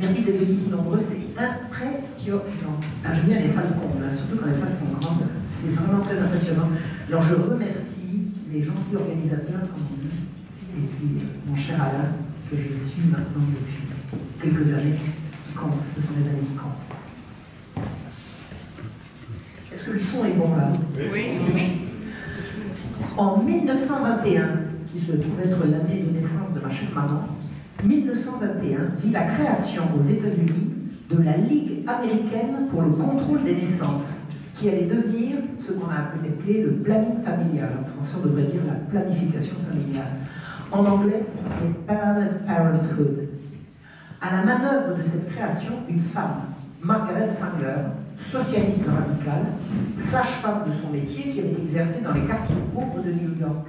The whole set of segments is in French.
Merci d'être venus si nombreux, c'est impressionnant. Ah, j'aime bien les salles combles, hein, surtout quand les salles sont grandes, c'est vraiment très impressionnant. Alors je remercie les gentils organisateurs, comme on dit, et puis mon cher Alain, que je suis maintenant depuis quelques années, qui comptent, ce sont les années qui comptent. Est-ce que le son est bon là? Oui. En 1921, qui se trouve être l'année de naissance de ma chère maman, 1921 vit la création aux États-Unis de la Ligue américaine pour le contrôle des naissances, qui allait devenir ce qu'on a appelé le planning familial. En français, on devrait dire la planification familiale. En anglais, ça s'appelait Planned Parenthood. À la manœuvre de cette création, une femme, Margaret Sanger, socialiste radicale, sage-femme de son métier, qui avait exercé dans les quartiers pauvres de New York.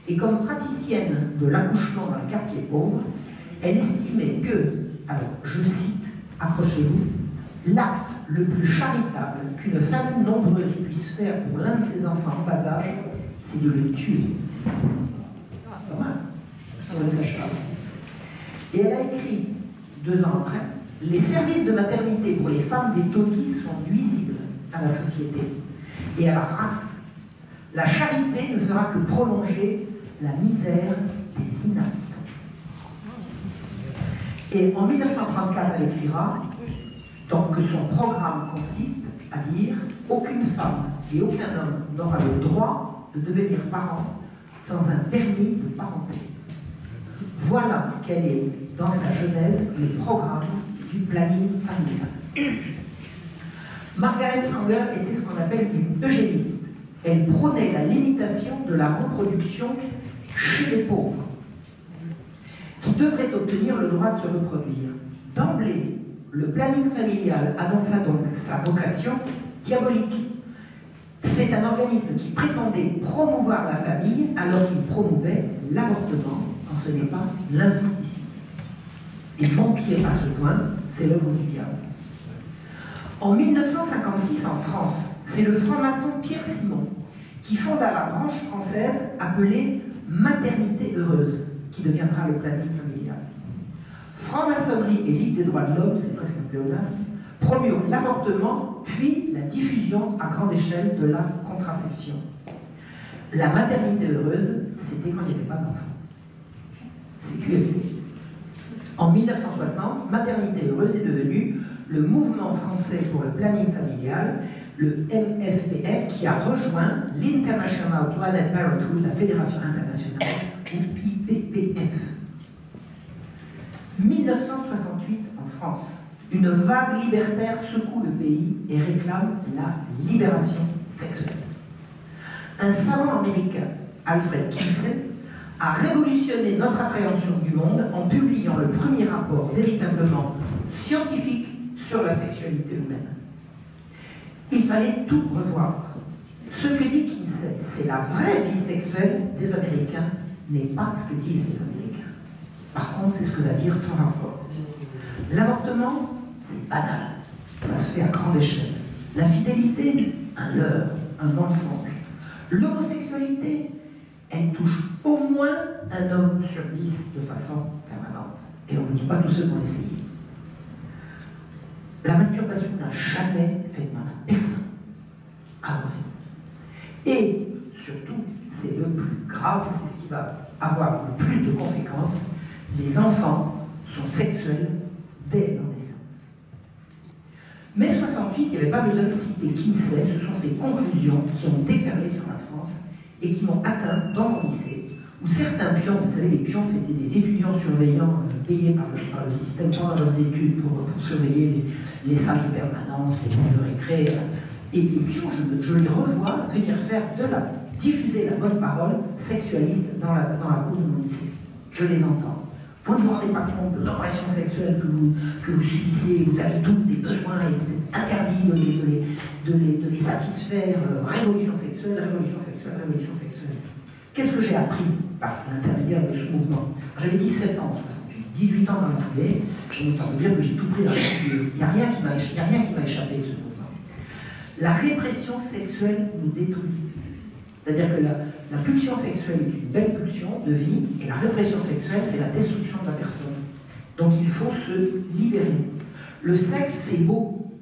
Et comme praticienne de l'accouchement dans les quartiers pauvres, elle estimait que, alors je cite, accrochez-vous, l'acte le plus charitable qu'une famille nombreuse puisse faire pour l'un de ses enfants en bas âge, c'est de le tuer. Pas mal. Et elle a écrit, 2 ans après, les services de maternité pour les femmes des taudis sont nuisibles à la société et à la race. La charité ne fera que prolonger la misère des inaptes. Et en 1934, elle écrira donc que son programme consiste à dire « Aucune femme et aucun homme n'aura le droit de devenir parent sans un permis de parenté. » Voilà quel est, dans sa genèse, le programme du planning familial. Margaret Sanger était ce qu'on appelle une eugéniste. Elle prônait la limitation de la reproduction chez les pauvres, qui devraient obtenir le droit de se reproduire. D'emblée, le planning familial annonça donc sa vocation diabolique. C'est un organisme qui prétendait promouvoir la famille alors qu'il promouvait l'avortement, quand ce n'est pas l'infanticide. Et mentir à ce point, c'est l'œuvre du diable. En 1956, en France, c'est le franc-maçon Pierre Simon qui fonda la branche française appelée Maternité heureuse, qui deviendra le planning familial. Franc-maçonnerie et Ligue des droits de l'homme, c'est presque un pléonasme, promurent l'avortement, puis la diffusion à grande échelle de la contraception. La maternité heureuse, c'était quand il n'y avait pas d'enfant. C'est QFD. En 1960, Maternité heureuse est devenue le mouvement français pour le planning familial, le MFPF, qui a rejoint l'International Planned Parenthood, la Fédération internationale, ou IPPF. 1968 en France, une vague libertaire secoue le pays et réclame la libération sexuelle. Un savant américain, Alfred Kinsey, a révolutionné notre appréhension du monde en publiant le premier rapport véritablement scientifique sur la sexualité humaine. Il fallait tout revoir. Ce que dit Kinsey, c'est la vraie vie sexuelle des Américains, n'est pas ce que disent les Américains. Par contre, c'est ce que va dire son rapport. L'avortement, c'est banal. Ça se fait à grande échelle. La fidélité, un leurre, un mensonge. L'homosexualité, elle touche au moins un homme sur 10 de façon permanente. Et on ne dit pas tous ceux qui ont essayé. La masturbation n'a jamais fait de mal à personne. Ah aussi. Et surtout, c'est le plus grave, c'est ce qui va avoir le plus de conséquences. Les enfants sont sexuels dès leur naissance. Mais 68, il n'y avait pas besoin de citer Kinsey, ce sont ses conclusions qui ont déferlé sur la France et qui m'ont atteint dans mon lycée, où certains pions, vous savez, les pions, c'était des étudiants surveillants payés par le système pendant leurs études pour surveiller les salles de permanence, les cours de récré. Et les pions, je les revois venir faire diffuser la bonne parole sexualiste dans la cour de mon lycée. Je les entends. Vous ne vous rendez pas compte de l'oppression sexuelle que vous subissez, vous avez tous des besoins et vous êtes interdit de les satisfaire. Révolution sexuelle, révolution sexuelle, révolution sexuelle. Qu'est-ce que j'ai appris par l'intermédiaire de ce mouvement? J'avais 17 ans en 68, 18 ans dans la foulée, j'ai autant de dire que j'ai tout pris dans la foulée. Il n'y a rien qui m'a échappé de ce mouvement. La répression sexuelle nous détruit. C'est-à-dire que la pulsion sexuelle est une belle pulsion de vie, et la répression sexuelle, c'est la destruction de la personne. Donc il faut se libérer. Le sexe, c'est beau,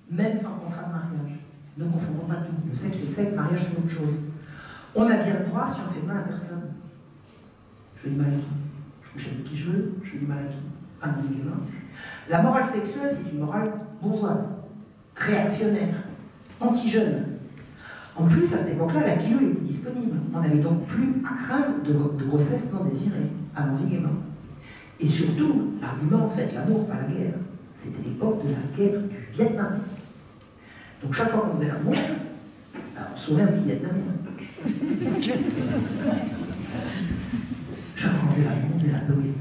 même sans contrat de mariage. Ne confondons pas tout. Le sexe, c'est le sexe, le mariage, c'est autre chose. On a bien le droit si on fait mal à personne. Je fais du mal à qui? Je couche avec qui je veux, je fais du mal à qui? À nos gamins. La morale sexuelle, c'est une morale bourgeoise, réactionnaire, anti-jeune. En plus, à cette époque-là, la pilule était disponible. On n'avait donc plus à craindre de grossesse non désirée. Allons-y gaiement. Et surtout, l'argument, faites l'amour, pas la guerre. C'était l'époque de la guerre du Vietnam. Donc chaque fois qu'on faisait l'amour, on sauvait un petit Vietnamien. Chaque fois qu'on faisait l'amour, on faisait la Vietnam.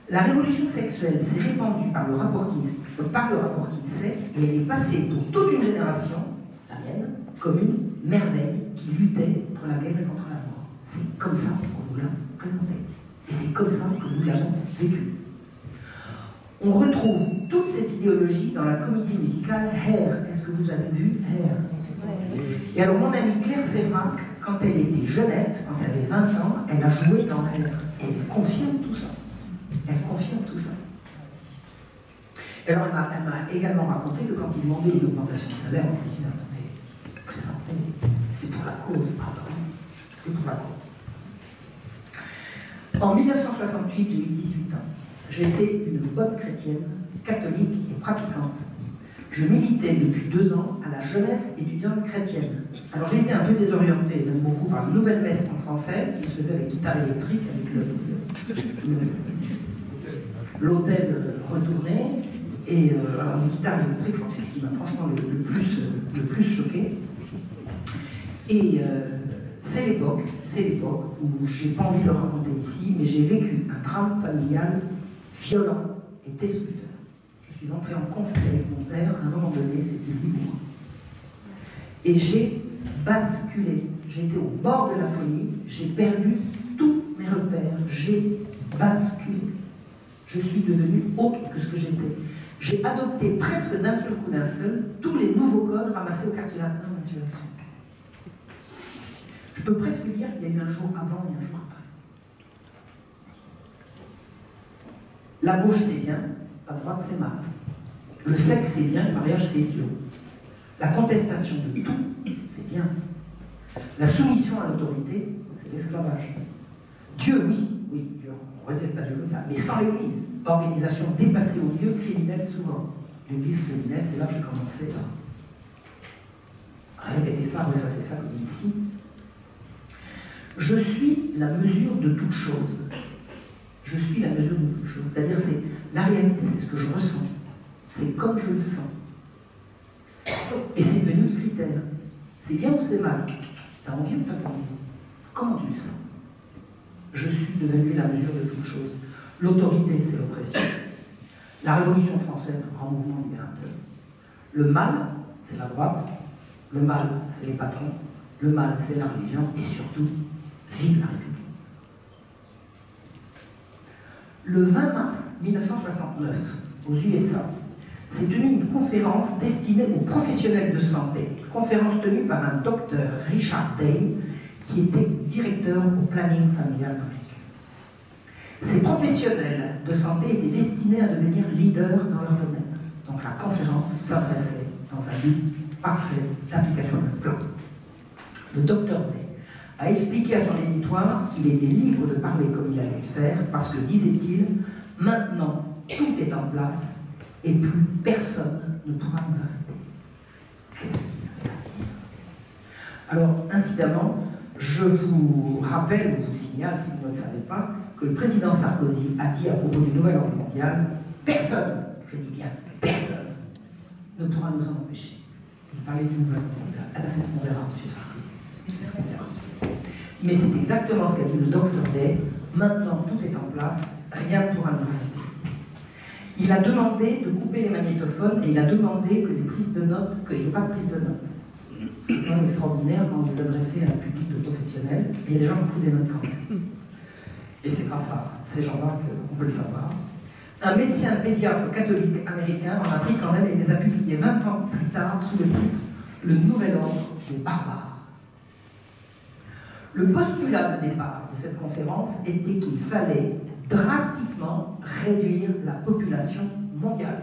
La révolution sexuelle s'est répandue par le rapport Kinsey et elle est passée pour toute une génération, la mienne, comme une merveille qui luttait contre la guerre et contre la mort. C'est comme ça qu'on nous l'a présenté. Et c'est comme ça que nous l'avons vécu. On retrouve toute cette idéologie dans la comédie musicale Hair. Est-ce que vous avez vu Hair? Et alors mon amie Claire Sévrac, quand elle était jeunette, quand elle avait 20 ans, elle a joué dans Hair. Et elle confirme tout ça. Elle confirme tout ça. Alors elle m'a également raconté que quand il demandait une augmentation de salaire, on lui disait, attendez, présentez, c'est pour la cause, pardon, c'est pour la cause. En 1968, j'ai eu 18 ans. J'étais une bonne chrétienne, catholique et pratiquante. Je militais depuis 2 ans à la jeunesse étudiante chrétienne. Alors j'ai été un peu désorientée, même beaucoup, par une nouvelle messe en français qui se faisait avec guitare électrique, avec l'autel retourné. Et alors une guitare électrique, je crois que c'est ce qui m'a franchement le plus choqué. Et c'est l'époque où j'ai pas envie de le raconter ici, mais j'ai vécu un drame familial violent et destructeur. Je suis entrée en conflit avec mon père, à un moment donné, c'était lui pour moi. Et j'ai basculé. J'étais au bord de la folie, j'ai perdu tous mes repères, j'ai basculé. Je suis devenue autre que ce que j'étais. J'ai adopté presque d'un seul coup tous les nouveaux codes ramassés au quartier latin de M. Lafont. Je peux presque dire qu'il y a eu un jour avant et un jour après. La gauche c'est bien, la droite c'est mal. Le sexe c'est bien, le mariage c'est idiot. La contestation de tout, c'est bien. La soumission à l'autorité, c'est l'esclavage. Dieu, oui, Dieu, on ne rejette pas Dieu comme ça, mais sans l'Église. Organisation dépassée au lieu criminel souvent. L'Église criminelle, c'est là que j'ai commencé à répéter ça, ressasser ça comme ici. Je suis la mesure de toute chose. Je suis la mesure de toute chose. C'est-à-dire, c'est la réalité, c'est ce que je ressens. C'est comme je le sens. Et c'est devenu le critère. C'est bien ou c'est mal? T'as envie ou t'as pas envie? Comment tu le sens? Je suis devenue la mesure de toute chose. L'autorité, c'est l'oppression. La Révolution française, un grand mouvement libérateur. Le mal, c'est la droite. Le mal, c'est les patrons. Le mal, c'est la religion. Et surtout, vive la République. Le 20 mars 1969, aux USA, s'est tenue une conférence destinée aux professionnels de santé. Conférence tenue par un docteur, Richard Day, qui était directeur au planning familial américain. Ces professionnels de santé étaient destinés à devenir leaders dans leur domaine. Donc la conférence s'adressait dans un but parfait d'application d'un plan. Le docteur Day a expliqué à son éditoire qu'il était libre de parler comme il allait le faire parce que, disait-il, maintenant tout est en place et plus personne ne pourra nous arrêter. Qu'est-ce qu'il y a à dire? Alors, incidemment, je vous rappelle, ou vous signale, si vous ne le savez pas, que le président Sarkozy a dit à propos du nouvel ordre mondial, personne, je dis bien personne, ne pourra nous en empêcher. Il parlait du nouvel ordre mondial. Ah là, c'est ce qu'on verra, M. Sarkozy. Mais c'est exactement ce qu'a dit le docteur Day. Maintenant, tout est en place, rien ne pourra nous arrêter. Il a demandé de couper les magnétophones et il a demandé que les prises de notes, qu'il n'y ait pas de prise de notes. C'est quand même extraordinaire quand vous vous adressez à un public de professionnels, et il y a des gens qui font des notes quand même. Et c'est grâce à ces gens-là qu'on peut le savoir. Un médecin pédiatre catholique américain en a pris quand même et les a publiés 20 ans plus tard sous le titre « Le nouvel ordre des barbares ». Le postulat de départ de cette conférence était qu'il fallait drastiquement réduire la population mondiale.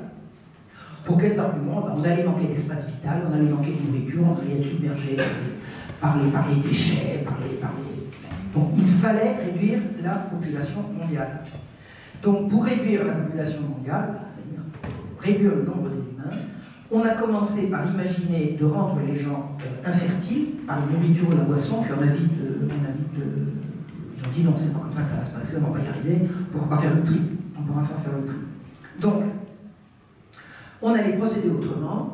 Pour quels arguments? On allait manquer d'espace vital, on allait manquer de nourriture, on allait être submergé par les déchets, Donc il fallait réduire la population mondiale. Donc pour réduire la population mondiale, c'est-à-dire réduire le nombre d'humains, on a commencé par imaginer de rendre les gens infertiles par la nourriture ou la boisson, puis ils ont dit non, c'est pas comme ça que ça va se passer, on va pas y arriver, on ne pourra pas faire le tri. On pourra faire le tri. Donc, on allait procéder autrement.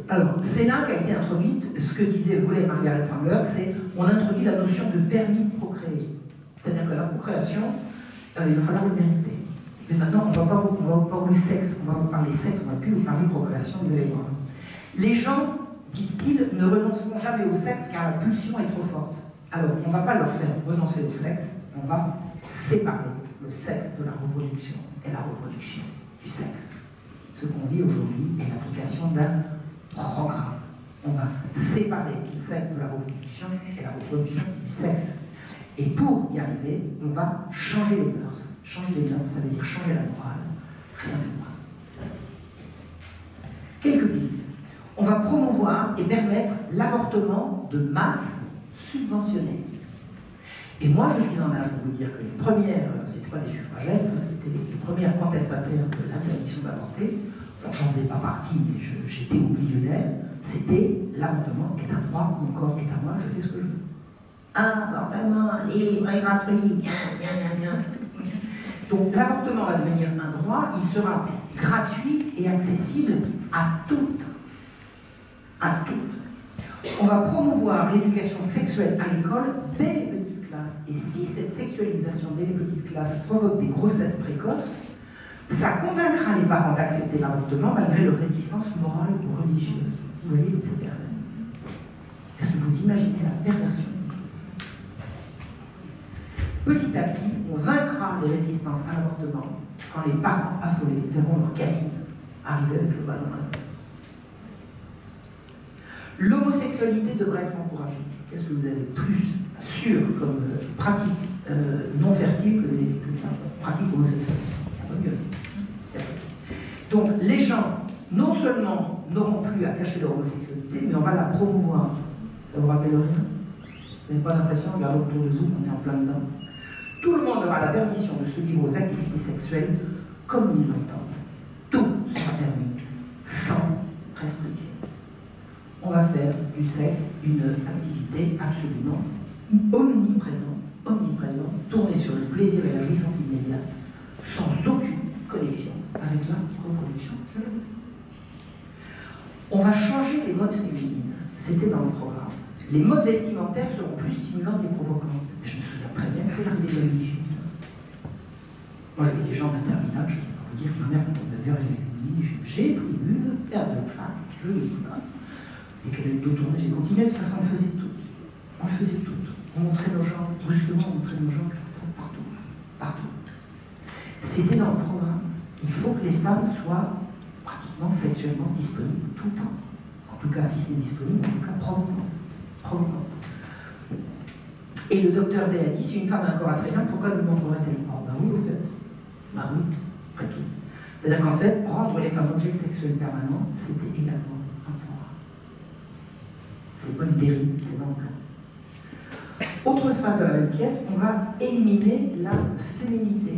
Alors, c'est là qu'a été introduite, ce que voulait Margaret Sanger, c'est on introduit la notion de permis de procréer. C'est-à-dire que la procréation, il va falloir le mériter. Mais maintenant, on ne va pas parler sexe, on va vous parler sexe, on ne va plus vous parler procréation, vous allez voir. Les gens, disent-ils, ne renonceront jamais au sexe car la pulsion est trop forte. Alors, on ne va pas leur faire renoncer au sexe, on va séparer le sexe de la reproduction et la reproduction du sexe. Ce qu'on vit aujourd'hui est l'application d'un programme. On va séparer le sexe de la reproduction et la reproduction du sexe. Et pour y arriver, on va changer les mœurs. Changer les mœurs, ça veut dire changer la morale. Rien de moins. Quelques pistes. On va promouvoir et permettre l'avortement de masse subventionné. Et moi, je suis en âge de vous dire que les premières, c'était pas les suffragettes, c'était les premières contestataires de l'interdiction d'avorter. Alors, j'en faisais pas partie, mais j'étais oublionnaire. C'était l'avortement est un droit, mon corps est à moi, je fais ce que je veux. Avortement libre et gratuit, bien. Donc l'avortement va devenir un droit, il sera gratuit et accessible à toutes. À toutes. On va promouvoir l'éducation sexuelle à l'école dès les petites classes. Et si cette sexualisation dès les petites classes provoque des grossesses précoces, ça convaincra les parents d'accepter l'avortement malgré leur réticence morale ou religieuse. Vous voyez, c'est pervers. Est-ce que vous imaginez la perversion? Petit à petit, on vaincra les résistances à l'avortement quand les parents affolés verront leur gamine arriver avec le ballon. L'homosexualité devrait être encouragée. Qu'est-ce que vous avez plus sûr comme pratique non fertile que les pratiques homosexuelles? Pas mieux. Donc les gens, non seulement n'auront plus à cacher leur homosexualité, mais on va la promouvoir. Ça vous rappelle rien? Vous n'avez pas l'impression, regardez autour de vous, on est en plein dedans. Tout le monde aura la permission de se livrer aux activités sexuelles comme ils l'entendent. Tout sera permis, sans restriction. On va faire du sexe une activité absolument omniprésente, tournée sur le plaisir et la jouissance immédiate, sans aucune connexion avec la reproduction. On va changer les modes féminines. C'était dans le programme. Les modes vestimentaires seront plus stimulants et provocants. Je me souviens très bien, c'est l'arrivée de la mini-jupe. Moi, j'avais des gens d'interminable, je ne sais pas vous dire que ma mère, quand on avait avec une mini-jupe, j'ai pris une paire de claques, je l'ai pris là, et qu'elle a eu le dos tourné, j'ai continué parce qu'on le faisait toutes. On le faisait toutes. On montrait nos jambes, brusquement, on montrait nos jambes partout. Partout. C'était dans le programme. Il faut que les femmes soient pratiquement sexuellement disponibles tout le temps. En tout cas, si c'est disponible, en tout cas, provoquant. Et le docteur D a dit, si une femme a un corps attrayant, pourquoi nous montrerait-elle pas? Ben oui, au fait. Ben oui, après tout. C'est-à-dire qu'en fait, rendre les femmes objets sexuels permanents, c'était également un pouvoir. C'est pas une dérive, c'est dans le plan. Autre phase de la même pièce, on va éliminer la féminité.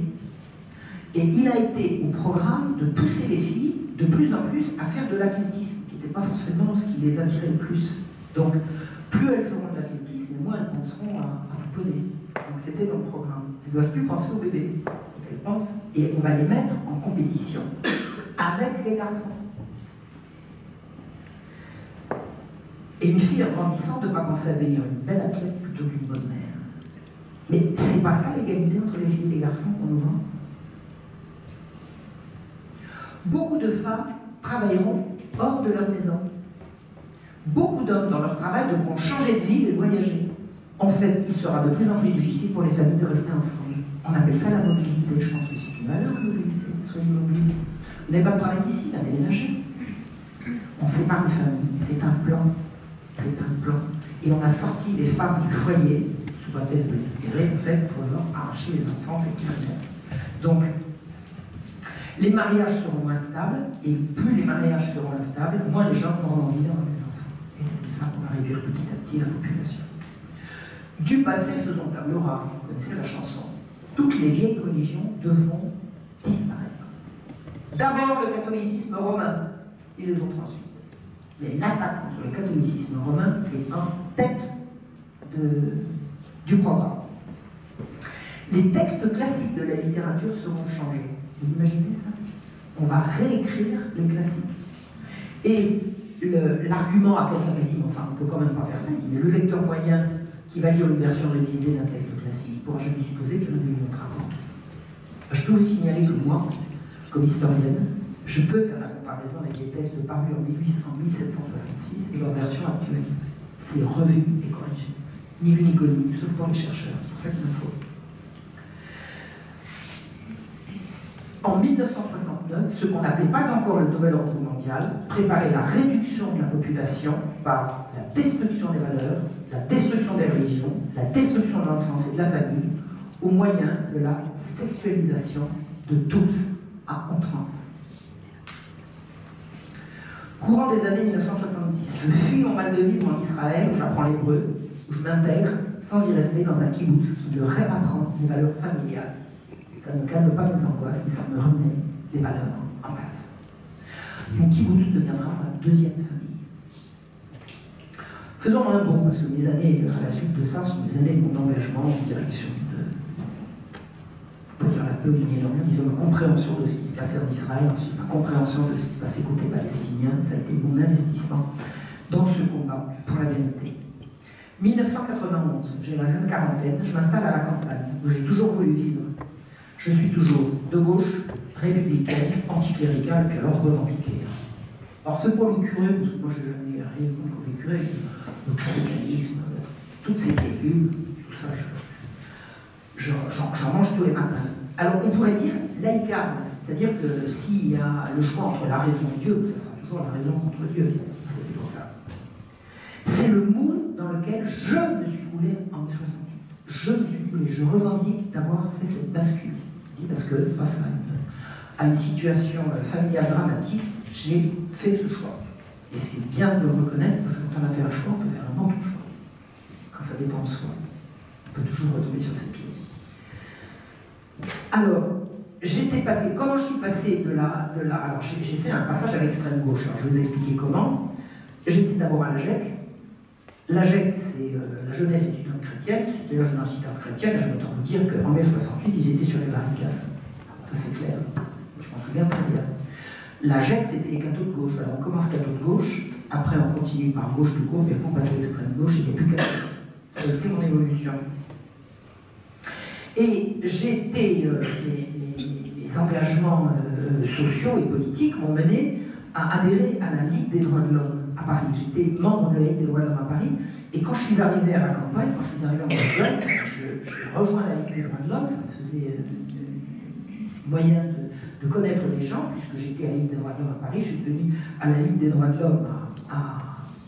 Et il a été au programme de pousser les filles de plus en plus à faire de l'athlétisme, qui n'était pas forcément ce qui les attirait le plus. Donc, plus elles feront de l'athlétisme, moins elles penseront à pouponner. Donc c'était dans le programme. Elles ne doivent plus penser au bébé. Elles pensent, et on va les mettre en compétition avec les garçons. Et une fille en grandissant ne doit pas penser à devenir une belle athlète plutôt qu'une bonne mère. Mais c'est pas ça l'égalité entre les filles et les garçons qu'on nous vend. Beaucoup de femmes travailleront hors de leur maison. Beaucoup d'hommes dans leur travail devront changer de vie et voyager. En fait, il sera de plus en plus difficile pour les familles de rester ensemble. On appelle ça la mobilité. Je pense que c'est une valeur, la mobilité. Soyez mobile. Vous n'avez pas de travail ici, là, déménager. On sépare les familles. C'est un plan. C'est un plan. Et on a sorti les femmes du foyer sous thèse de libérer, en fait, pour leur arracher les enfants, c'est clair. Donc, les mariages seront moins stables, et plus les mariages seront instables, moins les gens auront envie d'avoir des enfants. Et c'est comme ça qu'on va réduire petit à petit la population. Du passé, faisons table rase, vous connaissez la chanson. Toutes les vieilles religions devront disparaître. D'abord le catholicisme romain, et les autres ensuite. Mais l'attaque contre le catholicisme romain est en tête du programme. Les textes classiques de la littérature seront changés. Vous imaginez ça? On va réécrire les classiques. Et l'argument à quelqu'un qui dit, enfin, on ne peut quand même pas faire ça, il dit, mais le lecteur moyen qui va lire une version révisée d'un texte classique pourra jamais supposer qu'il y en a eu une autre avant. Je peux vous signaler que moi, comme historienne, je peux faire la comparaison avec les textes parus en 1766 et leur version actuelle. C'est revu et corrigé. Ni vu ni connu, sauf pour les chercheurs. C'est pour ça qu'il me faut. En 1969, ce qu'on n'appelait pas encore le nouvel ordre mondial préparait la réduction de la population par la destruction des valeurs, la destruction des religions, la destruction de l'enfance et de la famille, au moyen de la sexualisation de tous à outrance. Courant des années 1970, je fuis mon mal de vivre en Israël, où j'apprends l'hébreu, où je m'intègre sans y rester dans un kibbutz qui me réapprend les valeurs familiales. Ça ne calme pas mes angoisses, mais ça me remet les valeurs en place. Mon kibbutz deviendra ma deuxième famille. Faisons un bond, parce que mes années à la suite de ça sont des années de mon engagement en direction de, on peut dire, la peuplier normale, disons ma compréhension de ce qui se passait en Israël, ensuite ma compréhension de ce qui se passait côté palestinien. Ça a été mon investissement dans ce combat pour la vérité. 1991, j'ai la jeune quarantaine, je m'installe à la campagne, où j'ai toujours voulu vivre. Je suis toujours de gauche, républicaine, anticléricale, puis alors revendiquée. Alors c'est pour les curés, parce que moi j'ai jamais rien contre les curés, le cléricalisme, toutes ces débuts, tout ça, j'en mange tous les matins. Alors on pourrait dire laïcarde, c'est-à-dire que s'il y a le choix entre la raison et Dieu, ça sera toujours la raison contre Dieu, c'est toujours ça. C'est le moule dans lequel je me suis coulé en 68. Je me suis coulé, je revendique d'avoir fait cette bascule. Parce que face à une situation familiale dramatique, j'ai fait ce choix. Et c'est bien de le reconnaître, parce que quand on a fait un choix, on peut faire un autre choix. Quand ça dépend de soi, on peut toujours retomber sur ses pieds. Alors, j'étais passé, comment je suis passé de là, alors j'ai fait un passage à l'extrême gauche, alors je vais vous expliquer comment. J'étais d'abord à l'AGEC. L'AGEC, c'est la jeunesse étudiante chrétienne, c'est d'ailleurs une institution chrétienne, je peux vous dire qu'en mai 68, ils étaient sur les barricades. Ça c'est clair, je m'en souviens très bien. L'AGEC, c'était les cathos de gauche. Alors on commence cathos de gauche, après on continue par gauche de courbe, et après on passe à l'extrême gauche, et il n'y a plus qu'à ça. Ça a été mon évolution. Et j'étais, les engagements sociaux et politiques m'ont mené à adhérer à la Ligue des droits de l'homme à Paris. J'étais membre de la Ligue des droits de l'homme à Paris, et quand je suis arrivé à la campagne, quand je suis arrivé en Bourgogne, je rejoins la Ligue des droits de l'homme, ça me faisait moyen de connaître les gens, puisque j'étais à la Ligue des droits de l'homme à Paris, je suis venu à la Ligue des droits de l'homme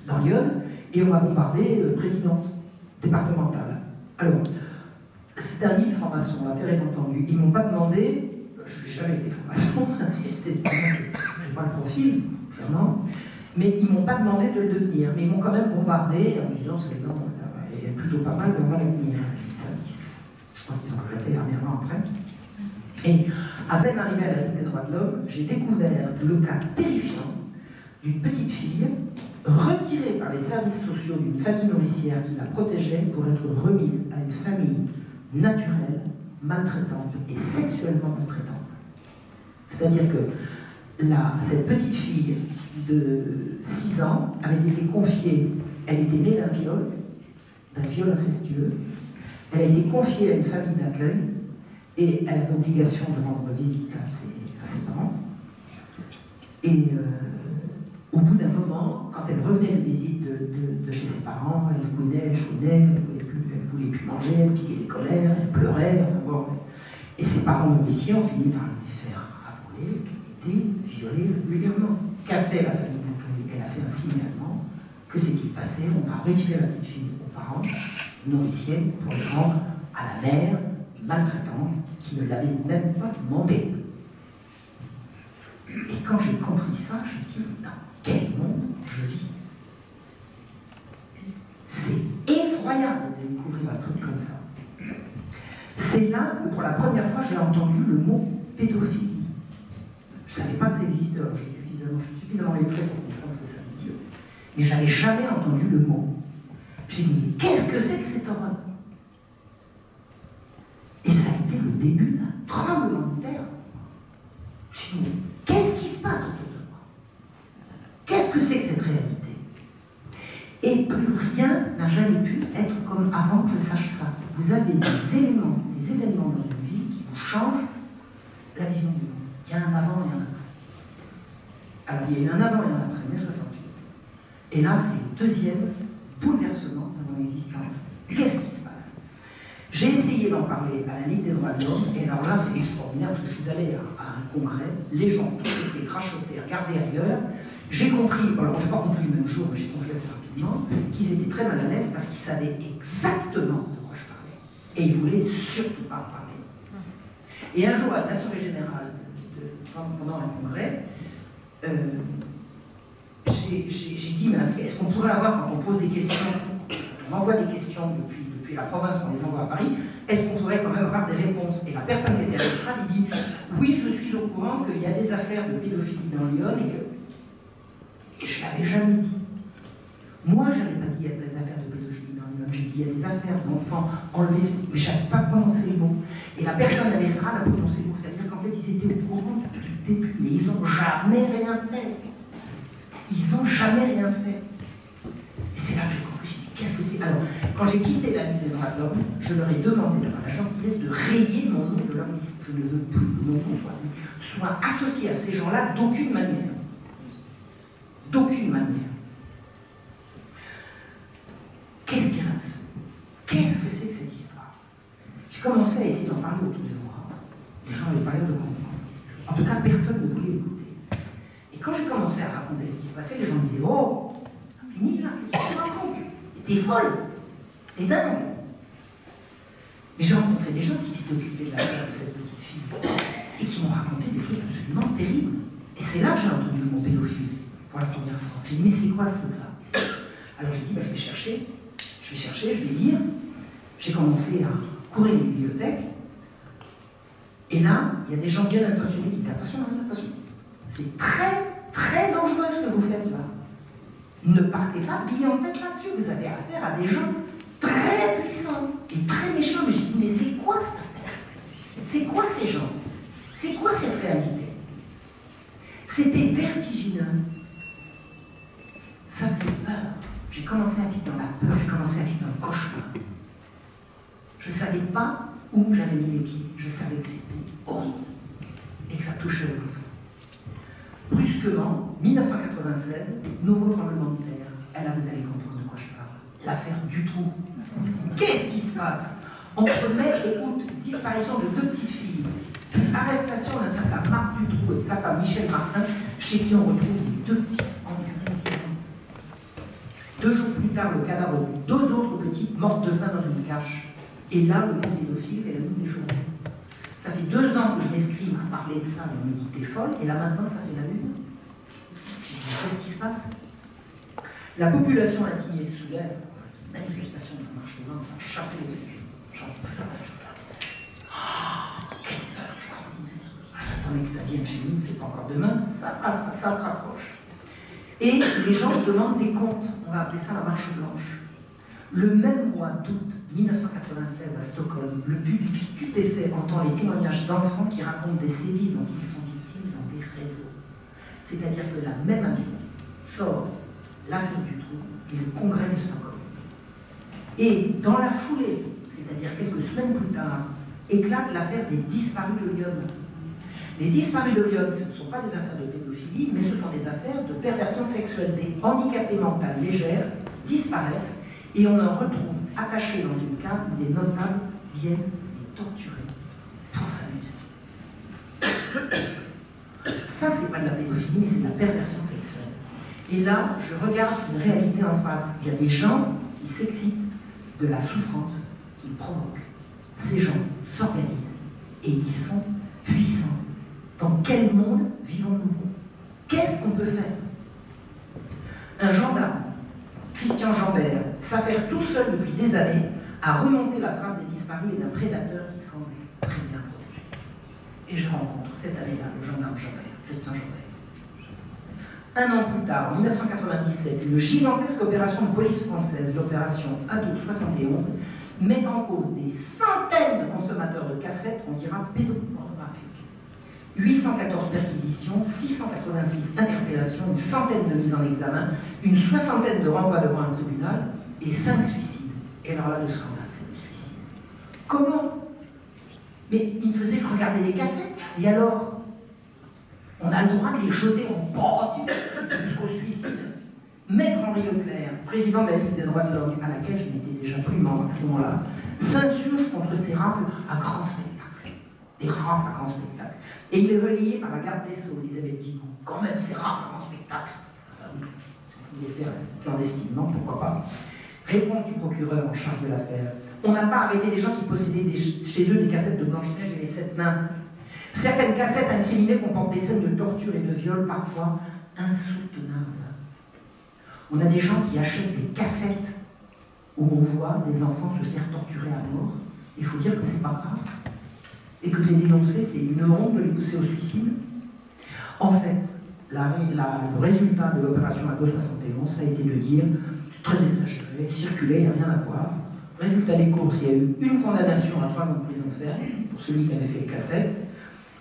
dans Lyon, et on m'a bombardé présidente départementale. Alors, c'était un lit de formation, l'affaire est entendue. Ils ne m'ont pas demandé, je n'ai jamais été formation, je n'ai pas le profil, clairement, mais ils ne m'ont pas demandé de le devenir, mais ils m'ont quand même bombardé en me disant c'est non, elle est plutôt pas mal, mais on va l'avenir. Je crois qu'ils ont arrêté dernièrement après. Et à peine arrivé à la Ligue des droits de l'homme, j'ai découvert le cas terrifiant d'une petite fille retirée par les services sociaux d'une famille nourricière qui la protégeait pour être remise à une famille naturelle, maltraitante et sexuellement maltraitante. C'est-à-dire que cette petite fille de 6 ans avait été confiée, elle était née d'un viol incestueux, elle a été confiée à une famille d'accueil et elle avait obligation de rendre visite à ses parents. Et au bout d'un moment, quand elle revenait de visite de chez ses parents, elle coulait, elle chaudait, elle ne voulait plus manger, elle piquait des colères, elle pleurait, enfin bon. Et ses parents nourriciers ont fini par lui faire avouer qu'elle était violée régulièrement. Qu'a fait la famille d'accueil? Elle a fait un signalement. Que s'est-il passé? On a retiré la petite fille aux parents, nourricière pour les rendre à la mère maltraitante qui ne l'avait même pas demandé. Et quand j'ai compris ça, je me suis dit, dans quel monde je vis? C'est effroyable de découvrir un truc comme ça. C'est là que pour la première fois j'ai entendu le mot pédophilie. Je ne savais pas que ça existait, je suis suffisamment lettré pour comprendre ce que ça veut dire. Mais je n'avais jamais entendu le mot. J'ai dit, mais qu'est-ce que c'est que cette horreur? Et ça a été le début d'un tremblement de terre. Je me suis dit, mais qu'est-ce qui se passe autour de moi? Qu'est-ce que c'est que cette réalité? Et plus rien n'a jamais pu être comme avant que je sache ça. Vous avez des événements dans une vie qui vous changent la vision du monde. Il y a un avant et un après. Alors, il y a eu un avant et un après, mai 68. Et là, c'est le deuxième bouleversement de mon existence. Qu'est-ce qui se passe? J'ai essayé d'en parler à la Ligue des droits de l'homme, et alors là, c'est extraordinaire, parce que je suis allé à un congrès, les gens ont tous été crachotés, regardés ailleurs. J'ai compris, alors je n'ai pas compris le même jour, mais j'ai compris assez rapidement, qu'ils étaient très mal à l'aise parce qu'ils savaient exactement de quoi je parlais. Et ils ne voulaient surtout pas en parler. Et un jour, à l'Assemblée générale, pendant un congrès, j'ai dit, mais est-ce qu'on pourrait avoir, quand on pose des questions, on envoie des questions depuis la province, on les envoie à Paris, est-ce qu'on pourrait quand même avoir des réponses? Et la personne qui était à l'estrade, il dit, oui, je suis au courant qu'il y a des affaires de pédophilie dans Lyon et je ne l'avais jamais dit. Moi, je n'avais pas dit qu'il y a des affaires de pédophilie dans Lyon, j'ai dit il y a des affaires d'enfants enlevés, mais je n'avais pas prononcé les mots. Et la personne à l'estrade a prononcé les mots, c'est-à-dire qu'en fait, ils étaient au courant depuis le début, mais ils n'ont jamais rien fait. Ils n'ont jamais rien fait. Et c'est là que j'ai compris, j'ai dit, qu'est-ce que c'est? Alors, quand j'ai quitté la Ligue des droits de l'homme, je leur ai demandé d'avoir la gentillesse de rayer mon nom de leur liste. Je ne veux plus que mon nom soit associé à ces gens-là d'aucune manière. D'aucune manière. Qu'est-ce qu'il y a là-dessous? Qu'est-ce que c'est que cette histoire? J'ai commencé à essayer d'en parler autour de moi. Les gens n'avaient pas l'air de comprendre. En tout cas, personne ne voulait écouter. Et quand j'ai commencé à raconter ce qui se passait, les gens disaient, oh, fini là, qu'est-ce que tu racontes? T'es folle, t'es dingue. Mais j'ai rencontré des gens qui s'étaient occupés de la mère de cette petite fille et qui m'ont raconté des trucs absolument terribles. Et c'est là que j'ai entendu le mot pédophile pour la première fois. J'ai dit, mais c'est quoi ce truc-là? Alors j'ai dit, bah, je vais chercher, je vais lire. J'ai commencé à courir les bibliothèques. Et là, il y a des gens bien intentionnés qui disent, attention, attention. C'est très, très dangereux ce que vous faites là. Ne partez pas billets en tête là-dessus. Vous avez affaire à des gens très puissants et très méchants. Mais je dis, mais c'est quoi cette affaire? C'est quoi ces gens? C'est quoi cette réalité? C'était vertigineux. Ça faisait peur. J'ai commencé à vivre dans la peur, j'ai commencé à vivre dans le cauchemar. Je ne savais pas où j'avais mis les pieds. Je savais que c'était horrible et que ça touchait au fond. Brusquement, 1996, nouveau tremblement de terre. Et là, vous allez comprendre de quoi je parle. L'affaire Dutroux. Qu'est-ce qui se passe? Entre mai et août, disparition de 2 petites filles, puis arrestation d'un certain Marc Dutroux et de sa femme Michel Martin, chez qui on retrouve les 2 petits environ vivantes. 2 jours plus tard, le cadavre de 2 autres petites mortes de faim dans une cache. Et là, le nom pédophile fait la lune des journées. Ça fait 2 ans que je m'escrime à parler de ça, et on me dit t'es folle, et là maintenant ça fait la lune. J'ai dit, qu'est-ce qui se passe? La population indignée se soulève, manifestation de marche blanche, un chapeau de j'en pleurais, je regardais ça. Oh, quelle peur extraordinaire. J'attendais que ça vienne chez nous, c'est pas encore demain, ça se rapproche. Et les gens demandent des comptes, on va appeler ça la marche blanche. Le même mois d'août 1996 à Stockholm, le public stupéfait entend les témoignages d'enfants qui racontent des sévices dont ils sont victimes dans des réseaux. C'est-à-dire que la même année sort l'affaire Dutroux et le congrès de Stockholm. Et dans la foulée, c'est-à-dire quelques semaines plus tard, éclate l'affaire des disparus de Lyon. Les disparus de Lyon, ce ne sont pas des affaires de pédophilie, mais ce sont des affaires de perversion sexuelle. Des handicapés mentaux légères disparaissent et on en retrouve attachés dans une cave où des notables viennent les torturer pour s'amuser. Ça, c'est pas de la pédophilie, mais c'est de la perversion sexuelle. Et là, je regarde une réalité en face. Il y a des gens qui s'excitent de la souffrance qu'ils provoquent. Ces gens s'organisent et ils sont puissants. Dans quel monde vivons-nous? Qu'est-ce qu'on peut faire? Un gendarme, Christian Jambert, s'affaire tout seul depuis des années à remonter la trace des disparus et d'un prédateur qui semblait très bien protégé. Et je rencontre cette année-là le gendarme Jambert, Christian Jambert. Un an plus tard, en 1997, une gigantesque opération de police française, l'opération Ado 71, met en cause des centaines de consommateurs de cassettes, on dira pédopornographiques. 814 perquisitions, 686 interpellations, une centaine de mises en examen, une soixantaine de renvois devant un tribunal et 5 suicides. Et alors là, le scandale, c'est le suicide. Comment? Mais il ne faisait que regarder les cassettes. Et alors? On a le droit de les jeter en porte jusqu'au suicide. Maître Henri Leclerc, président de la Ligue des droits de l'homme, à laquelle je n'étais déjà plus membre à ce moment-là, s'insurge contre ces rafles à grand spectacle. Des rafles à grand spectacle. Et il est relayé par la garde des Sceaux, Elisabeth Guigou. Quand même, ces rafles à grand spectacle. Si vous voulez faire clandestinement, pourquoi pas. Réponse du procureur en charge de l'affaire. On n'a pas arrêté des gens qui possédaient chez eux des cassettes de Blanche-Neige et les 7 nains. Certaines cassettes incriminées comportent des scènes de torture et de viol parfois insoutenables. On a des gens qui achètent des cassettes où on voit des enfants se faire torturer à mort. Il faut dire que c'est pas grave. Et que de les dénoncer, c'est une honte de les pousser au suicide. En fait, le résultat de l'opération Ado 71, ça a été de dire, c'est très exagéré, circuler, il n'y a rien à voir. Résultat des courses, il y a eu une condamnation à 3 ans de prison ferme pour celui qui avait fait les cassettes,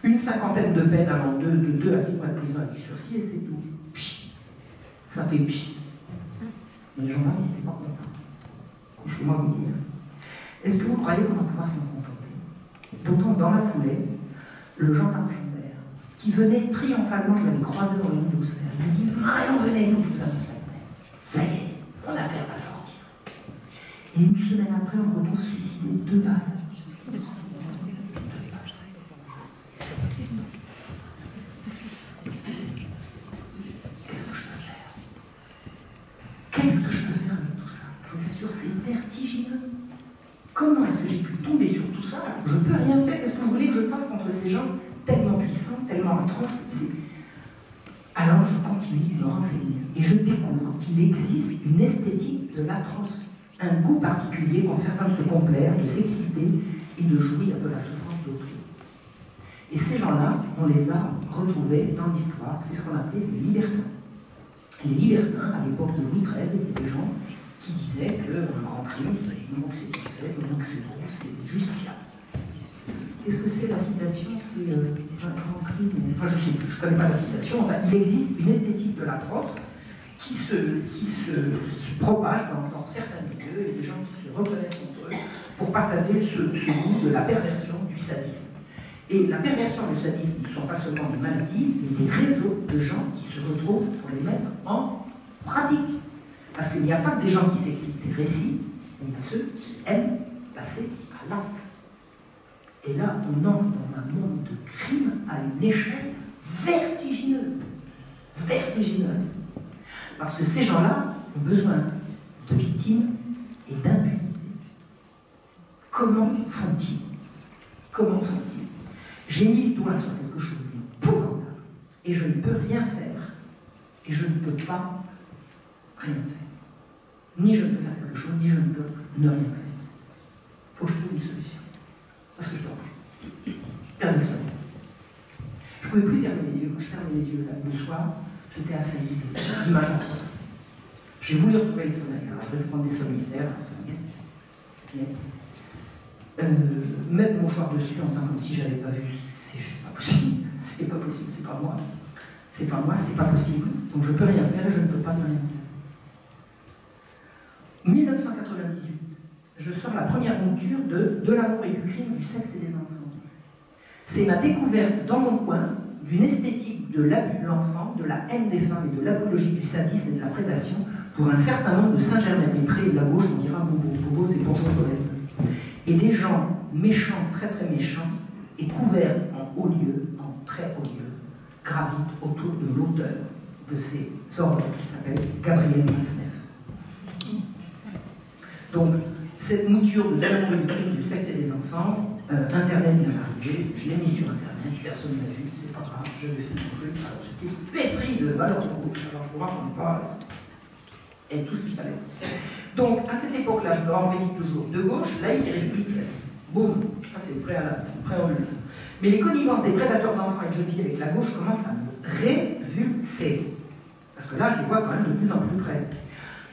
une cinquantaine de peines allant de 2 à 6 mois de prison avec sursis, et c'est tout. Pchit. Ça fait pchit. Mais les gendarmes, ils n'étaient pas contents. Laissez-moi vous dire. Est-ce que vous croyez qu'on va pouvoir s'en contenter? D'autant que dans la foulée, le gendarme Jambert, qui venait triomphalement, je l'avais croisé dans le monde d'Auxerre, il m'a dit « Marion, venez, il faut que je vous annonce la nouvelle. Ça y est, mon affaire va sortir. » Et une semaine après, on retrouve suicidé 2 balles. Qu'est-ce que je peux faire avec tout ça? Je vous assure, c'est vertigineux. Comment est-ce que j'ai pu tomber sur tout ça? Je ne peux rien faire. Qu'est-ce que vous voulez que je fasse contre ces gens tellement puissants, tellement atroces? Alors je continue de me renseigner et je découvre qu'il existe une esthétique de l'atroce, un goût particulier qu'ont certains de se complaire, de s'exciter et de jouir de la souffrance d'autrui. Et ces gens-là, on les a retrouvés dans l'histoire, c'est ce qu'on appelait les libertins. Les libertins, à l'époque de Louis XIII, étaient des gens qui disaient qu'un grand crime, c'est non que c'est fait, non que c'est drôle, c'est justifiable. Qu'est-ce que c'est la citation? C'est un grand crime. Enfin, je ne sais plus, je ne connais pas la citation. Enfin, il existe une esthétique de l'atroce qui se propage dans certains milieux et des gens qui se reconnaissent entre eux pour partager ce goût de la perversion du sadisme. Et la perversion et le sadisme ne sont pas seulement des maladies, mais des réseaux de gens qui se retrouvent pour les mettre en pratique. Parce qu'il n'y a pas que des gens qui s'excitent des récits, il y a ceux qui aiment passer à l'acte. Et là, on entre dans un monde de crime à une échelle vertigineuse. Vertigineuse. Parce que ces gens-là ont besoin de victimes et d'impunité. Comment font-ils? Comment font-ils? J'ai mis le doigt sur quelque chose d'épouvantable et je ne peux rien faire. Et je ne peux pas rien faire. Ni je ne peux faire quelque chose, ni je ne peux ne rien faire. Il faut que je trouve une solution. Parce que je dors. Perdu ça. Je ne pouvais plus fermer les yeux. Quand je fermais les yeux là, le soir, j'étais assailli d'images atroces. J'ai voulu retrouver le sommeil. Alors je vais prendre des somnifères, mettre mon mouchoir dessus en faisant comme si je n'avais pas vu, c'est juste pas possible. C'est pas possible, c'est pas moi. C'est pas moi, c'est pas possible. Donc je ne peux rien faire et je ne peux pas ne rien faire. 1998, je sors la première mouture de l'amour et du crime, du sexe et des enfants. C'est ma découverte dans mon coin d'une esthétique de l'abus de l'enfant, de la haine des femmes et de l'apologie du sadisme et de la prédation pour un certain nombre de Saint-Germain-des-Prés et de la gauche, on dira Bobo. Bobo, c'est bonjour Colette. Et des gens méchants, très très méchants, et couverts en haut lieu, en très haut lieu, gravitent autour de l'auteur de ces ordres qui s'appelle Gabriel Masneff. Donc, cette mouture de l'amour ultime du sexe et des enfants, Internet vient d'arriver, je l'ai mis sur Internet, personne ne l'a vu, c'est pas grave, je l'ai fait mon truc, alors c'était pétri de valeurs de gauche, alors je vous raconte pas, et tout ce qu'il fallait. Donc, à cette époque-là, je me revendique toujours de gauche, laïque et républicaine. Boum, ça c'est le préalable, c'est le préambule. Mais les connivences des prédateurs d'enfants et de jeunes filles avec la gauche commencent à me révulser. Parce que là, je les vois quand même de plus en plus près.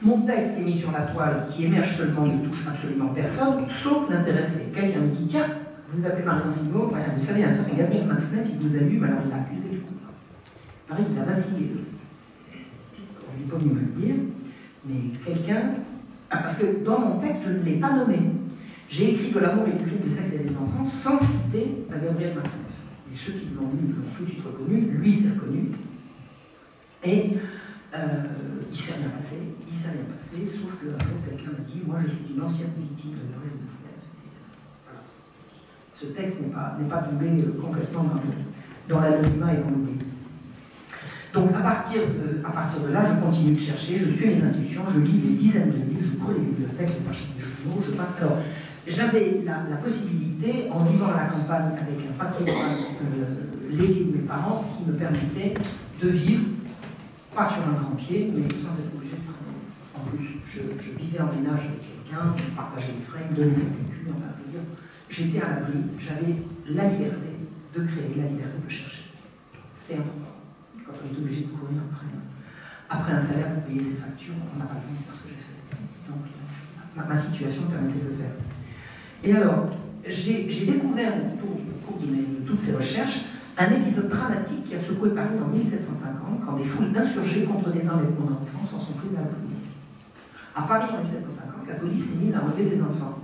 Mon texte qui est mis sur la toile, qui émerge seulement, ne touche absolument personne, sauf l'intéressé. Quelqu'un me dit, tiens, vous appelez Marion Sigaud, vous savez, un certain Gabriel Matzneff, il vous a lu, alors il a accusé du coup. Il paraît qu'il a vacillé. On n'est pas venu me le dire, mais quelqu'un... Ah, parce que dans mon texte, je ne l'ai pas nommé. J'ai écrit de l'amour et du crime du sexe et des enfants sans citer Gabriel Matzneff. Et ceux qui l'ont lu l'ont tout de suite reconnu, lui s'est reconnu. Et il s'est rien passé, sauf qu'un jour quelqu'un m'a dit, moi je suis une ancienne victime de Gabriel Matzneff. Voilà. Ce texte n'est pas tombé complètement dans l'anonymat et dans l'oubli. Donc à partir de là, je continue de chercher, je suis mes intuitions, je lis des dizaines de livres, je cours les bibliothèques, les archives des journaux, je passe. Alors, j'avais la possibilité, en vivant à la campagne avec un patrimoine légué de mes parents, qui me permettait de vivre, pas sur un grand pied, mais sans être obligé de travailler. En plus, je vivais en ménage avec quelqu'un, je partageais les frais, il me donnait sa sécu, enfin, j'étais à l'abri, j'avais la liberté de créer, la liberté de chercher. C'est important. Quand on est obligé de courir après un salaire pour payer ses factures, on n'a pas le temps de faire ce que j'ai fait. Donc, ma situation me permettait de le faire. Et alors, j'ai découvert au cours de toutes ces recherches un épisode dramatique qui a secoué Paris en 1750, quand des foules insurgées contre des enlèvements d'enfants s'en sont prises à la police. À Paris en 1750, la police s'est mise à enlever des enfants.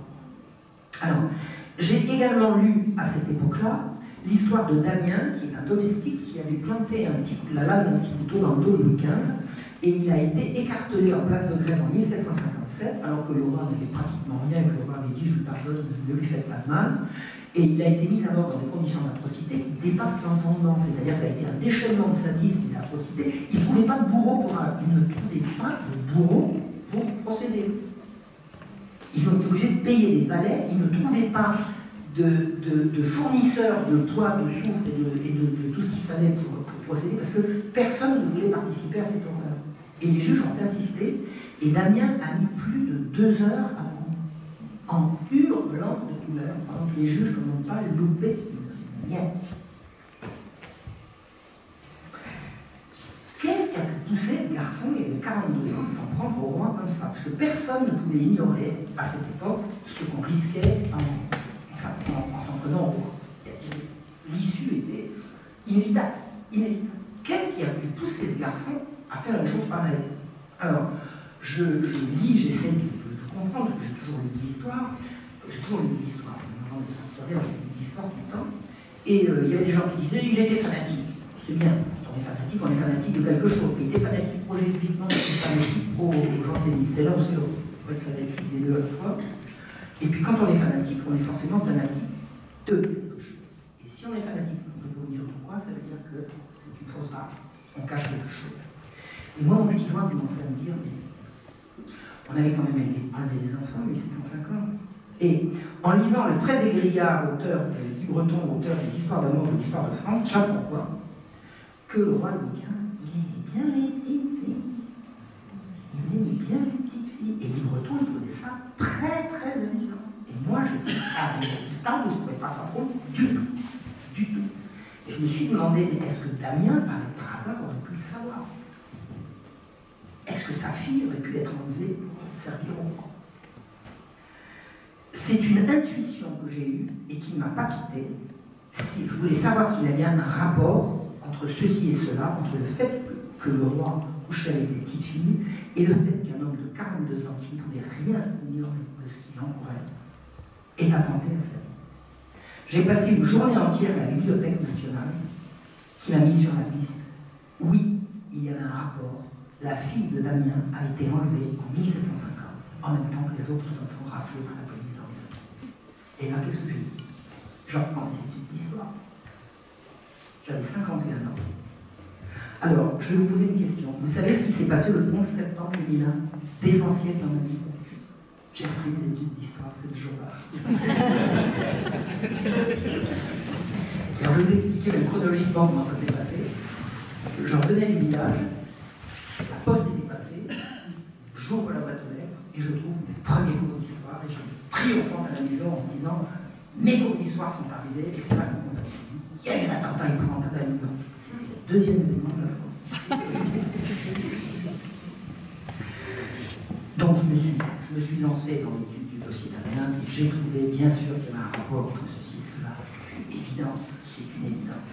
Alors, j'ai également lu à cette époque-là l'histoire de Damien, qui est un domestique qui avait planté la lame d'un petit couteau dans le dos de Louis XV, et il a été écartelé en place de Grève en 1757, alors que le roi n'avait pratiquement rien, et que le roi avait dit « je vous pardonne, ne lui faites pas de mal ». Et il a été mis à mort dans des conditions d'atrocité qui dépassent l'entendement, c'est-à-dire ça a été un déchaînement de sadisme et d'atrocité. Il ne trouvait pas de bourreau il ne trouvait pas de bourreau pour procéder. Ils ont été obligés de payer des valets, ils ne trouvaient pas de fournisseurs de poids, de soufre et de tout ce qu'il fallait pour procéder, parce que personne ne voulait participer à cette horreur. Et les juges ont insisté, et Damien a mis plus de 2 heures en hurlant de douleur, pendant que les juges n'ont pas loupé une miette. Qu'est-ce qui a pu pousser ce garçon, il avait 42 ans, de s'en prendre au roi comme ça? Parce que personne ne pouvait ignorer, à cette époque, ce qu'on risquait en s'en prenant au roi. L'issue était inévitable. Qu'est-ce qui a pu pousser ce garçon à faire une chose pareille? Alors, je lis, j'essaie de comprendre, parce que j'ai toujours lu de l'histoire. J'ai toujours lu de l'histoire. Avant d'être historien, j'ai lu de l'histoire tout le temps. Et il y avait des gens qui disaient il était fanatique. C'est bien, quand on est fanatique de quelque chose. Il était fanatique pro-jésuitement, il était fanatique pro-janséniste. C'est l'un ou c'est l'autre. On peut être fanatique des deux à la fois. Et puis quand on est fanatique, on est forcément fanatique de quelque chose. Et si on est fanatique, on peut vous dire pourquoi, ça veut dire que c'est une fausse barre. On cache quelque chose. Et moi, mon petit doigt commençait à me dire, mais on avait quand même enlevé des enfants en 1750. Et en lisant le très égrillard auteur, Guy Breton, auteur des histoires d'amour de l'histoire de France, j'apprends quoi? Que le roi Louis XV, il aimait bien les petites filles. Il aimait bien les petites filles. Et Guy Breton, il trouvait ça très, très amusant. Et moi, j'étais à un où je ne trouvais pas ça drôle du tout. Du tout. Et je me suis demandé, est-ce que Damien, par hasard, aurait pu le savoir? Est-ce que sa fille aurait pu être enlevée pour servir au roi? C'est une intuition que j'ai eue et qui ne m'a pas quittée. Si je voulais savoir s'il y avait un rapport entre ceci et cela, entre le fait que le roi couchait avec des petites filles et le fait qu'un homme de 42 ans qui ne pouvait rien ignorer de ce qu'il encourait ait attenté à sa vie. J'ai passé une journée entière à la Bibliothèque nationale qui m'a mis sur la piste. Oui, il y avait un rapport. La fille de Damien a été enlevée en 1750, en même temps que les autres enfants raflés par la police d'Orléans. Et là, qu'est-ce que j'ai dit? Je reprends les études d'histoire. J'avais 51 ans. Alors, je vais vous poser une question. Vous savez ce qui s'est passé le 11 septembre 2001, d'essentiel dans ma vie? J'ai appris mes études d'histoire ce jour-là. Alors, je vais vous expliquer même chronologiquement comment ça s'est passé. Je revenais du village, la poste était passée, j'ouvre la boîte aux lettres et je trouve mes premiers cours d'histoire et je triomphante à la maison en me disant mes cours d'histoire sont arrivés et c'est là qu'on a dit il y a eu un attentat épouvantable à New York. C'était le deuxième événement de la journée. Donc je me suis lancé dans l'étude du dossier d'Amiens et j'ai trouvé bien sûr qu'il y avait un rapport entre ceci et cela. C'est une évidence, c'est une évidence.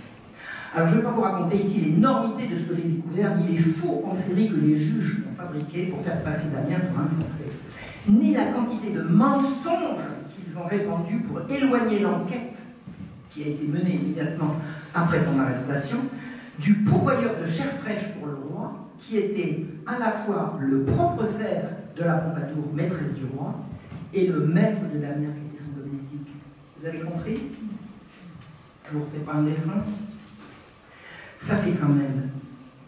Alors je ne vais pas vous raconter ici l'énormité de ce que j'ai découvert, ni les faux en série que les juges ont fabriqués pour faire passer Damien pour insensé, ni la quantité de mensonges qu'ils ont répandus pour éloigner l'enquête qui a été menée immédiatement après son arrestation du pourvoyeur de chair fraîche pour le roi, qui était à la fois le propre frère de la Pompadour, maîtresse du roi, et le maître de Damien, qui était son domestique. Vous avez compris? Je ne vous refais pas un dessin. Ça fait quand même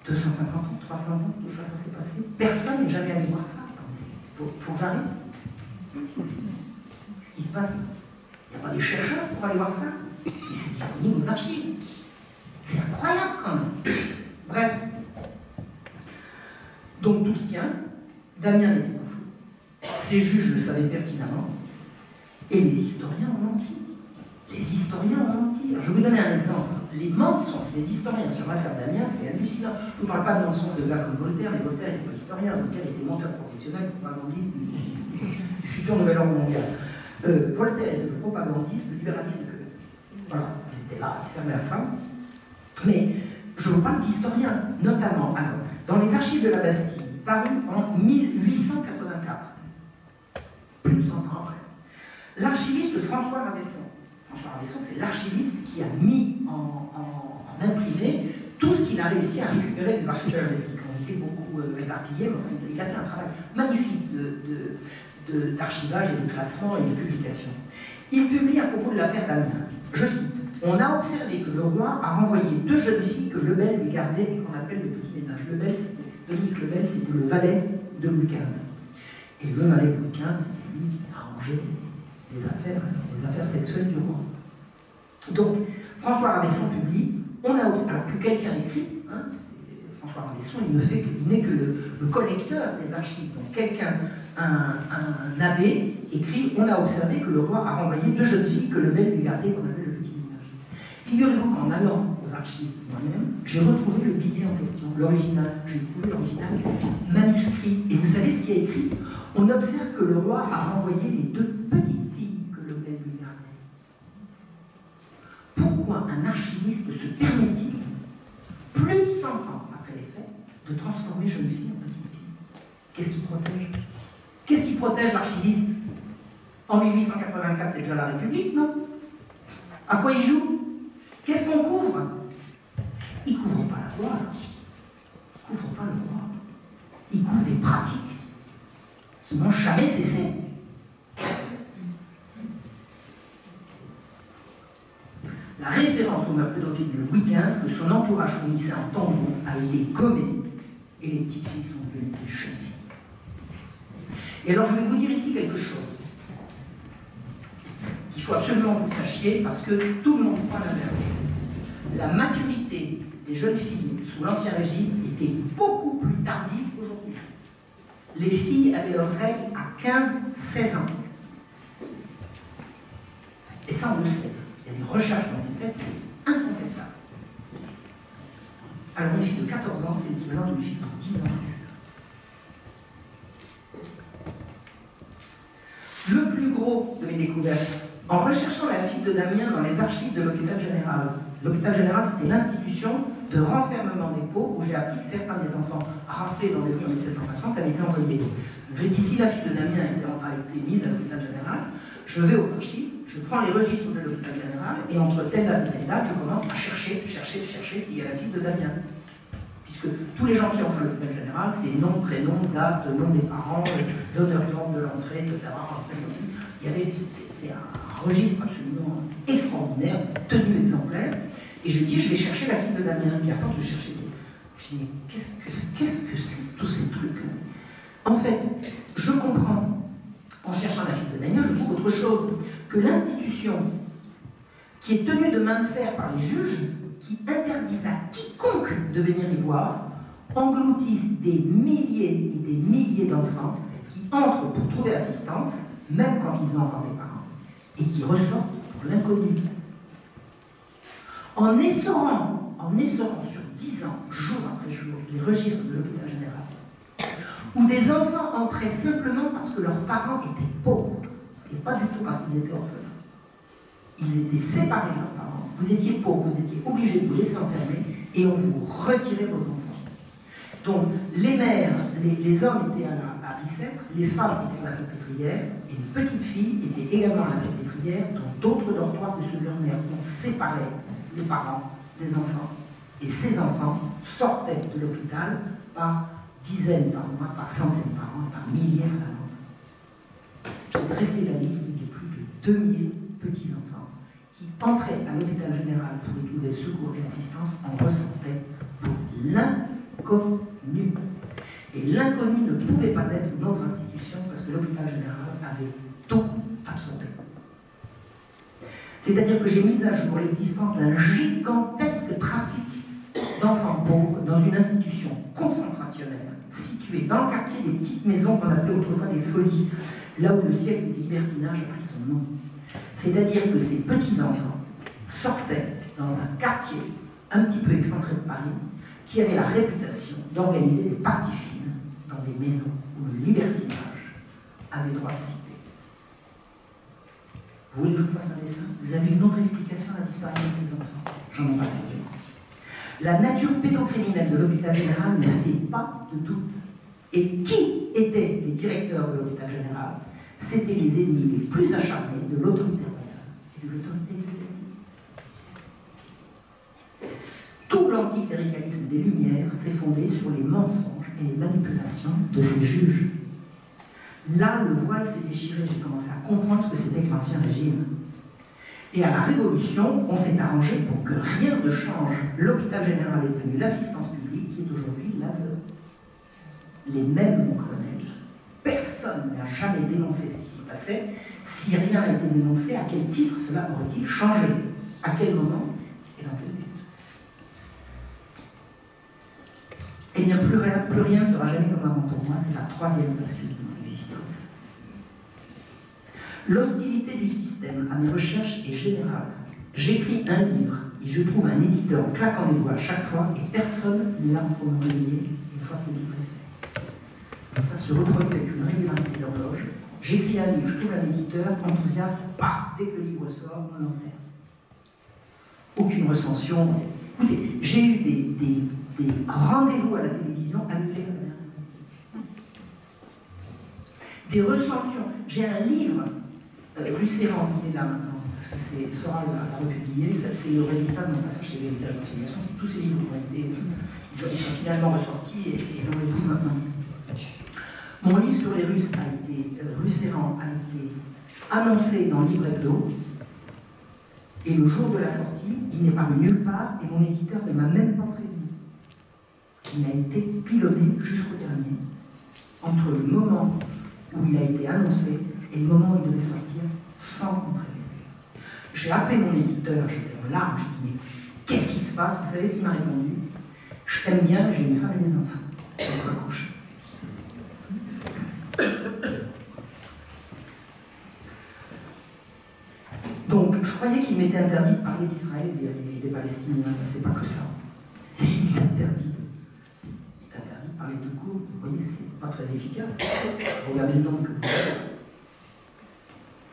250 ans, 300 ans, tout ça, ça s'est passé. Personne n'est jamais allé voir ça. Il faut que j'arrive. Ce qui se passe, il n'y a pas des chercheurs pour aller voir ça. Et c'est disponible aux archives. C'est incroyable quand même. Bref. Donc tout se tient. Damien n'était pas fou. Ces juges le savaient pertinemment. Et les historiens ont menti. Les historiens ont menti. Alors, je vais vous donner un exemple. Les mensonges des historiens sur l'affaire Damien, c'est hallucinant. Je ne vous parle pas de mensonges de gars comme Voltaire, mais Voltaire n'était pas historien. Voltaire était menteur professionnel, propagandiste du futur nouvel ordre mondial. Voltaire était le propagandiste du libéralisme cubain. Voilà, il était là, il servait à ça. Mais je vous parle d'historiens, notamment alors, dans les archives de la Bastille, parues en 1884, plus de 100 ans après. L'archiviste François Ravesson. François Ravesson, c'est l'archiviste qui a mis en imprimé tout ce qu'il a réussi à récupérer des archives de la Bastille, qui ont été beaucoup éparpillés, mais enfin, il a fait un travail magnifique d'archivage et de classement et de publication. Il publie à propos de l'affaire d'Amiens. Je cite: on a observé que le roi a renvoyé 2 jeunes filles que Lebel lui gardait et qu'on appelle le petit ménage. Dominique Lebel, c'était le valet de Louis XV. Et le valet de Louis XV, c'était lui qui arrangeait les affaires sexuelles du roi. Donc, François Ravesson publie, on a observé, alors que quelqu'un écrit, hein, François Ravesson, il n'est que le collecteur des archives. Donc, quelqu'un, un abbé, écrit, on a observé que le roi a renvoyé 2 jeunes filles que Lebel lui gardait, qu'on appelle le petit ménage. Figurez-vous qu'en allant aux archives moi-même, j'ai retrouvé le billet en question, l'original. J'ai trouvé l'original manuscrit. Et vous savez ce qui est écrit? On observe que le roi a renvoyé les 2 petites filles que Lebel lui gardait. Pourquoi un archiviste se permet-il, plus de 100 ans après les faits, de transformer jeune fille en petite fille? Qu'est-ce qui protège? Qu'est-ce qui protège l'archiviste? En 1884, c'est déjà la République, non? À quoi il joue? Qu'est-ce qu'on couvre? Il ne couvre pas la loi, il ne couvre pas le droit. Il couvre des pratiques qui n'ont jamais cessé. La référence au meurtre pédophile de Louis XV que son entourage fournissait en tambour a été gommée et les petites filles sont devenues des jeunes filles. Et alors je vais vous dire ici quelque chose qu'il faut absolument que vous sachiez parce que tout le monde croit la même chose. La maturité des jeunes filles sous l'Ancien Régime était beaucoup plus tardive qu'aujourd'hui. Les filles avaient leurs règles à 15-16 ans. Et ça, on le sait. Il y a des recherches qui ont été faites, c'est incontestable. Alors, une fille de 14 ans, c'est l'équivalent d'une fille de 10 ans. Le plus gros de mes découvertes, en recherchant la fille de Damien dans les archives de l'hôpital général. L'hôpital général, c'était l'institution de renfermement des pauvres où j'ai appris que certains des enfants raflés dans les rues en 1750 avaient été envoyés. J'ai dit, si la fille de Damien a été mise à l'hôpital général, je vais aux archives, je prends les registres de l'hôpital général et entre telle date et telle date, je commence à chercher s'il y a la fille de Damien. Puisque tous les gens qui entrent à l'hôpital général, c'est nom, prénom, date, nom des parents, donneur d'ordre de l'entrée, etc. C'est un registre absolument extraordinaire, tenu exemplaire. Et je dis, je vais chercher la fille de Damien. Et à force de chercher, je dis, mais qu'est-ce que c'est tous ces trucs-là? En fait, je comprends, en cherchant autre chose que l'institution qui est tenue de main de fer par les juges, qui interdisent à quiconque de venir y voir, engloutissent des milliers et des milliers d'enfants qui entrent pour trouver assistance, même quand ils ont encore des parents, et qui ressortent pour l'inconnu. En essorant sur 10 ans, jour après jour, les registres de l'hôpital général, où des enfants entraient simplement parce que leurs parents étaient pauvres, et pas du tout parce qu'ils étaient orphelins. Ils étaient séparés de leurs parents, vous étiez pauvres, vous étiez obligés de vous laisser enfermer, et on vous retirait vos enfants. Donc, les mères, les hommes étaient à Bicêtre, les femmes étaient à la Salpêtrière, et les petites filles étaient également à la Salpêtrière, dans d'autres dortoirs que ceux de leur mère. On séparait les parents des enfants. Et ces enfants sortaient de l'hôpital par dizaines par mois, par centaines par an, par milliers par an. J'ai dressé la liste de plus de 2000 petits-enfants qui entraient à l'hôpital général pour y trouver secours et assistance en ressortaient pour l'inconnu. Et l'inconnu ne pouvait pas être une autre institution parce que l'hôpital général avait tout absorbé. C'est-à-dire que j'ai mis à jour l'existence d'un gigantesque trafic d'enfants pauvres dans une institution concentrationnaire située dans le quartier des petites maisons qu'on appelait autrefois des folies, là où le siècle du libertinage a pris son nom. C'est-à-dire que ces petits-enfants sortaient dans un quartier un petit peu excentré de Paris qui avait la réputation d'organiser des parties fines dans des maisons où le libertinage avait droit de cité. Vous voulez que je vous fasse un dessin? Vous avez une autre explication à la disparition de ces enfants? J'en ai pas trouvé. La nature pédocriminelle de l'hôpital général ne fait pas de doute. Et qui étaient les directeurs de l'hôpital général? C'étaient les ennemis les plus acharnés de l'autorité royale et de l'autorité ecclésiastique. Tout l'anticléricalisme des Lumières s'est fondé sur les mensonges et les manipulations de ces juges. Là, le voile s'est déchiré, j'ai commencé à comprendre ce que c'était que l'Ancien Régime. Et à la Révolution, on s'est arrangé pour que rien ne change. L'hôpital général est devenu l'assistance publique, qui est aujourd'hui l'ASE. Les mêmes, mon colonel. Personne n'a jamais dénoncé ce qui s'y passait. Si rien n'a été dénoncé, à quel titre cela aurait-il changé? À quel moment et dans quel but? Eh bien, plus rien ne sera jamais comme avant pour moi. C'est la troisième bascule de mon existence. L'hostilité du système à mes recherches est générale. J'écris un livre et je trouve un éditeur en claquant les doigts à chaque fois et personne n'est là pour me relayer une fois que le livre est fait. Ça se reproduit avec une régularité d'horloge. J'écris un livre, je trouve un éditeur, enthousiaste, paf, dès que le livre sort, on l'enterre. Aucune recension. Écoutez, j'ai eu des rendez-vous à la télévision annulés à la dernière minute. Des recensions. J'ai un livre, Lucéran, il est là maintenant, parce que Soral l'a republié, c'est le résultat de mon passage chez l'héritage d'enseignement. Tous ces livres ils sont finalement ressortis et on les trouve maintenant. Mon livre sur les Russes Lucéran a été annoncé dans Livre Hebdo, et le jour de la sortie, il n'est paru nulle part, et mon éditeur ne m'a même pas prévenu. Il a été pilonné jusqu'au dernier, entre le moment où il a été annoncé et le moment où il devait sortir, sans me prévenir. J'ai appelé mon éditeur, j'étais en larmes, j'ai dit, mais qu'est-ce qui se passe? Vous savez ce qu'il m'a répondu? Je t'aime bien, j'ai une femme et des enfants. Je vais raccrocher. Donc, je croyais qu'il m'était interdit de parler d'Israël et des Palestiniens. C'est pas que ça. Il est interdit de parler de cours. Vous voyez, c'est pas très efficace. Regardez le nombre que vous avez.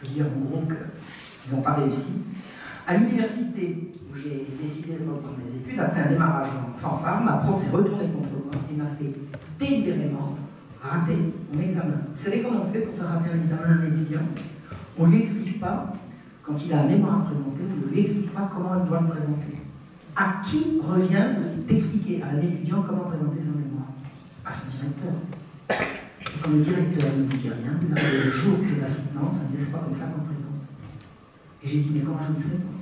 Je veux dire, en gros, qu'ils n'ont pas réussi. À l'université, où j'ai décidé de reprendre mes études, après un démarrage en fanfare, ma prof s'est retournée contre moi et m'a fait délibérément rater mon examen. Vous savez comment on fait pour faire rater un examen à un étudiant? On ne lui explique pas, quand il a un mémoire à présenter, on ne lui explique pas comment il doit le présenter. À qui revient d'expliquer à un étudiant comment présenter son mémoire? À son directeur. Et quand le directeur ne dit rien, vous avez le jour de la soutenance, on disait c'est pas comme ça qu'on présente. Et j'ai dit mais comment je le sais moi?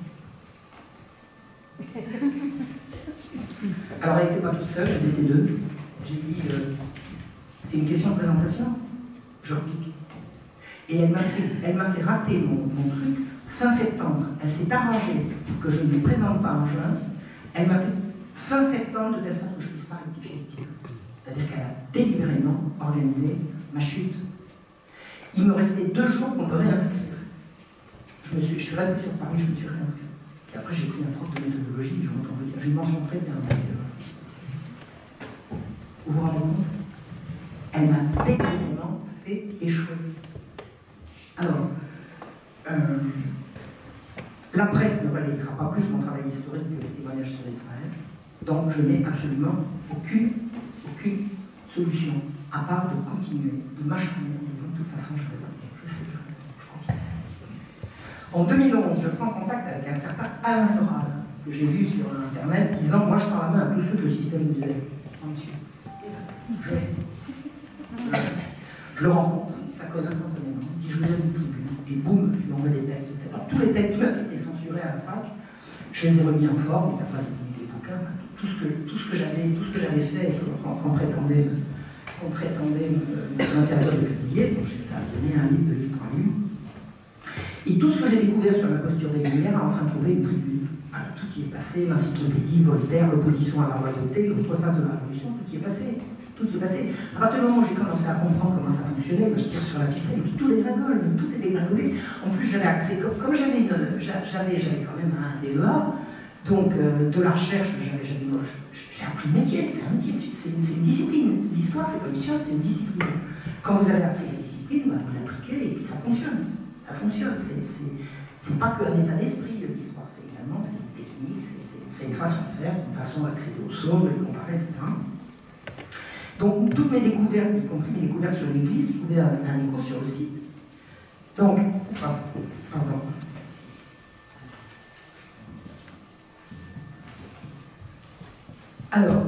Alors elle n'était pas toute seule, elles étaient deux. J'ai dit c'est une question de présentation. Je repique. Et elle m'a fait rater mon truc fin septembre. Elle s'est arrangée pour que je ne lui présente pas en juin. Elle m'a fait fin septembre de telle sorte que je ne puisse pas rectifier le tir. C'est-à-dire qu'elle a délibérément organisé ma chute. Il me restait 2 jours pour me réinscrire. Je suis restée sur Paris, je me suis réinscrite. Et après, j'ai pris un prof de méthodologie, j'ai une mention très bien. Vous vous rendez compte? Elle m'a délibérément fait échouer. Alors, la presse ne relayera pas plus mon travail historique que les témoignages sur Israël, donc je n'ai absolument aucune solution, à part de continuer, de m'acharner en disant de toute façon je sais plus, je continue. En 2011, je prends contact avec un certain Alain Soral, que j'ai vu sur Internet, disant « Moi je prends la main à tous ceux que le système nous aide. » Je le rencontre, ça cause instantanément, il dit « Je vous donne une tribune », et boum, je lui envoie des textes. Alors, tous les textes qui avaient été censurés à la fac, je les ai remis en forme, il n'a pas édité le bouquin, tout ce que j'avais fait qu'on prétendait m'interdire de publier, donc ça a donné un livre de livres en ligne. Et tout ce que j'ai découvert sur la posture des Lumières a enfin trouvé une tribune. Voilà, tout y est passé, l'encyclopédie, Voltaire, l'opposition à la royauté, l'autre face de la révolution, tout y est passé. Tout y est passé. À partir du moment où j'ai commencé à comprendre comment ça fonctionnait, moi je tire sur la ficelle et puis tout dégringole, tout est dégringolé. En plus j'avais accès, comme j'avais quand même un DEA, donc de la recherche, j'ai appris le métier, c'est un métier, c'est une discipline. L'histoire c'est pas une science, c'est une discipline. Quand vous avez appris la discipline, bah, vous l'appliquez et puis ça fonctionne. Ça fonctionne. C'est pas qu'un état d'esprit l'histoire, c'est également une technique, c'est une façon de faire, c'est une façon d'accéder aux sources, de les comparer, etc. Donc, toutes mes découvertes, y compris mes découvertes sur l'Église, trouvaient un écho sur le site. Donc, pardon. Alors,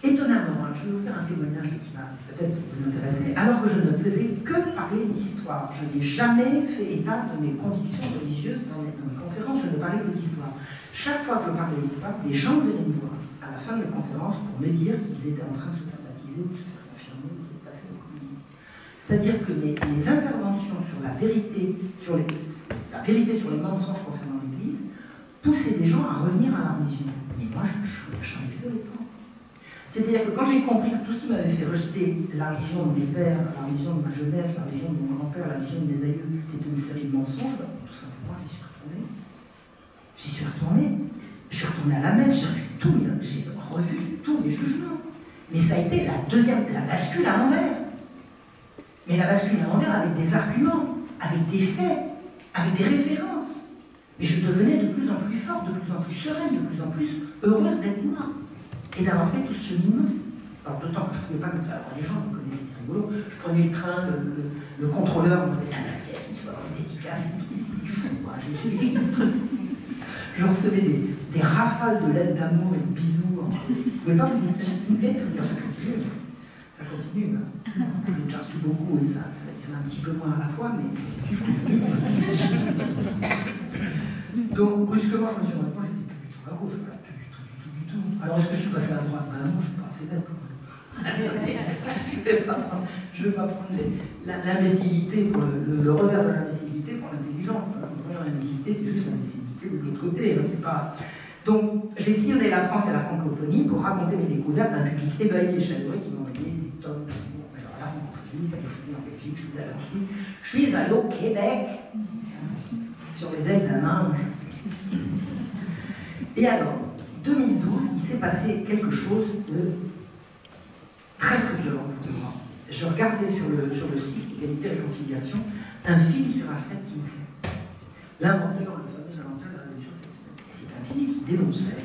étonnamment, je vais vous faire un témoignage qui va peut-être vous intéresser. Alors que je ne faisais que parler d'histoire, je n'ai jamais fait état de mes convictions religieuses dans mes conférences, je ne parlais que d'histoire. Chaque fois que je parlais d'histoire, des gens venaient me voir à la fin de la conférence pour me dire qu'ils étaient en train de se faire ou de se faire confirmer ou de passer au communisme. C'est-à-dire que mes interventions sur la vérité sur les mensonges concernant l'Église poussaient des gens à revenir à la religion. Mais moi, j'en ai fait autant. C'est-à-dire que quand j'ai compris que tout ce qui m'avait fait rejeter la religion de mes pères, la religion de ma jeunesse, la religion de mon grand-père, la religion de mes aïeux, c'était une série de mensonges, tout simplement, j'y suis retournée. J'y suis retournée. Je suis retournée à la messe, j'ai revu tous les jugements. Mais ça a été la bascule à l'envers. Mais la bascule à l'envers avec des arguments, avec des faits, avec des références. Mais je devenais de plus en plus forte, de plus en plus sereine, de plus en plus heureuse d'être moi. Et d'avoir fait tout ce cheminement. Alors d'autant que je ne pouvais pas me dire, alors les gens me connaissaient, c'était rigolo, je prenais le train, le contrôleur me faisait sa casquette, je me faisais des dédicaces, c'était du fou, quoi. Je recevais des rafales de lettres d'amour et de bisous. Vous ne pouvez pas vous imaginer, ça continue. J'ai déjà reçu beaucoup et ça, il y en a un petit peu moins à la fois, mais donc brusquement je me suis rendu compte, j'étais plus du tout à gauche, plus du tout. Alors est-ce que je suis passé à droite? Ben non, je suis pas assez bête. Je ne vais pas prendre l'imbécilité pour le revers de l'imbécilité pour l'intelligence. Le revers de l'imbécilité, c'est juste l'imbécilité de l'autre côté. C'est pas... Donc, j'ai sillonné la France et la francophonie pour raconter mes découvertes d'un public ébahi et chaleureux qui m'envoyait des tonnes d'amour. Alors, la francophonie, c'est que je suis en Belgique, je suis allée en Suisse, je suis allée au Québec, sur les ailes d'un ange. Et alors, 2012, il s'est passé quelque chose de très violent pour moi. Je regardais sur le site Égalité et Réconciliation un film sur Alfred Kinsey, l'inventeur, le fameux inventeur de la révolution sexuelle. Et c'est un film qui dénonçait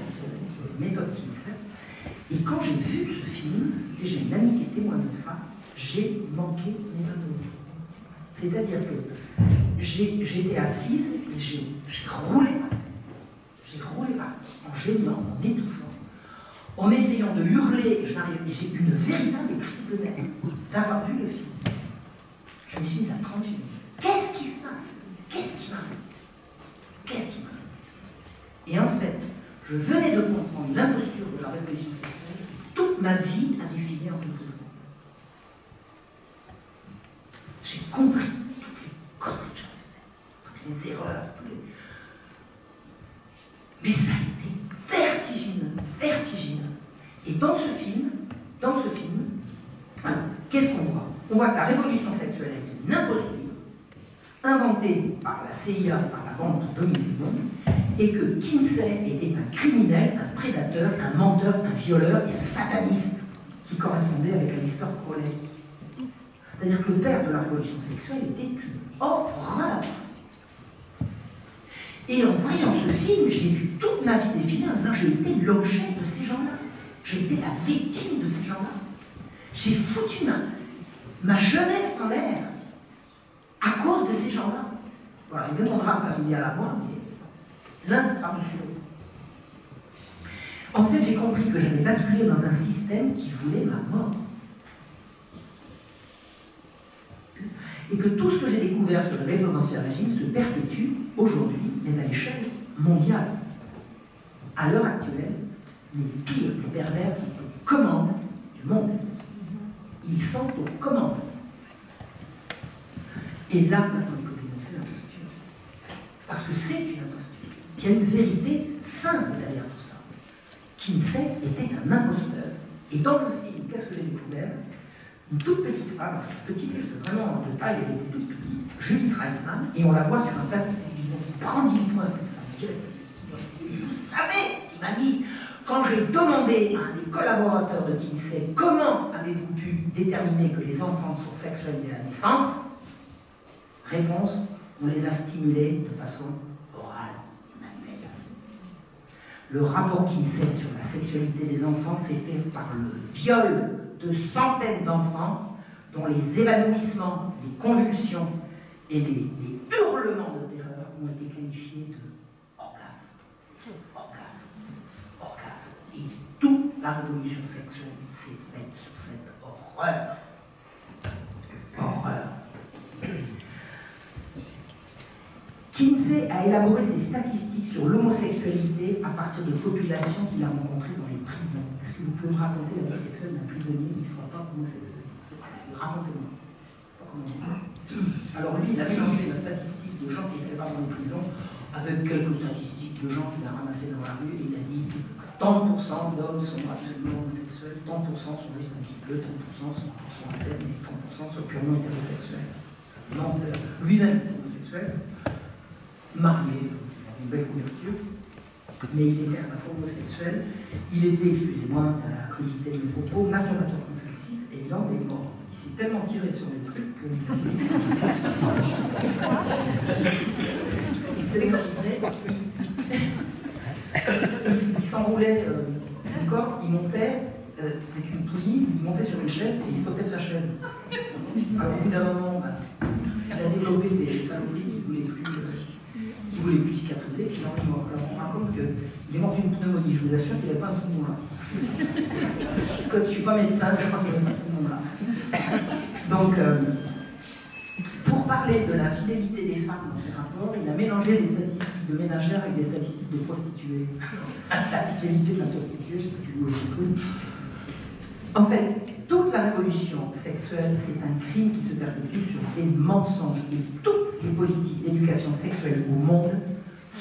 les méthodes Kinsey. Et quand j'ai vu ce film, et j'ai une amie qui est témoin de ça, j'ai manqué d'évanouir. C'est-à-dire que j'étais assise et j'ai roulé par terre. J'ai roulé par terre, en gênant, en étouffant, en essayant de hurler, et j'ai eu une véritable crise de nerfs d'avoir vu le film. Je me suis mise à 30 minutes. Qu'est-ce qui se passe? Qu'est-ce qui m'arrive? Qu'est-ce qui m'arrive? Et en fait, je venais de comprendre l'imposture de la révolution sexuelle. Toute ma vie a défilé en quelques secondes. J'ai compris voit que la révolution sexuelle est une imposture inventée par la CIA, par la bande pour dominer le monde, et que Kinsey était un criminel, un prédateur, un menteur, un violeur et un sataniste qui correspondait avec Aleister Crowley. C'est-à-dire que le père de la révolution sexuelle était une horreur. Et en voyant ce film, j'ai vu toute ma vie défiler en disant j'ai été l'objet de ces gens-là. J'ai été la victime de ces gens-là. J'ai foutu ma jeunesse en l'air à cause de ces gens-là. Voilà, il y a mon drame familial à moi, mais l'un par-dessus l'autre. En fait, j'ai compris que j'avais basculé dans un système qui voulait ma mort. Et que tout ce que j'ai découvert sur le réseau d'Ancien Régime se perpétue aujourd'hui, mais à l'échelle mondiale. À l'heure actuelle, les pires, les pervers sont aux commandes du monde. Ils sont aux commandes. Et là, maintenant, il faut dénoncer l'imposture. Parce que c'est une imposture. Il y a une vérité simple derrière tout ça. Kinsey était un imposteur. Et dans le film, qu'est-ce que j'ai découvert? Une toute petite femme, petite, parce que vraiment de taille, elle était toute petite, Julie Treisman, et on la voit sur un plateau de télévision, prend 10 points comme ça. Vous savez, il m'a dit, quand j'ai demandé à un des collaborateurs de Kinsey comment avez-vous pu déterminer que les enfants sont sexuels dès la naissance, réponse, on les a stimulés de façon orale, manuelle. Le rapport Kinsey sur la sexualité des enfants s'est fait par le viol de centaines d'enfants dont les évanouissements, les convulsions et les hurlements de terreur ont été qualifiés de orgasme. Et toute la révolution sexuelle s'est faite sur cette horreur. Kinsey a élaboré ses statistiques sur l'homosexualité à partir de populations qu'il a rencontrées dans les prisons. Est-ce que vous pouvez me raconter la vie sexuelle d'un prisonnier qui ne soit pas homosexuel? Racontez-moi. Alors lui, il a mélangé la statistique de gens qui étaient pas dans les prisons avec quelques statistiques de gens qu'il a ramassés dans la rue, et il a dit 30% d'hommes sont absolument homosexuels, 30% sont juste un petit peu, 30% sont à peine, et 30% sont purement hétérosexuels. Donc lui-même est homosexuel, marié, une belle couverture, mais il était à la fois homosexuel, il était, excusez-moi, à la crudité de mes propos, masturbateur compulsif, et l'homme est mort. Il s'est tellement tiré sur les trucs que... Vous savez, quand il s'enroulait du corps, il montait avec une poulie, il montait sur une chaise et il sautait de la chaise. Alors au bout d'un moment, il a développé des saloperies qui voulaient plus cicatriser, puis on raconte qu'il est mort d'une pneumonie. Je vous assure qu'il n'avait pas un poumon là. Je ne suis pas médecin, mais je crois qu'il n'avait pas un poumon là. Donc, pour parler de la fidélité des femmes dans ces rapports, il a mélangé des statistiques de ménagères avec des statistiques de prostituées. La fidélité d'un prostituée, je ne sais pas si vous l'écoutez. En fait, toute la révolution sexuelle, c'est un crime qui se perpétue sur des mensonges. Et toutes les politiques d'éducation sexuelle au monde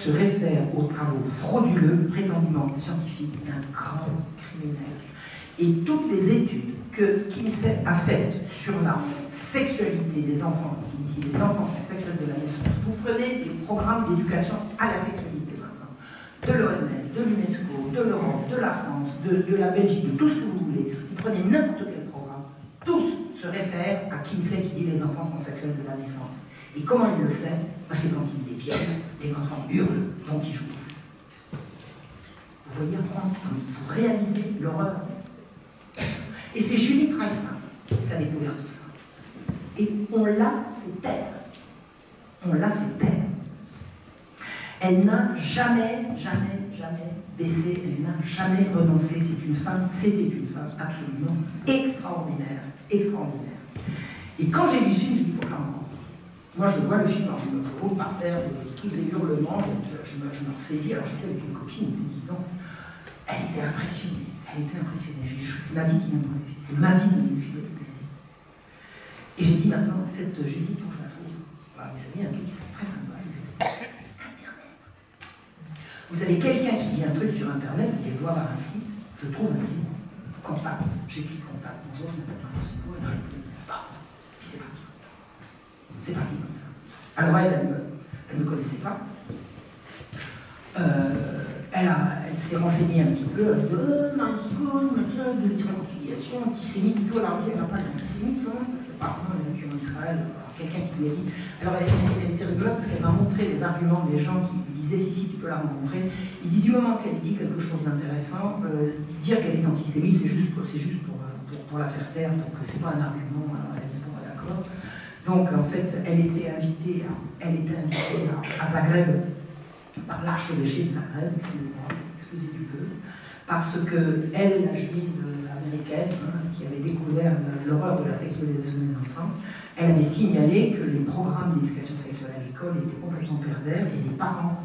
se réfèrent aux travaux frauduleux, prétendument scientifiques, d'un grand criminel. Et toutes les études que Kinsey a faites sur la sexualité des enfants, quand il dit les enfants sont sexuels de la naissance, vous prenez des programmes d'éducation à la sexualité maintenant, de l'OMS, de l'UNESCO, de l'Europe, de la France, de la Belgique, de tout ce que vous voulez, vous prenez n'importe quel programme, tous se réfèrent à Kinsey qui dit les enfants sont sexuels de la naissance. Et comment il le sait? Parce que quand il les viole, les enfants hurlent, donc ils jouissent. Vous voyez, vous réalisez l'horreur. Et c'est Julie Treisman qui a découvert tout ça. Et on l'a fait taire. On l'a fait taire. Elle n'a jamais baissé, elle n'a jamais renoncé. C'était une femme absolument extraordinaire. Et quand j'ai vu ce film, je me dis, il faut que je la rencontre. Moi, je vois le film, alors je me roule par terre, tous les hurlements, je me ressaisis. Alors j'étais avec une copine, une petite tante. Elle était impressionnée. C'est ma vie qui vient de me c'est ma vie qui vient de me. Et j'ai dit maintenant, j'ai dit, il faut que je la trouve. Voilà, mes amis, un truc qui serait très sympa, ils expliquent. Internet. Vous avez quelqu'un qui dit un truc sur Internet, vous allez voir un site, je trouve un site, contact, j'écris contact, bonjour, je m'appelle Francisco, et puis c'est parti. C'est parti comme ça. Alors elle ne me connaissait pas. Elle s'est renseignée un petit peu, elle a dit de l'islamophilisation, antisémite, tout. Alors elle n'a pas d'antisémite, parce qu'apparemment elle a vécu en Israël, quelqu'un qui lui a dit. Alors elle était rigolote parce qu'elle m'a montré les arguments des gens qui lui disaient si tu peux la rencontrer. Il dit du moment qu'elle dit quelque chose d'intéressant, dire qu'elle est antisémite, c'est juste pour la faire taire, donc c'est pas un argument, alors elle a dit bon d'accord. Donc en fait elle était invitée à Zagreb par l'archevêché de Zagreb, excusez du peu, parce que elle, la juive américaine, qui avait découvert l'horreur de la sexualisation des enfants, elle avait signalé que les programmes d'éducation sexuelle à l'école étaient complètement pervers et les parents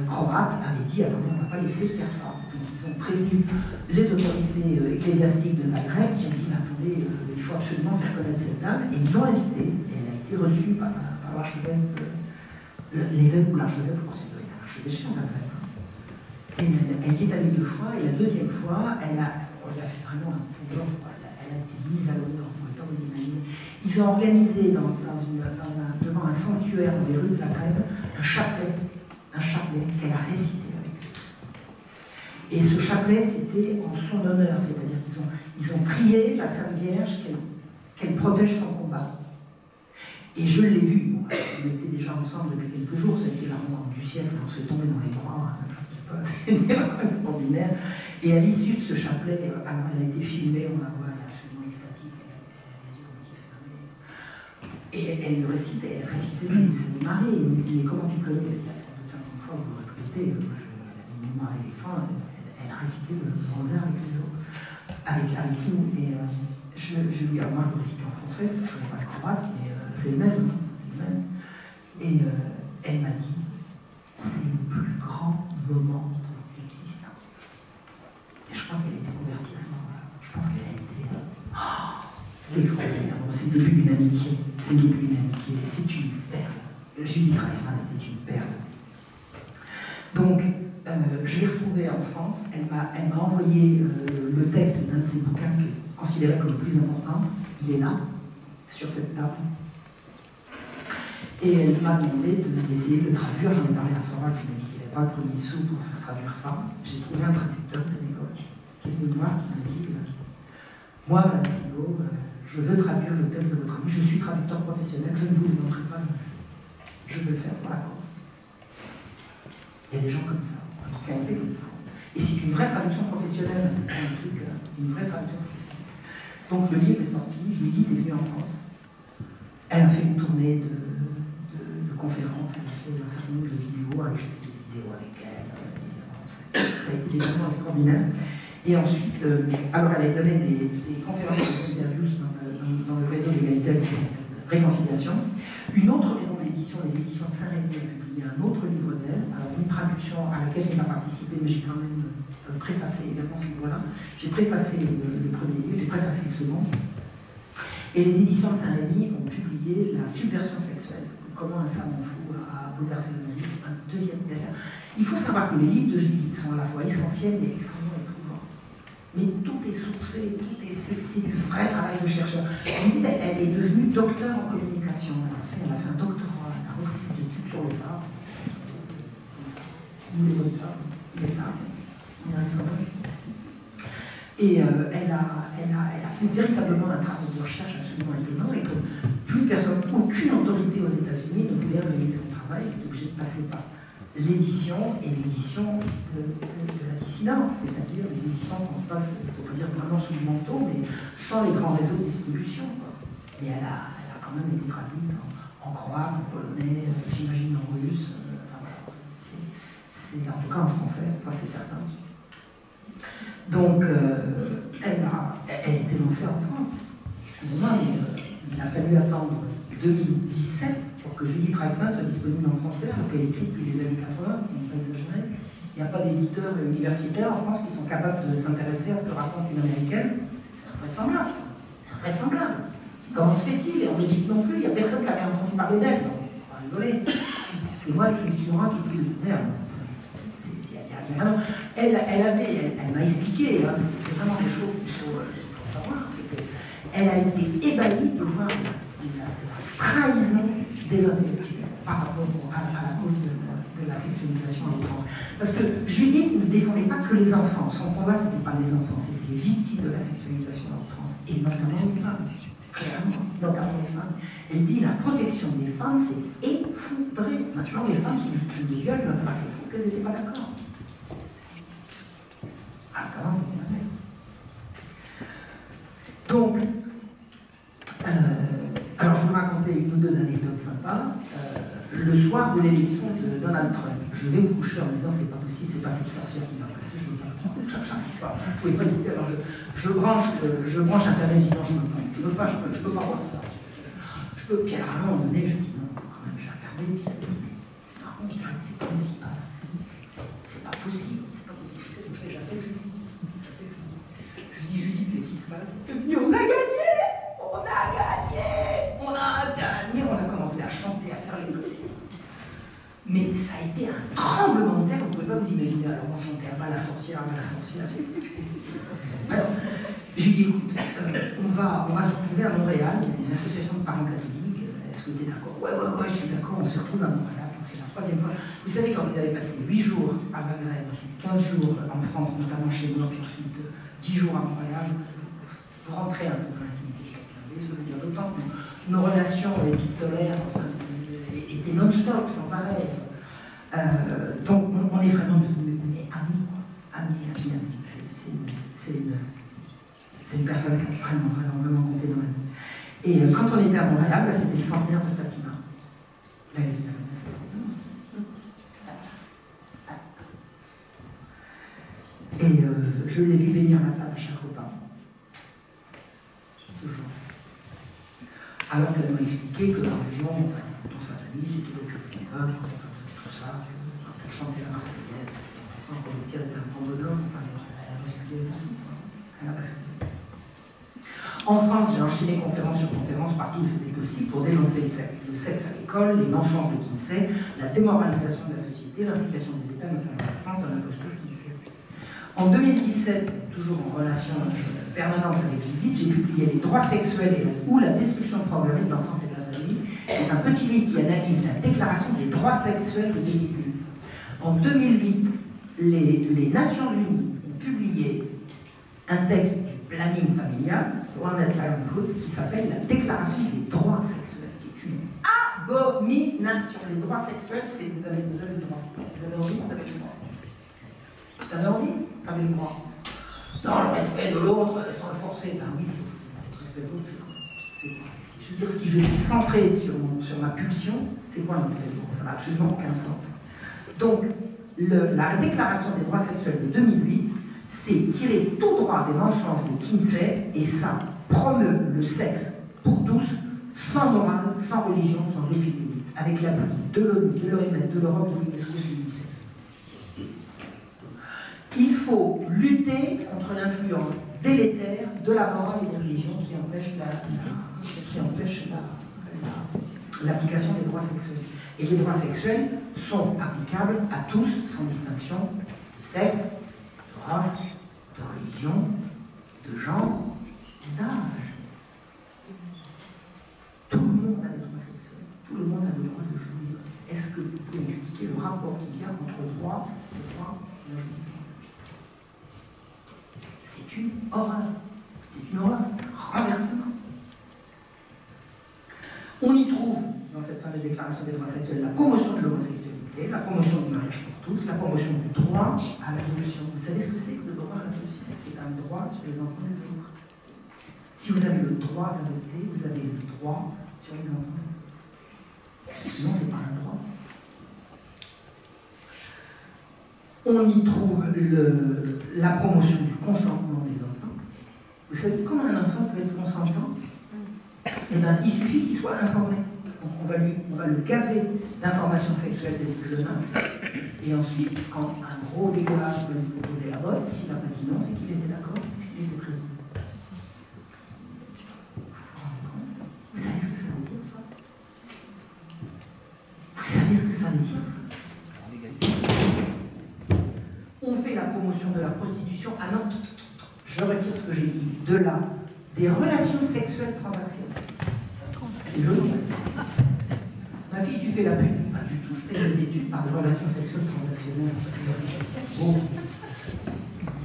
croates avaient dit attendez, on ne va pas laisser faire ça. Donc ils ont prévenu les autorités ecclésiastiques de Zagreb qui ont dit mais attendez, il faut absolument faire connaître cette dame, et ils l'ont invitée, et elle a été reçue par l'archevêque, l'évêque ou l'archevêque, je pense. Je vais chez un Zagreb. Et elle y est allée 2 fois, et la 2e fois, on lui a fait vraiment un pouvoir, elle a été mise à l'honneur, vous ne pouvez pas vous imaginer. Ils ont organisé devant un sanctuaire dans les rues de Zagreb un chapelet qu'elle a récité avec eux. Et ce chapelet, c'était en son honneur, c'est-à-dire qu'ils ont prié la Sainte Vierge qu'elle protège son combat. Et je l'ai vu, bon, on était déjà ensemble depuis quelques jours, ça a été la rencontre du siècle, on s'est tombé dans les bras, c'était extraordinaire. Et à l'issue de ce chapelet, alors elle a été filmée, on la voit, elle est absolument extatique, elle a les yeux petits fermés. Et elle récitait, c'est mon mari, il me dit, mais comment tu connais? Il y a 50 fois, vous le répétez, une mémoire éléphant, elle a récité le rosaire avec les autres, avec nous. Et je lui ai dit, moi je le récite en français, je ne connais pas le croate, mais c'est le même. Et elle m'a dit, c'est le plus grand moment de notre existence. Et je crois qu'elle était convertie à ce moment-là. Je pense qu'elle a été... c'était extraordinaire. C'est le début d'une amitié. C'est le début d'une amitié. C'est une perle. Judith Reisman était une perle. Donc, je l'ai retrouvée en France. Elle m'a envoyé le texte d'un de ses bouquins qui est considéré comme le plus important. Il est là, sur cette table. Et elle m'a demandé d'essayer de le traduire. J'en ai parlé à Sora qui m'a dit qu'il n'avait pas le premier sou pour faire traduire ça. J'ai trouvé un traducteur de l'époque qui est venu me voir, qui m'a dit moi, Madame Sigaud, je veux traduire le texte de votre ami. Je suis traducteur professionnel, je ne vous le montrerai pas. Je veux le faire, voilà. Il y a des gens comme ça, qui ont été comme ça. Et c'est une vraie traduction professionnelle, c'est un truc, une vraie traduction professionnelle. Donc le livre est sorti, Judith est venue en France. Elle a fait une tournée de conférences, elle a fait un certain nombre de vidéos, j'ai fait des vidéos avec elle, ça a été des moments extraordinaires. Et ensuite, alors elle a donné des conférences et des interviews dans le réseau d'égalité et de réconciliation. Une autre maison d'édition, les éditions de Saint-Rémy, a publié un autre livre d'elle, alors une traduction à laquelle j'ai pas participé, mais j'ai quand même préfacé également ce livre-là. J'ai préfacé le premier livre, j'ai préfacé le second. Et les éditions de Saint-Rémy ont publié La subversion sexuelle. Comment un savant fou a bouleversé le monde. Un deuxième. Il faut savoir que les livres de Judith sont à la fois essentiels et extrêmement éprouvants. Mais tout est sourcé, c'est du vrai travail de chercheur. Judith, elle est devenue docteur en communication. Elle a fait un doctorat, elle a repris ses études sur le tas. Nous les bonnes femmes, les femmes, on y arrive quand même. Et elle a fait véritablement un travail de recherche absolument étonnant et que plus personne, aucune autorité aux États-Unis ne voulait révéler son travail, elle était obligée de passer par l'édition et l'édition de la dissidence, c'est-à-dire les éditions qu'on passe, il faut pas dire vraiment sous le manteau, mais sans les grands réseaux de distribution. Et elle a quand même été traduite en croate, en polonais, j'imagine en russe, enfin voilà, c'est en tout cas en français, ça c'est certain. Donc, elle était lancée en France. Excusez-moi, mais il a fallu attendre 2017 pour que Judith Reisman soit disponible en français, alors qu'elle écrit depuis les années 80, on ne peut pas exagérer. Il n'y a pas d'éditeurs universitaires en France qui sont capables de s'intéresser à ce que raconte une américaine. C'est invraisemblable. C'est invraisemblable. Comment se fait-il? Et en Belgique non plus, il n'y a personne qui a rien entendu parler d'elle. Donc, on va rigoler. C'est moi le ignorant qui dit merde. Elle m'a expliqué, hein, c'est vraiment des choses qu'il faut savoir, c'est qu'elle a été ébahie de voir les trahison des intellectuels par rapport à la cause de la sexualisation à outrance. Parce que Judith ne défendait pas que les enfants. Son combat, ce n'était pas les enfants, c'était les victimes de la sexualisation à outrance. Et notamment les femmes, clairement, notamment les femmes. Elle dit la protection des femmes, c'est effondré. Maintenant, les femmes sont victimes de viol, mais enfin, qu'elles n'étaient pas d'accord. Ah, comment c'est bien fait. Donc, alors je vais vous raconter une ou deux anecdotes sympas. Le soir de l'élection de Donald Trump, je vais me coucher en me disant c'est pas possible, c'est pas cette sorcière qui va passer, je ne veux pas. Vous pouvez pas hésiter. Alors je branche Internet, je dis non, je veux pas voir ça. Je peux, puis alors à un moment donné, je dis non, quand même, j'ai regardé, puis je me dis, mais par contre, c'est quoi qui passe? C'est pas possible, c'est pas possible. J'appelle Julie. Je dis Julie, qu'est-ce qui se passe? Elle me dit on a gagné! On a gagné! On a gagné! On a commencé à chanter, à faire les bruits. Mais ça a été un tremblement de terre, vous ne pouvez pas vous imaginer. Alors on chantait à la sorcière, Alors, j'ai dit, écoute, on va se retrouver à Montréal, il y a une association de parents catholiques, est-ce que tu es d'accord? Ouais, je suis d'accord, on se retrouve à Montréal, donc c'est la troisième fois. Vous savez, quand vous avez passé 8 jours à Maghreb, ensuite 15 jours en France, notamment chez moi, puis ensuite 10 jours à Montréal, vous rentrez un peu dans l'intimité de quelqu'un. Vous voyez ce que je veux dire? D'autant que nos relations épistolaires, enfin, étaient non-stop, sans arrêt. Donc on est vraiment devenus amis, quoi. Amis. C'est une personne qui a vraiment compté dans ma vie. Et quand on était à Montréal, c'était le centenaire de Fatima. Et je l'ai vu bénir la table à chaque repas. Toujours. Alors qu'elle m'a expliqué que la religion, dans sa famille, c'était le culte du peuple, tout ça, quand on chantait la Marseillaise, sans qu'on respirait un bon de l'homme, enfin, elle a respirait aussi. Elle a respirait. En France, j'ai enchaîné conférence sur conférence partout où c'était possible pour dénoncer le sexe à l'école, les mensonges de Kinsey, la démoralisation de la société, l'implication des États, notamment la France, dans l'imposture Kinsey. En 2017, toujours en relation permanente avec Judith, j'ai publié Les droits sexuels ou la destruction programmée de l'enfance et de la famille. C'est un petit livre qui analyse la déclaration des droits sexuels de 2008. En 2008, les Nations Unies ont publié un texte du planning familial, qui s'appelle la Déclaration des droits sexuels, qui est une abomination. Les droits sexuels, c'est vous avez le droit. Vous avez envie, vous avez le droit. Vous avez envie, vous avez le droit. Dans le respect de l'autre, sans le forcer. Ben oui, le respect de l'autre, c'est quoi? Je veux dire, si je suis centré sur ma pulsion, c'est quoi le respect de l'autre? Ça n'a absolument aucun sens. Donc, la Déclaration des droits sexuels de 2008, c'est tirer tout droit des mensonges de Kinsey, et ça promeut le sexe pour tous, sans morale, sans religion, sans république, avec l'appui de l'ONU, de l'OMS, de l'Europe, de l'UNESCO, de l'UNICEF. Il faut lutter contre l'influence délétère de la morale et de la religion qui empêche l'application des droits sexuels. Et les droits sexuels sont applicables à tous, sans distinction de sexe, de race, de religion, de genre, d'âge. Tout le monde a des droits sexuels, tout le monde a le droit de jouir. Est-ce que vous pouvez m'expliquer le rapport qu'il y a entre droit et la jouissance? C'est une horreur. C'est une horreur, c'est un renversement. On y trouve, dans cette fameuse déclaration des droits sexuels, la promotion de l'homosexualité, la promotion du mariage pour tous, la promotion du droit à l'adoption. Vous savez ce que c'est que le droit à l'adoption? C'est un droit sur les enfants des autres. Si vous avez le droit d'adopter, vous avez le droit sur les enfants. Sinon, ce n'est pas un droit. On y trouve la promotion du consentement des enfants. Vous savez comment un enfant peut être consentant? Eh bien, il suffit qu'il soit informé. Donc on va le gaver d'informations sexuelles dès le plus jeune âge. Et ensuite, quand un gros dégueulasse peut lui proposer la botte, s'il n'a pas dit non, c'est qu'il était d'accord, c'est qu'il était prévenu. Vous savez ce que ça veut dire, ça? Vous savez ce que ça veut dire? On fait la promotion de la prostitution. Ah non, je retire ce que j'ai dit. De là, des relations sexuelles transactionnelles. C'est joli. Ma fille, tu fais la pute. Tu fais des études par des relations sexuelles transactionnelles. Bon.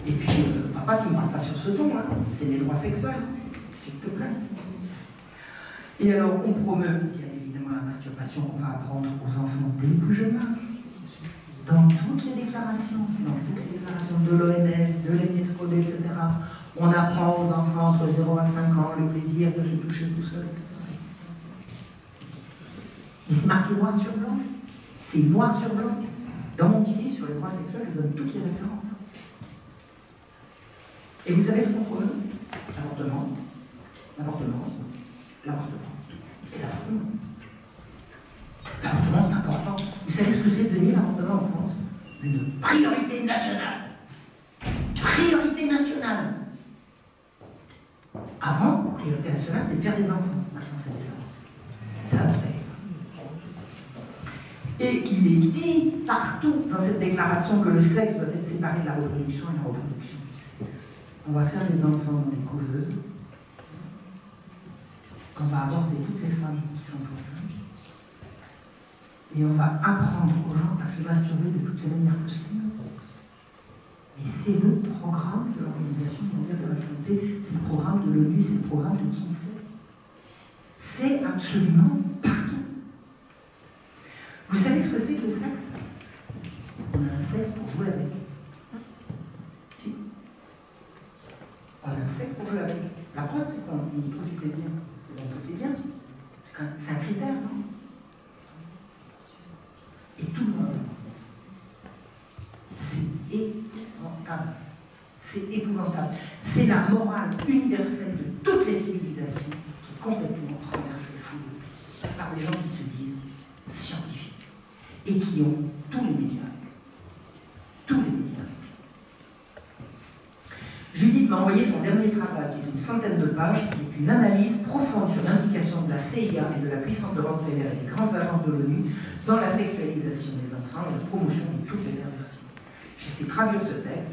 Et puis, papa, tu ne parles pas sur ce ton, hein. C'est des droits sexuels. S'il te plaît. Et alors, on promeut, bien évidemment, la masturbation qu'on va apprendre aux enfants dès le plus jeune âge. Dans toutes les déclarations de l'OMS, de l'UNESCO, etc., on apprend aux enfants entre 0 à 5 ans le plaisir de se toucher tout seul. Mais c'est marqué noir sur blanc. C'est noir sur blanc. Dans mon petit livre sur les droits sexuels, je donne toutes les références. Et vous savez ce qu'on promeut? L'avortement, l'avortement, l'avortement et l'avortement. L'avortement, c'est important. Vous savez ce que c'est devenu l'avortement en France? Une priorité nationale. Priorité nationale. Avant, la priorité nationale, c'était de faire des enfants. Maintenant, c'est des enfants. C'est après. Et il est dit partout dans cette déclaration que le sexe doit être séparé de la reproduction et la reproduction du sexe. On va faire des enfants dans les couveuses. On va aborder toutes les femmes qui sont enceintes. Et on va apprendre aux gens à se masturber de toutes les manières possibles. Et c'est le programme de l'Organisation mondiale de la santé, c'est le programme de l'ONU, c'est le programme de Kinsey. C'est absolument partout. Vous savez ce que c'est que le sexe? On a un sexe pour jouer avec. Si. On a un sexe pour jouer avec. La preuve, c'est qu'on y trouve du plaisir. C'est bien. C'est un critère, non? Et tout le monde. C'est épouvantable. C'est épouvantable. C'est la morale universelle de toutes les civilisations qui est complètement renversée le fou par des gens qui se disent scientifiques et qui ont tous les médias. Tous les médias. Judith m'a envoyé son dernier travail, qui est une centaine de pages, qui est une analyse profonde sur l'implication de la CIA et de la puissance de Rockefeller et des grandes agences de l'ONU dans la sexualisation des enfants et la promotion de toutes les perversions. J'ai fait traduire ce texte,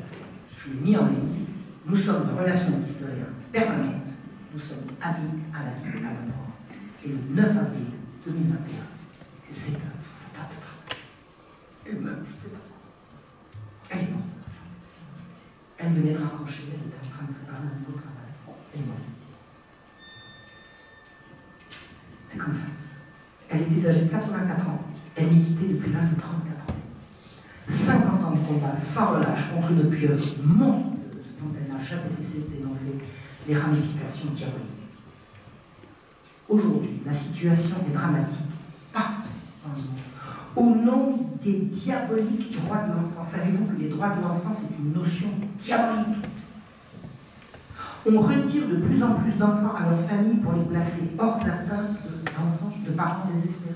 je l'ai mis en ligne. Nous sommes en relation d'historien permanente, nous sommes avis à la vie, à la mort. Et le 9 avril 2021, je sais pas sur sa table de travail. Elle-même, je ne sais pas. Elle est morte. Elle venait de raccrocher, elle était en train de préparer un nouveau travail. Elle est morte. C'est comme ça. Elle était âgée de 84 ans. Elle militait depuis l'âge de 34 ans. 50 ans de combat sans relâche contre une pieuvre monstrueuse dont elle n'a jamais cessé de dénoncer les ramifications diaboliques. Aujourd'hui, la situation est dramatique partout dans le monde. Au nom des diaboliques droits de l'enfant. Savez-vous que les droits de l'enfant, c'est une notion diabolique? On retire de plus en plus d'enfants à leur famille pour les placer hors d'atteinte d'enfants, de parents désespérés.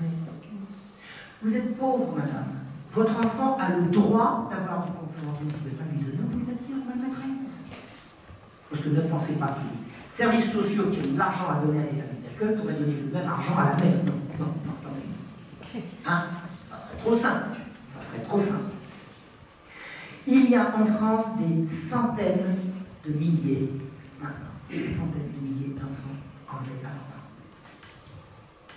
Vous êtes pauvre, madame. Votre enfant a le droit d'avoir du confort. Vous ne pouvez pas lui donner, vous le bâtir, vous le mettrez. Parce que ne pensez pas que les services sociaux qui ont de l'argent à donner à des familles d'accueil pourraient donner le même argent à la mère. Non, non, non, attendez. Hein? Ça serait trop simple. Ça serait trop simple. Il y a en France des centaines de milliers, maintenant, des centaines de milliers d'enfants enlevés à leurs parents.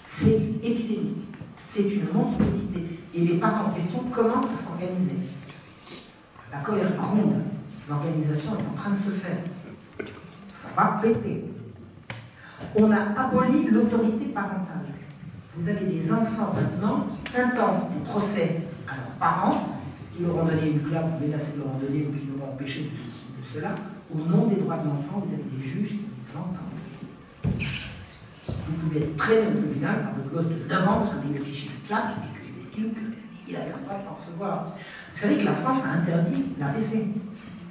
C'est épidémique. C'est une monstruosité. Et les parents en question commencent à s'organiser. La colère gronde. L'organisation est en train de se faire. Ça va péter. On a aboli l'autorité parentale. Vous avez des enfants maintenant qui intentent des procès à leurs parents, qui leur ont donné une claque, ou menacé de leur en donner, ou qui leur ont empêché de ceci ou de cela. Au nom des droits de l'enfant, vous avez des juges qui vous entendent. Vous pouvez être traîné au tribunal par votre gosse de 9 ans parce que vous lui fichez une claque et qu'il estime qu'il n'avait pas à recevoir. Vous savez que la France a interdit la PC.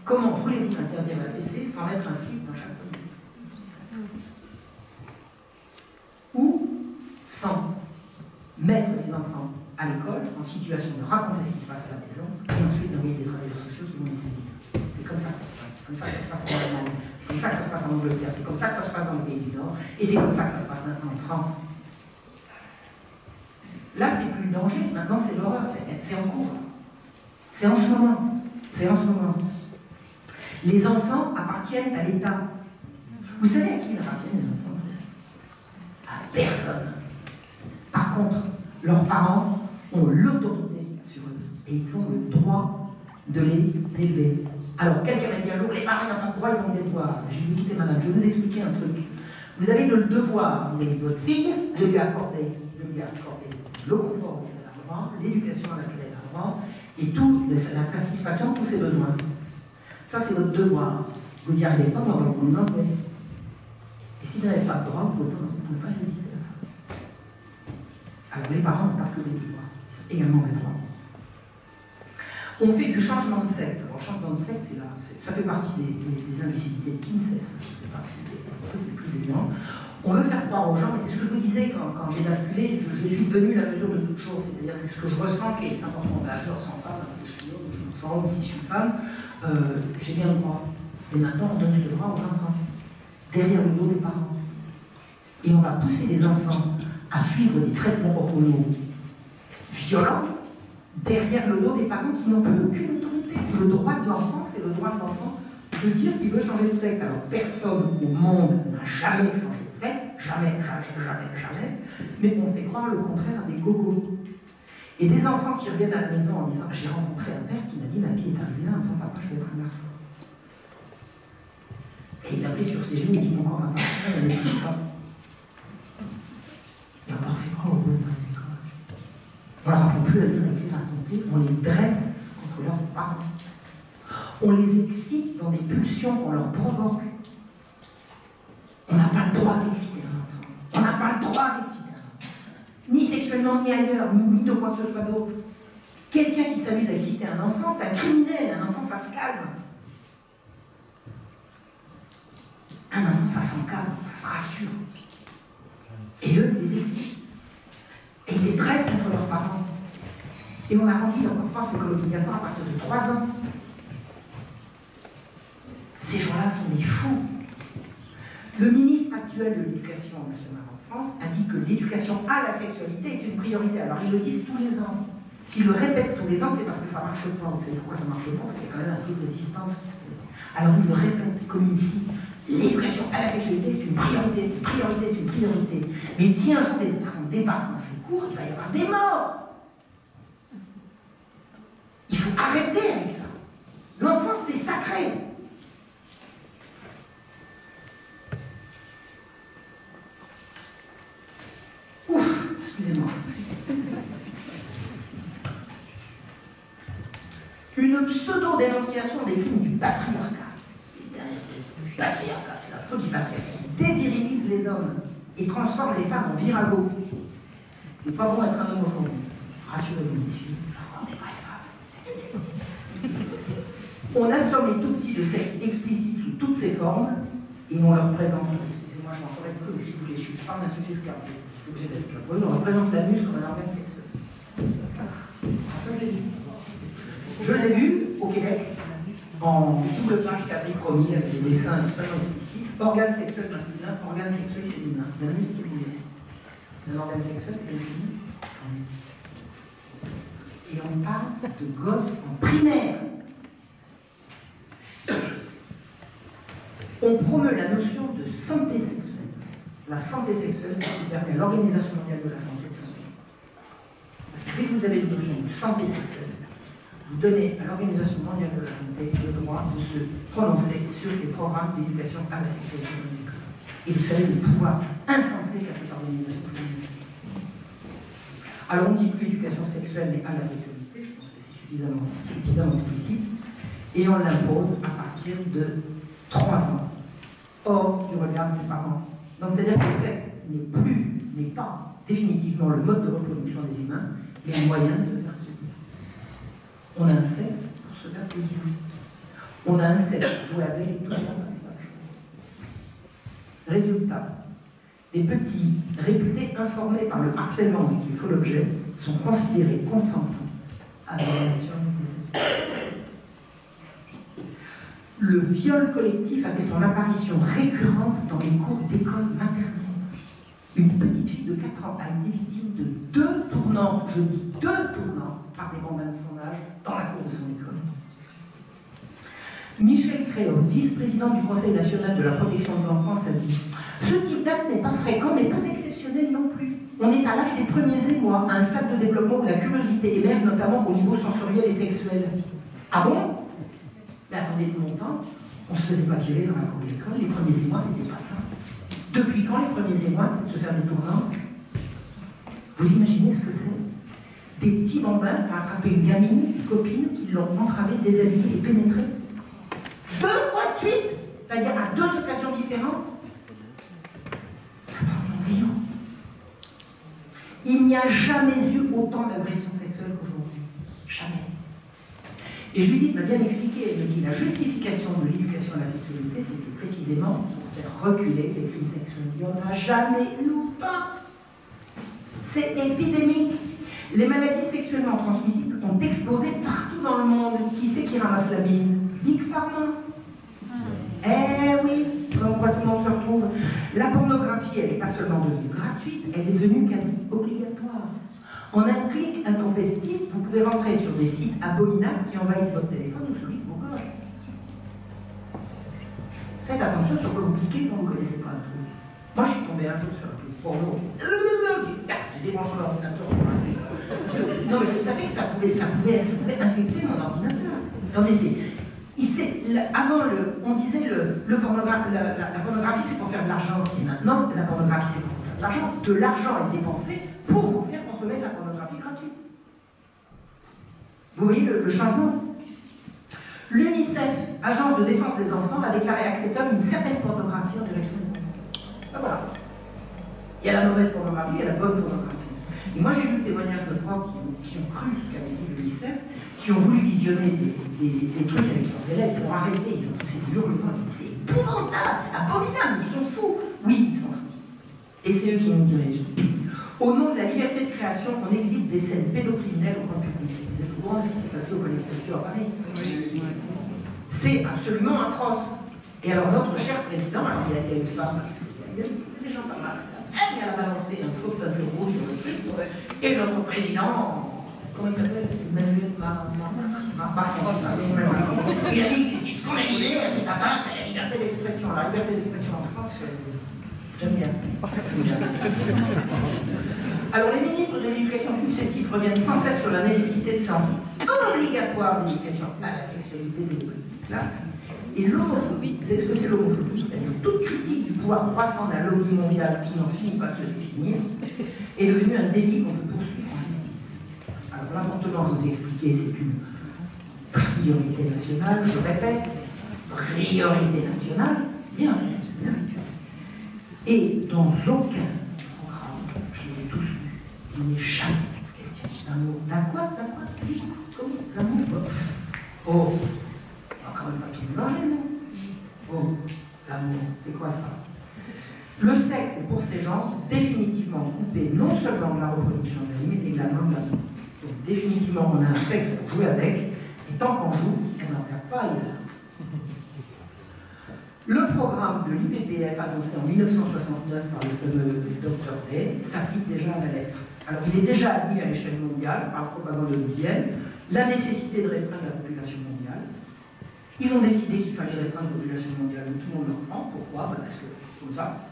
Comment voulez-vous interdire la PC sans mettre un flic dans chaque famille? Ou sans mettre les enfants à l'école en situation de raconter ce qui se passe à la maison et ensuite d'envoyer des travailleurs sociaux qui vont les saisir. C'est comme ça que ça se passe. C'est comme ça que ça se passe en Allemagne. C'est comme ça que ça se passe en Angleterre. C'est comme ça que ça se passe dans les pays du Nord. Et c'est comme ça que ça se passe maintenant en France. Là, c'est plus le danger. Maintenant, c'est l'horreur. C'est en cours. C'est en ce moment. C'est en ce moment. Les enfants appartiennent à l'État. Vous savez à qui ils appartiennent, les enfants? À personne. Par contre, leurs parents ont l'autorité sur eux et ils ont le droit de les élever. Alors, quelqu'un m'a dit un jour, les parents n'ont pas de droit, ils ont des devoirs. J'ai dit, écoutez madame, je vais vous expliquer un truc. Vous avez le devoir, vous avez votre fille, de lui accorder le confort dont elle a droit, l'éducation à laquelle elle a droit, et tout, la satisfaction de tous ses besoins. Ça, c'est votre devoir. Vous n'y arrivez pas, vous vous demandez. Et si vous n'avez pas de droit, vous ne pouvez pas résister à ça. Alors, les parents n'ont pas que des devoirs, ils ont également des droits. On fait du changement de sexe. Alors, le changement de sexe, ça fait partie des imbécilités de Kinsey, ça fait partie des trucs les plus évidents. On veut faire croire aux gens, et c'est ce que je vous disais quand j'ai basculé, je suis devenue la mesure de toute chose, c'est-à-dire c'est ce que je ressens qui est important. Ben, je le ressens pas, je suis homme, je me sens homme si je suis femme, j'ai bien le droit. Et maintenant, on donne ce droit aux enfants, derrière le dos des parents. Et on va pousser les enfants à suivre des traitements hormonaux violents, derrière le dos des parents qui n'ont plus aucune autorité. Le droit de l'enfant, c'est le droit de l'enfant de dire qu'il veut changer de sexe. Alors personne au monde n'a jamais changé de sexe, jamais, mais on fait croire le contraire à des gogos. Et des enfants qui reviennent à la maison en disant, j'ai rencontré un père qui m'a dit, ma fille est arrivée là en disant, papa, je vais être un garçon. Et il a pris sur ses genoux, il dit, mon corps m'appartient, il ne m'écoute pas. Et on leur fait croire aux gosses dans les écoles. On leur apprend plus à lire, écrire, à compter, on les dresse contre leurs parents. On les excite dans des pulsions qu'on leur provoque. On n'a pas le droit d'exciter un enfant. On n'a pas le droit d'exciter un enfant. Ni sexuellement, ni ailleurs, ni de quoi que ce soit d'autre. Quelqu'un qui s'amuse à exciter un enfant, c'est un criminel. Un enfant, ça se calme. Un enfant, ça s'encadre, ça se rassure. Et eux, ils les excitent. Et ils les dressent contre leurs parents. Et on a rendu en France l'école obligatoire à partir de 3 ans. Ces gens-là sont des fous. Le ministre actuel de l'Éducation nationale en France a dit que l'éducation à la sexualité est une priorité. Alors ils le disent tous les ans. S'ils le répètent tous les ans, c'est parce que ça ne marche pas. Vous savez pourquoi ça ne marche pas? Parce qu'il y a quand même un peu de résistance qui se fait. Alors ils le répètent comme ici. L'éducation à la sexualité, c'est une priorité, c'est une priorité, c'est une priorité. Mais si un jour les parents débattent dans ces cours, il va y avoir des morts. Il faut arrêter avec ça. L'enfance, c'est sacré. Ouf, excusez-moi. Une pseudo-dénonciation des crimes du patriarcat. Le patriarcat, c'est la faute du patriarcat. Il dévirilise les hommes et transforme les femmes en viragos. Il n'est pas bon d'être un homme aujourd'hui. Rassurez-vous, messieurs. On assomme les tout-petits de sexe explicite sous toutes ses formes et on leur présente, excusez-moi, je m'en ferai que si vous voulez, je parle d'un sujet escarpé, on leur présente l'anus comme un organe sexuel. Je l'ai vu au Québec, en double page quadrichromie avec des dessins extrêmement explicites, organe sexuel masculin, organe sexuel féminin. L'anus, c'est un organe sexuel, c'est féminin. Et on parle de gosses en primaire. On promeut la notion de santé sexuelle. La santé sexuelle, c'est ce qui permet à l'Organisation mondiale de la santé de s'instruire. Parce que dès que vous avez une notion de santé sexuelle, vous donnez à l'Organisation mondiale de la santé le droit de se prononcer sur les programmes d'éducation à la sexualité dans les écoles. Et vous savez le pouvoir insensé qu'a cette organisation. Alors on ne dit plus éducation sexuelle, mais à la sexualité, je pense que c'est suffisamment explicite, et on l'impose à partir de 3 ans, hors du regard des parents. Donc c'est-à-dire que le sexe n'est pas définitivement le mode de reproduction des humains, mais un moyen de se faire subir. On a un sexe pour se faire plaisir. On a un sexe joué avec et tout le monde n'a pas de chose. Résultat, les petits, réputés informés par le harcèlement dont il faut l'objet, sont considérés consentants à la relation des adultes. Le viol collectif a fait son apparition récurrente dans les cours d'école maternelle. Une petite fille de 4 ans a été victime de 2 tournantes, je dis 2 tournantes, par des bambins de son âge, dans la cour de son école. Michel Créov, vice-président du Conseil national de la protection de l'enfance, a dit « Ce type d'acte n'est pas fréquent, mais pas exceptionnel professionnels non plus. On est à l'âge des premiers émois, à un stade de développement où la curiosité émerge notamment au niveau sensoriel et sexuel. Ah bon? Mais attendez, de mon temps, on ne se faisait pas violer dans la cour de l'école, les premiers émois, c'était pas ça. Depuis quand les premiers émois, c'est de se faire des tournants? Vous imaginez ce que c'est? Des petits bambins qui ont attrapé une gamine, une copine, qui l'ont entravée, déshabillée et pénétrée. 2 fois de suite, c'est-à-dire à 2 occasions différentes. Attendez, vivant. Il n'y a jamais eu autant d'agressions sexuelles qu'aujourd'hui. Jamais. Et je lui dis de m'a bien expliqué, elle me dit la justification de l'éducation à la sexualité, c'était précisément pour faire reculer les crimes sexuels. Il n'y en a jamais eu autant. C'est épidémique. Les maladies sexuellement transmissibles ont explosé partout dans le monde. Qui c'est qui ramasse la bise? Big Pharma. Eh oui, comme quoi tout le monde se retrouve. La pornographie, elle n'est pas seulement devenue gratuite, elle est devenue quasi obligatoire. En un clic intempestif, vous pouvez rentrer sur des sites abominables qui envahissent votre téléphone ou celui de vos gosses. Faites attention sur quoi vous cliquez quand vous ne connaissez pas un truc. Moi, je suis tombée un jour sur un truc porno. J'ai débranché l'ordinateur. Non, mais je savais que ça pouvait infecter mon ordinateur. Attendez, avant, on disait la pornographie, c'est pour faire de l'argent. Et maintenant, la pornographie, c'est pour faire de l'argent. De l'argent est dépensé pour vous faire consommer de la pornographie gratuite. Vous voyez le changement? L'UNICEF, agence de défense des enfants, a déclaré acceptable une certaine pornographie en direction des enfants. Ben voilà. Il y a la mauvaise pornographie, il y a la bonne pornographie. Et moi, j'ai vu le témoignage de profs qui ont cru ce qu'avait dit l'UNICEF, qui ont voulu visionner des trucs avec leurs élèves, ils ont arrêté, ils ont poussé des hurlements, c'est épouvantable, c'est abominable, ils sont fous. Oui, ils sont fous. Et c'est eux qui nous dirigent. Au nom de la liberté de création, on exhibe des scènes pédocriminelles au grand public. Vous êtes au courant de ce qui s'est passé au Collège de Fior à Paris? C'est absolument atroce. Et alors notre cher président, alors il y a une femme, parce qu'il y a des gens pas mal, elle a balancé un saut de peinture rouge sur le truc, et notre président, comment il s'appelle? Emmanuel il a dit ce qu'on a dit, c'est atteinte à la liberté d'expression. La liberté d'expression en France, j'aime bien. Alors les ministres de l'éducation successifs reviennent sans cesse sur la nécessité de s'en obligatoire d'éducation à la sexualité des petites classes. Et l'homophobie, vous savez ce que c'est l'homophobie? C'est-à-dire toute critique du pouvoir croissant d'un lobby mondial qui n'en finit pas de se définir est devenue un délit qu'on peut poursuivre en justice. Alors l'avortement, je vous ai expliqué, c'est une priorité nationale, je répète, priorité nationale, bien. Et dans aucun programme, je les ai tous lus, il n'est jamais question d'un mot. D'un quoi? Comment? L'amour? Oh, quand même pas tout mélanger, non? Oh, l'amour, c'est quoi ça? Le sexe est pour ces gens définitivement coupé non seulement de la reproduction de la vie, mais également de l'amour. Donc définitivement, on a un sexe pour jouer avec, et tant qu'on joue, on n'en perd pas ailleurs. Le programme de l'IPPF annoncé en 1969 par le fameux Dr Day s'applique déjà à la lettre. Alors il est déjà admis à l'échelle mondiale par la propagande hollywoodienne la nécessité de restreindre la population mondiale. Ils ont décidé qu'il fallait restreindre la population mondiale, mais tout le monde le reprend. Pourquoi? Parce que c'est comme ça.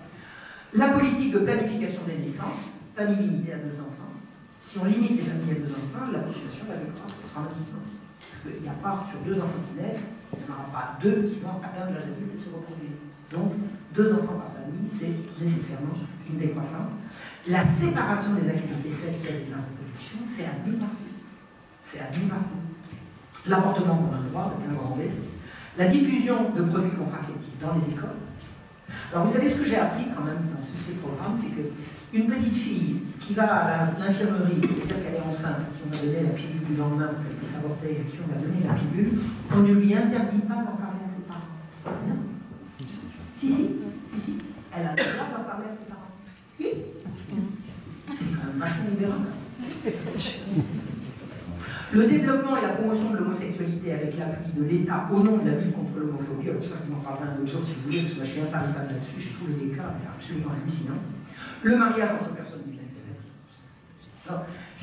La politique de planification des naissances, famille limitée à 2 enfants. Si on limite les familles à 2 enfants, la population va décroître dramatiquement. Parce qu'il n'y a pas sur 2 enfants qui naissent, il n'y en aura pas 2 qui vont atteindre l'âge adulte et se reproduire. Donc, 2 enfants par famille, c'est nécessairement une décroissance. La séparation des activités sexuelles et de la reproduction, c'est admis partout. C'est admis partout. L'avortement pour un droit, avec un grand B. La diffusion de produits contraceptifs dans les écoles. Alors, vous savez ce que j'ai appris quand même dans ces programmes, c'est qu'une petite fille qui va à l'infirmerie pour dire qu'elle est enceinte, qui on va donner la pilule du lendemain pour qu'elle puisse avorter, à qui on va donner la pilule, on ne lui interdit pas d'en parler à ses parents. Non. Si. Elle a le droit d'en parler à ses parents. Oui. C'est quand même vachement libéral. Le développement et la promotion de l'homosexualité avec l'appui de l'État au nom de la lutte contre l'homophobie, alors ça, je m'en parlerai un autre jour si vous voulez, parce que moi, je suis intarissable là-dessus, j'ai trouvé des cas absolument hallucinants. Le mariage entre personnes du même sexe.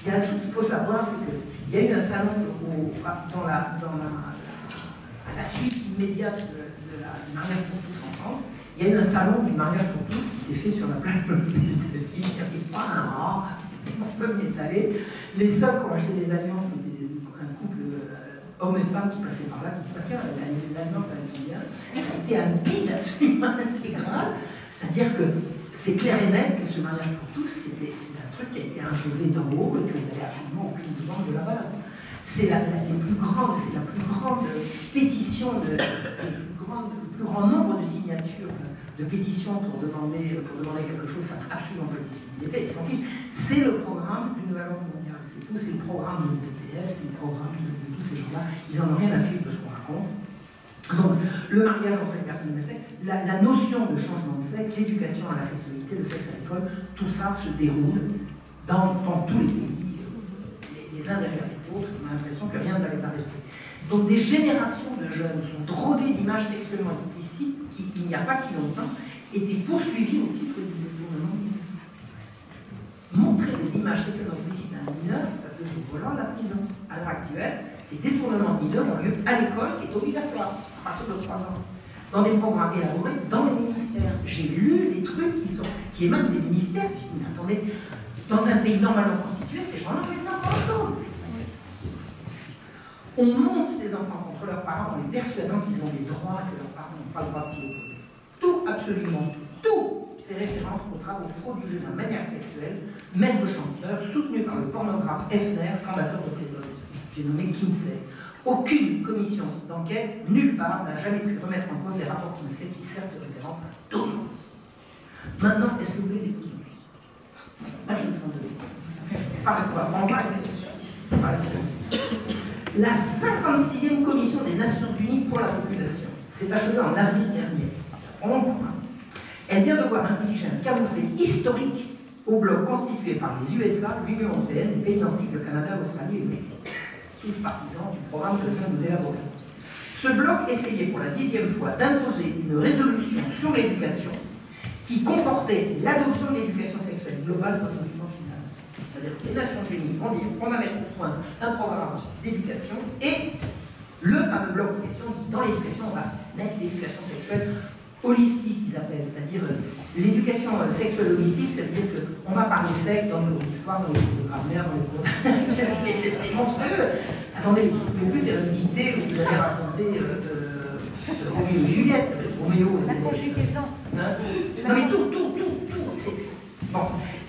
Il y a un truc qu'il faut savoir, c'est qu'il y a eu un salon à la suite immédiate du mariage pour tous en France. Il y a eu un salon du mariage pour tous qui s'est fait sur la place de la ville. mon premier est allé. Les seuls qui ont acheté des alliances, c'était un couple hommes et femmes qui passaient par là, qui disaient tiens, les alliances, elles sont bien. Ça a été un bide absolument intégral. C'est-à-dire que c'est clair et net que ce mariage pour tous, c'est un truc qui a été imposé d'en haut et qu'il n'y avait absolument aucune demande de la base. C'est la plus grande pétition, le plus grand nombre de signatures de pétitions pour demander quelque chose, ça n'a absolument pas été fait, sans fil. C'est le programme d'une nouvelle ordre mondiale. C'est tout, c'est le programme de l'UPPF, c'est le programme de tous ces gens-là. Ils n'en ont rien à faire de ce qu'on raconte. Donc, le mariage entre les personnes de sexe, la notion de changement de sexe, l'éducation à la sexualité, le sexe à l'école, tout ça se déroule dans tous les pays, les uns derrière les autres. On a l'impression que rien ne va les arrêter. Donc, des générations de jeunes sont drogués d'images sexuellement explicites qui, il n'y a pas si longtemps, étaient poursuivis au titre du détournement. Montrer des images sexuellement explicites à un mineur, ça peut être volant à la prison. À l'heure actuelle, ces détournements de mineurs ont lieu à l'école, qui est obligatoire, à partir de 3 ans, dans des programmes élaborés dans les ministères. J'ai lu des trucs qui émanent des ministères. Je dis, mais attendez, dans un pays normalement constitué, ces gens-là ont fait ça pour longtemps. On monte ces enfants contre leurs parents en les persuadant qu'ils ont des droits que leurs parents n'ont pas le droit de s'y opposer. Tout, absolument tout, fait référence aux travaux frauduleux d'un manière sexuelle, maître chanteur, soutenu par le pornographe Hefner, fondateur de Playboy. J'ai nommé Kinsey. Aucune commission d'enquête, nulle part, n'a jamais pu remettre en cause les rapports Kinsey qui servent de référence à tout le monde. Maintenant, est-ce que vous voulez des coups? Là, je me sens de enfin, on va essayer. La 56e commission des Nations Unies pour la population s'est achevée en avril dernier. Elle vient de voir infliger un camouflet historique au bloc constitué par les USA, l'Union européenne, les pays nordiques, le Canada, l'Australie et le Mexique. Tous partisans du programme que je viens de vous élaborer. Ce bloc essayait pour la 10e fois d'imposer une résolution sur l'éducation qui comportait l'adoption de l'éducation sexuelle globale comme document final. C'est-à-dire que les Nations Unies vont dire qu'on va mettre au point un programme d'éducation et le fameux bloc en question dit dans l'éducation, on va mettre l'éducation sexuelle holistique, ils appellent, c'est-à-dire l'éducation sexuelle holistique, c'est-à-dire qu'on va parler sexe dans les cours d'histoire, dans les cours de grammaire, dans les cours c'est monstrueux. Attendez, vous ne pouvez plus faire une dictée où vous allez raconter Roméo et Juliette, Roméo et Juliette. Non mais tout. Bon.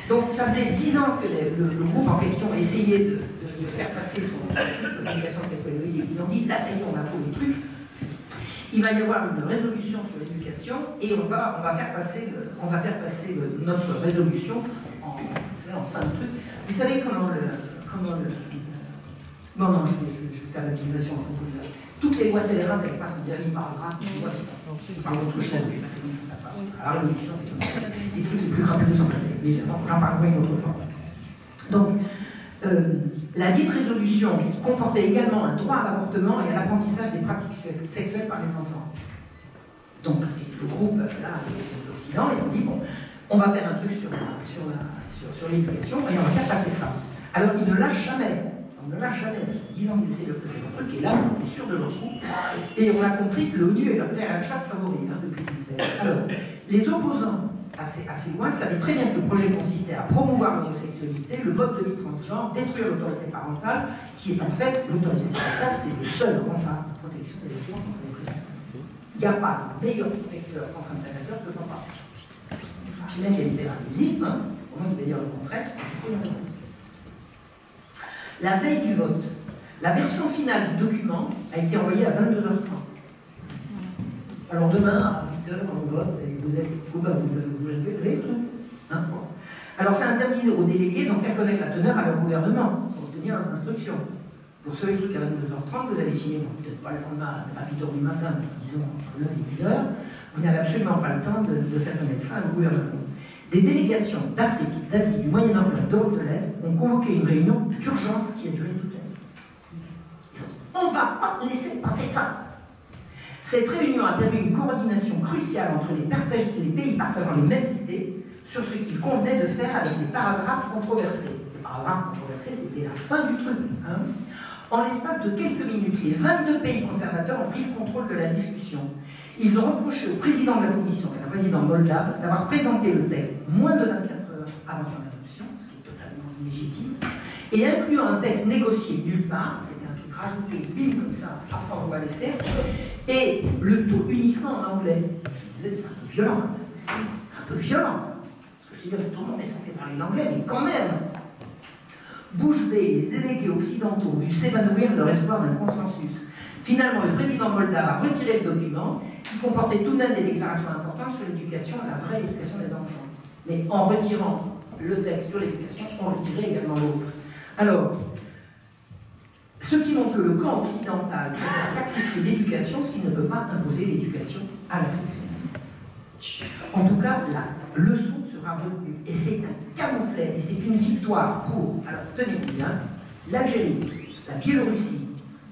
Donc ça faisait 10 ans que le groupe en question essayait de faire passer son éducation sexuelle holistique. Ils ont dit, là ça y est, on a trouvé le truc. Il va y avoir une résolution sur l'éducation et on va faire passer notre résolution en fin de truc. Vous savez comment non, je vais faire l'utilisation en propos de toutes les lois scélérates, elles passent en dernier paragraphe, une loi qui passe par autre chose, c'est passé comme ça passe. À la révolution, c'est comme ça. Les trucs les plus graves sont passés. Mais j'en parlerai une autre fois. Donc, la dite résolution comportait également un droit à l'avortement et à l'apprentissage des pratiques sexuelles par les enfants. Donc, le groupe, là, l'Occident, ils ont dit, bon, on va faire un truc sur l'éducation et on va faire passer ça. Alors, ils ne lâchent jamais. On ne lâche jamais, ça fait 10 ans qu'ils essaient de passer le truc, et là, on est sûr de leur coup. Et on a compris que l'ONU est leur terrain de chasse favori, depuis 2016. Alors, les opposants assez loin savaient très bien que le projet consistait à promouvoir l'homosexualité, le mode de vie transgenre, détruire l'autorité parentale, qui est en fait, l'autorité parentale, c'est le seul rempart de protection des enfants contre les prédateurs. Il n'y a pas de meilleur protecteur contre un prédateur que l'enfant. Archimède a été abusif, au moins il va dire le contraire, c'est pas une raison. La veille du vote, la version finale du document a été envoyée à 22h30. Alors demain, à 8h, on vote, et vous avez hein, bon. Alors ça interdisait aux délégués d'en faire connaître la teneur à leur gouvernement, pour obtenir leurs instructions. Pour ce truc à 22h30, vous avez signé, bon, peut-être pas le lendemain à 8h du matin, mais disons entre 9 et 10h, vous n'avez absolument pas le temps de faire connaître ça à vos gouvernements. Des délégations d'Afrique, d'Asie, du Moyen-Orient, d'Europe de l'Est ont convoqué une réunion d'urgence qui a duré toute la nuit. On ne va pas laisser passer ça. Cette réunion a permis une coordination cruciale entre les pays partageant les mêmes idées sur ce qu'il convenait de faire avec les paragraphes controversés. Les paragraphes controversés, c'était la fin du truc. En l'espace de quelques minutes, les 22 pays conservateurs ont pris le contrôle de la discussion. Ils ont reproché au président de la commission, qui est un président moldave, d'avoir présenté le texte moins de 24 heures avant son adoption, ce qui est totalement légitime, et incluant un texte négocié nulle part, c'était un truc rajouté, bim, comme ça, après on va laisser, et le tout uniquement en anglais. Je me disais, c'est un peu violent, quand même. Un peu violent, ça. Parce que je dis, tout le monde est censé parler l'anglais, mais quand même. Bouche bée, les délégués occidentaux ont vu s'évanouir leur espoir d'un consensus. Finalement, le président moldave a retiré le document, qui comportait tout de même des déclarations importantes sur l'éducation, la vraie éducation des enfants. Mais en retirant le texte sur l'éducation, on retirait également l'autre. Alors, ceux qui montrent que le camp occidental va sacrifier l'éducation, ce qui ne peut pas imposer l'éducation à la sexualité. En tout cas, la leçon sera retenue. Et c'est un camouflet, et c'est une victoire pour, alors tenez-vous bien, l'Algérie, la Biélorussie,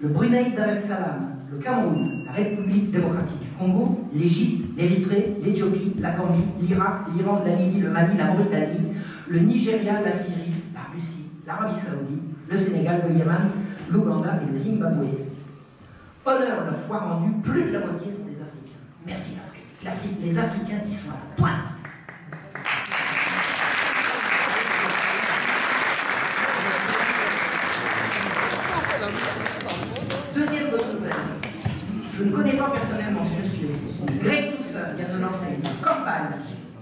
le Brunei Dar es Salaam, le Cameroun, la République démocratique du Congo, l'Égypte, l'Érythrée, l'Éthiopie, la Gambie, l'Irak, l'Iran, la Libye, le Mali, la Mauritanie, le Nigeria, la Syrie, la Russie, l'Arabie Saoudite, le Sénégal, le Yémen, l'Ouganda et le Zimbabwe. Honneur leur soit rendu, plus de la moitié sont des Africains. Merci l'Afrique. Les Africains, ils sont à la pointe. Deuxième bonne nouvelle. Je ne connais pas personnellement ce monsieur. Greg tout ça vient de lancer une campagne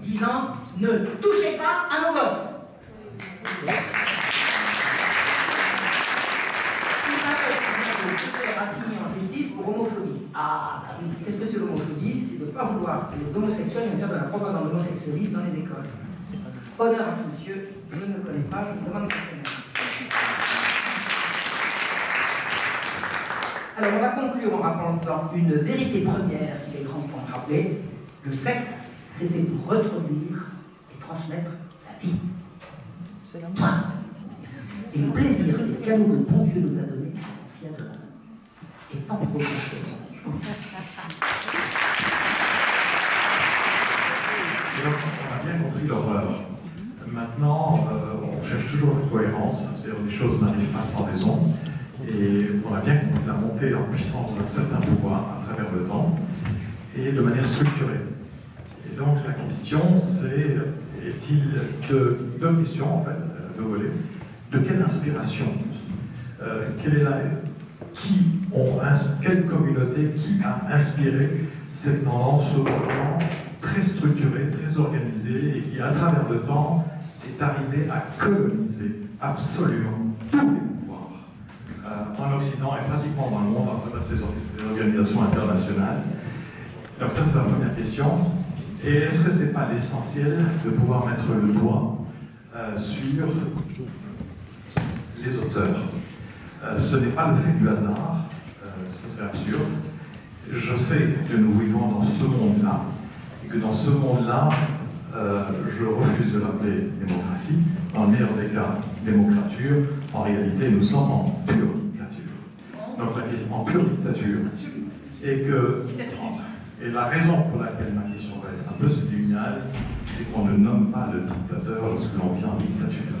disant ne touchez pas à nos gosses. Signé en justice pour homophobie. Ah, qu'est-ce que c'est l'homophobie? C'est de ne pas vouloir que les homosexuels viennent faire de la propagande homosexualiste dans les écoles. Honneur à ce monsieur, je ne le connais pas, je me demande alors on va conclure en rappelant une vérité première qu'il est grand pour rappeler. Le sexe, c'était pour reproduire et transmettre la vie. Point. Et le plaisir, c'est le cadeau que le bon Dieu nous a donné, on s'y adonne. Et pas pour autre chose. Donc, on a bien compris l'horreur. Maintenant, on cherche toujours la cohérence, c'est-à-dire que les choses n'arrivent pas sans raison. Et on a bien compris la montée en puissance d'un certain pouvoir à travers le temps et de manière structurée. Et donc la question c'est, est-il deux questions en fait, deux volets. De quelle inspiration quelle communauté qui a inspiré cette tendance au plan très structurée, très organisée et qui à travers le temps est arrivée à coloniser absolument tous les pouvoirs en Occident et pratiquement dans le monde à travers ces organisations internationales. Donc ça c'est la première question. Et est-ce que ce n'est pas l'essentiel de pouvoir mettre le doigt sur les auteurs? Ce n'est pas le fait du hasard, ce serait absurde. Je sais que nous vivons dans ce monde-là, et que dans ce monde-là, je refuse de l'appeler démocratie, dans le meilleur des cas, démocrature. En réalité, nous sommes en pure dictature. Donc la question en pure dictature, et la raison pour laquelle ma question va être un peu subliminale, c'est qu'on ne nomme pas le dictateur lorsque l'on vient en dictature.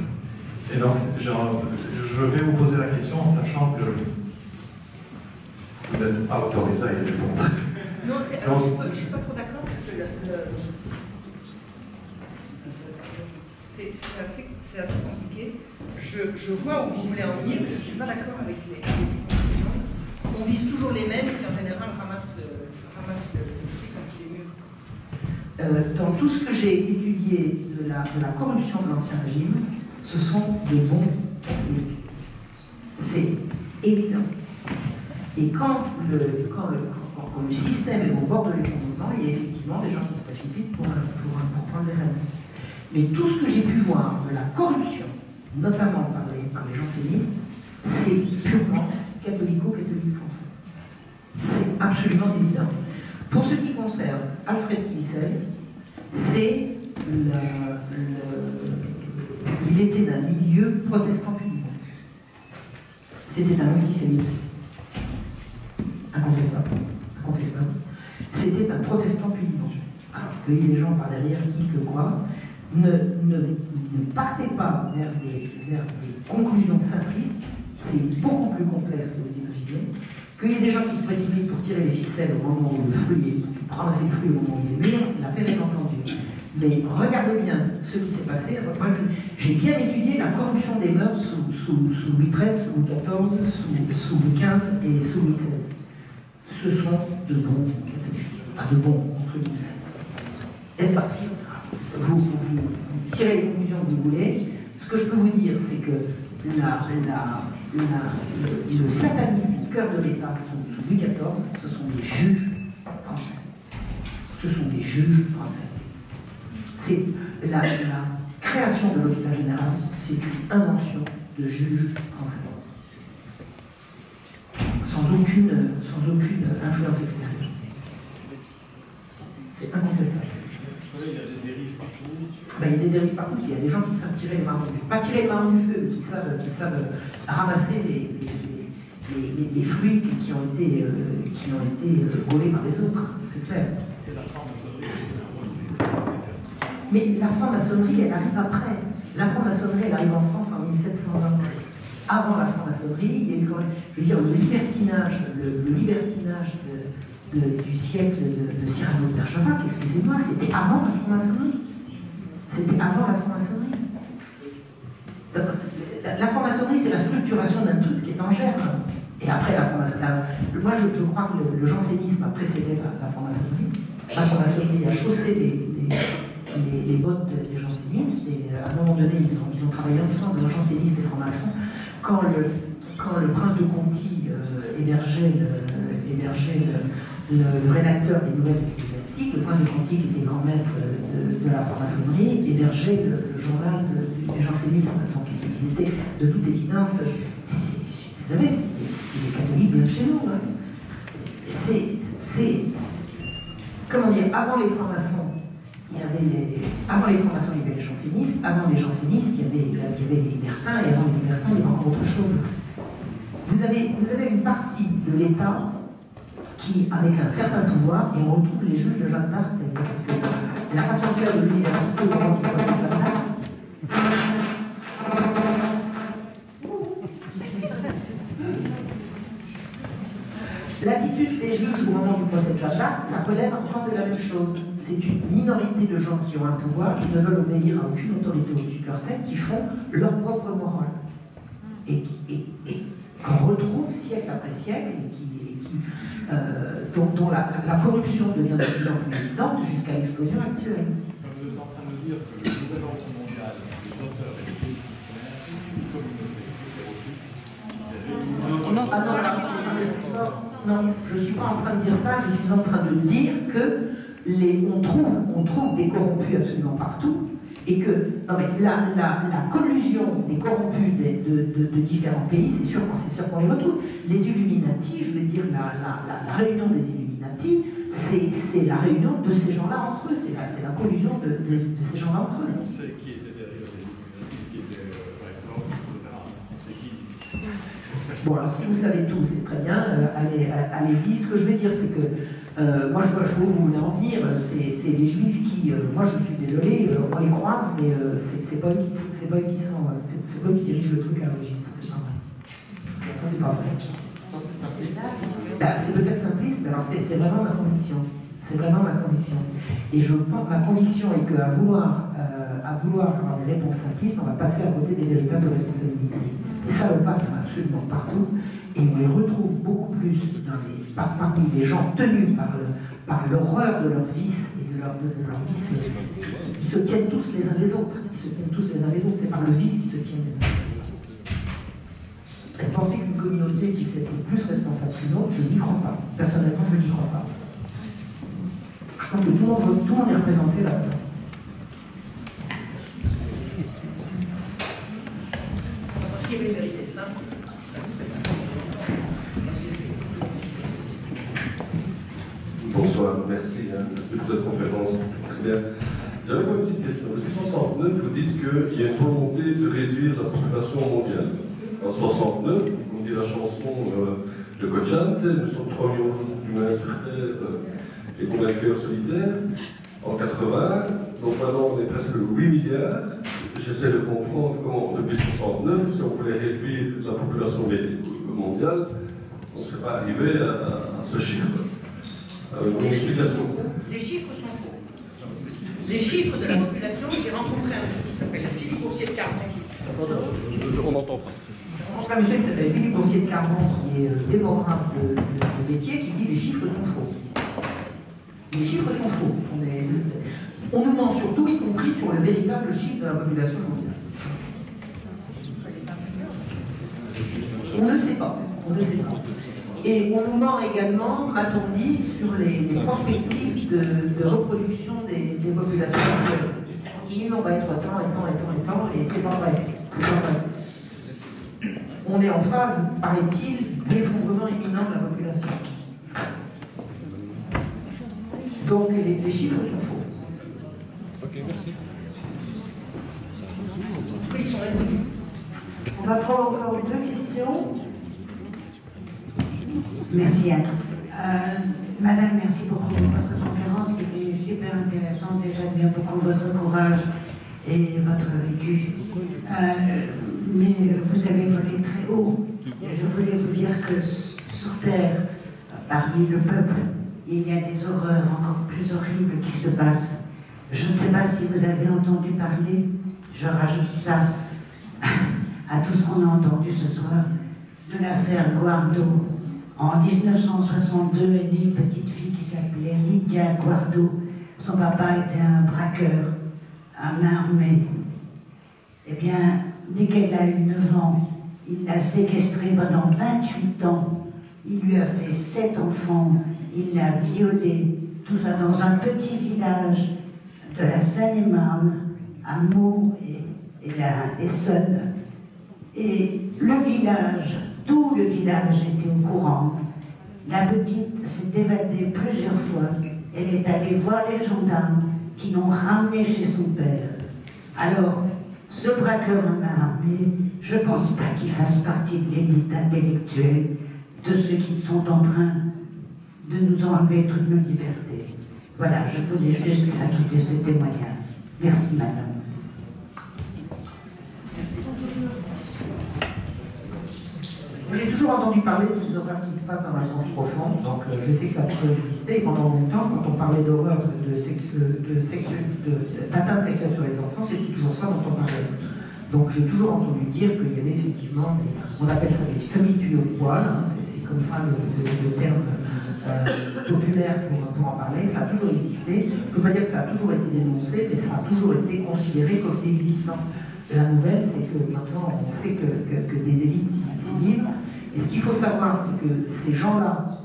Et donc, je vais vous poser la question, sachant que vous n'êtes pas autorisé à y répondre. Non, je ne suis pas trop d'accord parce que c'est assez compliqué. Je vois où vous voulez en venir, mais je ne suis pas d'accord avec les conclusions. On vise toujours les mêmes qui en général ramassent le fruit quand il est mûr. Dans tout ce que j'ai étudié de la corruption de l'Ancien Régime, ce sont des bons techniques. C'est évident. Et quand le système est au bord de l'effondrement, il y a effectivement des gens qui se précipitent pour prendre les rênes. Mais tout ce que j'ai pu voir de la corruption, notamment par les jansénistes, c'est purement catholico-catholique français. C'est absolument évident. Pour ce qui concerne Alfred Kinsey, il était d'un milieu protestant punitif. C'était un antisémite. Incontestable. C'était un protestant punitif. Alors, cueillir les gens par derrière, qui que quoi, ne partez pas vers des conclusions simplistes. C'est beaucoup plus complexe que vous imaginez. Qu'il y ait des gens qui se précipitent pour tirer les ficelles au moment où le fruit est, pour ramasser le fruit au moment où il est mûr, l'affaire est entendue. Mais regardez bien ce qui s'est passé. Moi, j'ai bien étudié la corruption des mœurs sous Louis XIII, sous Louis XIV, sous Louis XV et sous Louis XVI. Ce sont de bons catholiques. Pas de bons, entre guillemets. Vous tirez les conclusions que vous voulez. Ce que je peux vous dire, c'est que le satanisme au cœur de l'État sous Louis XIV, ce sont des juges français. Ce sont des juges français. C'est la création de l'hôpital général, c'est une invention de juges français. Sans aucune influence extérieure. C'est incontestable. Il y a des dérives partout. Ben, il y a des dérives partout. Il y a des gens qui savent tirer les marrons du feu. Pas tirer les marrons du feu, qui savent ramasser les fruits qui ont été volés par les autres. C'est clair. C'est la franc-maçonnerie. Mais la franc-maçonnerie, elle arrive après. La franc-maçonnerie, elle arrive en France en 1720. Avant la franc-maçonnerie, il y a eu quand même, je veux dire, le libertinage du siècle de Cyrano de Bergerac, excusez-moi, c'était avant la franc-maçonnerie. C'était avant la franc-maçonnerie. La franc-maçonnerie, c'est la structuration d'un truc qui est en germe. Et après la franc-maçonnerie, moi je crois que le jansénisme a précédé la franc-maçonnerie. La franc-maçonnerie a chaussé les bottes des jansénistes, et à un moment donné, ils ont travaillé ensemble, les jansénistes et francs-maçons. Quand le prince de Conti hébergeait le rédacteur des nouvelles ecclésiastiques, le prince de Conti, qui était grand maître de la franc-maçonnerie, hébergeait le journal du jansénisme. Donc ils étaient de toute évidence, vous savez, c'est des catholiques bien de chez nous. Hein. C'est, comment dire, avant les francs-maçons, il y avait les jansénistes, avant les jansénistes, il y avait les libertins, et avant les libertins, il y avait encore autre chose. Vous avez une partie de l'État qui, avec un certain pouvoir, et on retrouve les juges de Jeanne d'Arc, parce que la façon de faire de l'université au moment du procès de Jeanne d'Arc, l'attitude des juges au moment du procès de Jeanne d'Arc, ça relève encore de la même chose. C'est une minorité de gens qui ont un pouvoir, qui ne veulent obéir à aucune autorité au-dessus de leur tête, qui font leur propre morale. Et qu'on retrouve siècle après siècle, et dont la corruption devient de plus en plus évidente jusqu'à l'explosion actuelle. Vous êtes en train de dire que le nouvel ordre mondial, les auteurs et les politiciens, c'est une communauté hétéroclite qui s'est réunie. Ah non, je ne suis pas en train de dire ça, je suis en train de dire que on trouve des corrompus absolument partout, et que non mais la collusion des corrompus de différents pays, c'est sûr qu'on les retrouve. Les Illuminati, je veux dire, la réunion des Illuminati, c'est la réunion de ces gens-là entre eux, c'est la collusion de ces gens-là entre eux. On sait qui était derrière les Illuminati, qui était par exemple, etc. On sait qui. Bon, alors si vous savez tout, c'est très bien, allez-y. Ce que je veux dire, c'est que moi, je vois où vous voulez en venir. C'est les Juifs qui, moi, je suis désolé, on les croise, mais c'est pas eux qui dirigent le truc à l'origine. Ça, c'est pas vrai. Ça, c'est simpliste. C'est peut-être simpliste, mais alors c'est vraiment ma conviction. C'est vraiment ma conviction. Et je pense, ma conviction est qu'à vouloir avoir des réponses simplistes, on va passer à côté des véritables responsabilités. Et ça, le pape, il y en a absolument partout, et on les retrouve beaucoup plus parmi les gens tenus par l'horreur de leur vice et de leur vice. Ils se tiennent tous les uns les autres. C'est par le vice qu'ils se tiennent les uns les autres. Et penser qu'une communauté puisse être plus responsable qu'une autre, je n'y crois pas. Personnellement, je n'y crois pas. Je pense que tout le monde est représenté là-dedans. S'il y avait une vérité simple. Bonsoir, merci pour cette conférence. Très bien. J'avais une petite question. En 1969, vous dites qu'il y a une volonté de réduire la population mondiale. En 69, on dit la chanson de Cocciante, nous sommes 3 millions d'humains sur Terre et combien de cœurs solidaires. En 80, donc maintenant on est presque 8 milliards. J'essaie de comprendre comment, depuis 69, si on voulait réduire la population mondiale, on ne serait pas arrivé à ce chiffre. Les chiffres sont faux. Les chiffres de la population, j'ai rencontré un monsieur qui s'appelle Philippe Boursier de Carbon. On n'entend pas. J'ai rencontré un monsieur qui s'appelle Philippe Boursier de Carbon, qui est démographe de métier, qui dit les chiffres sont chauds. Les chiffres sont chauds. On nous ment surtout, y compris sur le véritable chiffre de la population mondiale. On ne sait pas. On ne sait pas. Et on nous ment également, m'a-t-on dit, sur les perspectives de reproduction des populations actuelles. Ça continue, on va être tant et tant, et c'est pas vrai. C'est pas vrai. On est en phase, paraît-il, d'effondrement imminent de la population. Donc les chiffres sont faux. Ok, merci. Oui, ils sont résolus. On va prendre encore 2 questions. Merci Anne. Madame, merci beaucoup pour votre conférence qui était super intéressante. Déjà, bien beaucoup votre courage et votre vécu. Mais vous avez volé très haut. Et je voulais vous dire que sur Terre, parmi le peuple, il y a des horreurs encore plus horribles qui se passent. Je ne sais pas si vous avez entendu parler, je rajoute ça à tout ce qu'on a entendu ce soir, de l'affaire Guardo. En 1962 est née une petite fille qui s'appelait Lydia Guardo. Son papa était un braqueur, un armé. Eh bien, dès qu'elle a eu 9 ans, il l'a séquestrée pendant 28 ans. Il lui a fait 7 enfants. Il l'a violée. Tout ça dans un petit village de la Seine-et-Marne, à Meaux et la Essonne. Et le village, tout le village était au courant. La petite s'est évadée plusieurs fois. Elle est allée voir les gendarmes qui l'ont ramenée chez son père. Alors, ce braqueur en armé, je ne pense pas qu'il fasse partie de l'élite intellectuelle de ceux qui sont en train de nous enlever toutes nos libertés. Voilà, je voulais juste ajouter ce témoignage. Merci, madame. J'ai toujours entendu parler de ces horreurs qui se passent dans la science profonde, donc je sais que ça peut exister. Et pendant longtemps, quand on parlait d'horreur d'atteinte sexuelle sur les enfants, c'était toujours ça dont on parlait. Donc j'ai toujours entendu dire qu'il y avait effectivement, on appelle ça des familles tuées au poil, hein, c'est comme ça le terme populaire pour en parler. Ça a toujours existé. Je ne peux pas dire que ça a toujours été dénoncé, mais ça a toujours été considéré comme existant. La nouvelle, c'est que maintenant, on sait que des élites s'y livrent. Et ce qu'il faut savoir, c'est que ces gens-là,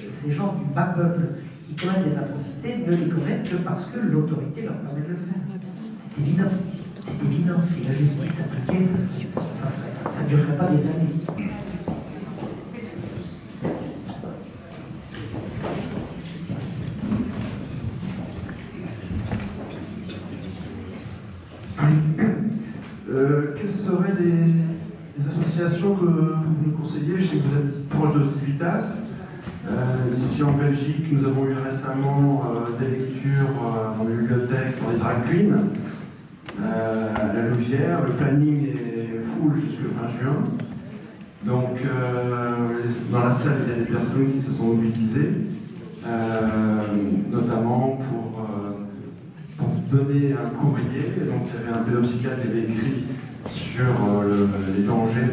ces gens du bas peuple qui commettent des atrocités, ne les commettent que parce que l'autorité leur permet de le faire. C'est évident. C'est évident. Si la justice s'appliquait, ça ne durerait pas des années. Quelles seraient les associations que vous nous conseillez? Je sais que vous êtes proche de Civitas. Ici en Belgique, nous avons eu récemment des lectures dans les bibliothèques pour les drag queens. À la Louvière, le planning est full jusqu'au fin juin. Donc, dans la salle, il y a des personnes qui se sont mobilisées, notamment pour donner un courrier. Donc, il y avait un pédopsychiatre qui avait écrit sur les dangers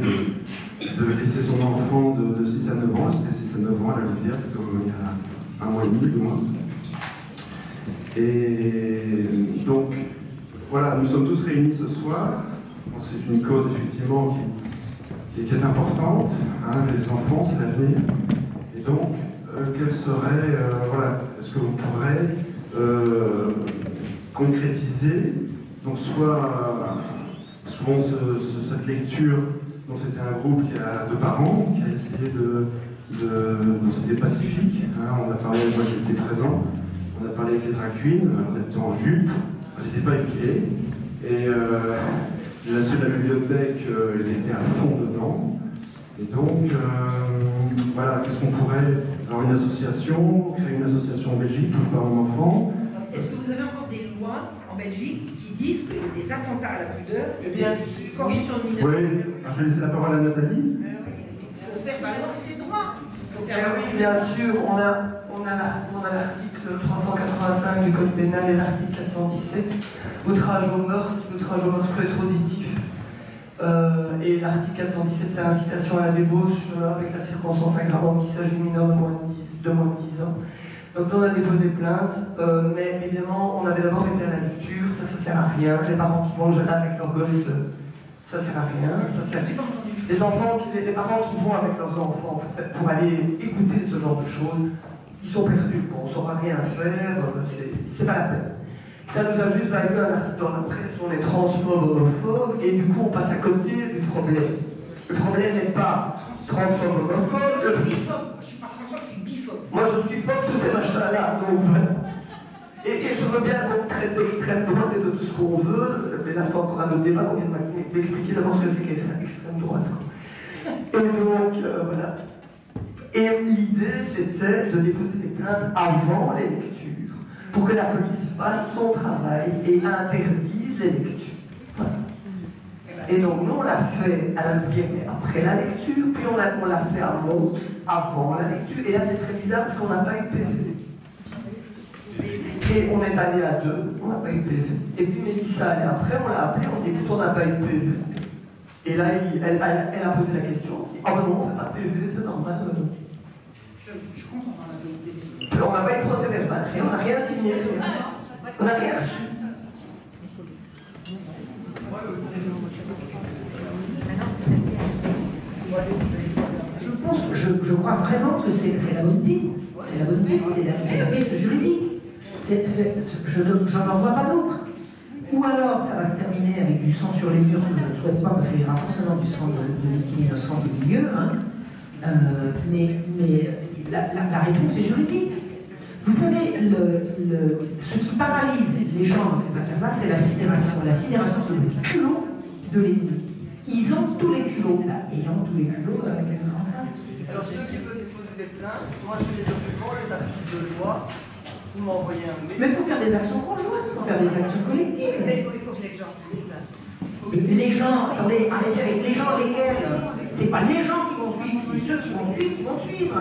de laisser son enfant de 6 à 9 ans. C'était 6 à 9 ans à la Louvière, c'était il y a 1 mois et demi, 2 mois. Et donc, voilà, nous sommes tous réunis ce soir. C'est une cause effectivement qui est importante. Hein, les enfants, c'est l'avenir. Et donc, quelle serait, voilà, est-ce que vous pourrez concrétiser, donc soit souvent cette lecture, donc c'était un groupe qui a 2 parents, qui a essayé c'était pacifique. Hein, on a parlé, moi j'étais présent, on a parlé avec les drag queens, on était en jupe. C'était pas épilé. Et ceux de la bibliothèque, ils étaient à fond dedans. Et donc, voilà, qu'est-ce qu'on pourrait. Alors, une association, créer une association en Belgique, touche pas mon enfant. Est-ce que vous avez encore des lois en Belgique qui disent qu'il y a des attentats à la pudeur et des corruptions de mineurs? Oui, alors je vais laisser la parole à Nathalie. Il faut faire valoir ses droits. Il faut faire valoir ses Bien droits. sûr, on on a l'article 385 du Code pénal et l'article 417, outrage aux mœurs, outrage aux mœurs prétrauditif. Et l'article 417, c'est incitation à la débauche avec la circonstance aggravante qu'il s'agit de mineurs de moins de 10 ans. Donc on a déposé plainte, mais évidemment on avait d'abord été à la lecture, ça sert à rien. Les parents qui vont là avec leurs gosses, ça sert à rien. Les parents qui vont avec leurs enfants pour aller écouter ce genre de choses, ils sont perdus. Bon, on ne saura rien faire, c'est pas la peine. Ça nous a juste valu un article dans la presse, on est transphobes, homophobes, et du coup on passe à côté du problème. Le problème n'est pas transphobe, homophobe. Je suis biphobe, je suis pas transphobe, je suis biphobe. Moi je suis phobe sur ces machins-là, donc voilà. Et je veux bien qu'on traite d'extrême droite et de tout ce qu'on veut, mais là c'est encore un autre débat qu'on vient de m'expliquer d'abord ce que c'est qu'extrême droite. Et donc, voilà. Et l'idée c'était de déposer des plaintes avant les lectures, pour que la police fasse son travail et interdise les lectures. Voilà. Et donc nous on l'a fait à la Guéret après la lecture, puis on l'a fait à Mons avant la lecture, et là c'est très bizarre parce qu'on n'a pas eu PV. Et on est allé à 2, on n'a pas eu PV. Et puis Mélissa allait après, on l'a appelé, on dit écoute, on n'a pas eu PV. Et là elle a posé la question, ah ben non, on fait pas de PV, c'est normal. Je comprends pas la vérité. On n'a pas eu de procès verbal, on n'a rien signé, on n'a rien reçu. Je crois vraiment que c'est la bonne piste. C'est la bonne piste, c'est la piste juridique. Je n'en vois pas d'autre. Ou alors ça va se terminer avec du sang sur les murs, que je ne souhaite pas parce qu'il y aura forcément du sang de victimes innocentes au milieu. Hein. Mais la réponse est juridique. Vous savez, ce qui paralyse les gens dans ces affaires-là, c'est la sidération. La sidération, c'est le culot de l'ennemi. Ils ont tous les culots, là, ayant tous les culots avec les en face. Alors ceux qui veulent déposer des plaintes, moi j'ai les documents, les articles de loi, vous m'envoyez un mail. Mais il faut faire des actions conjointes, il faut faire des actions collectives. Mais il faut que les gens suivent. Et les gens, attendez, arrêtez avec les gens lesquels. C'est pas les gens qui vont suivre, c'est ceux qui vont suivre qui vont suivre.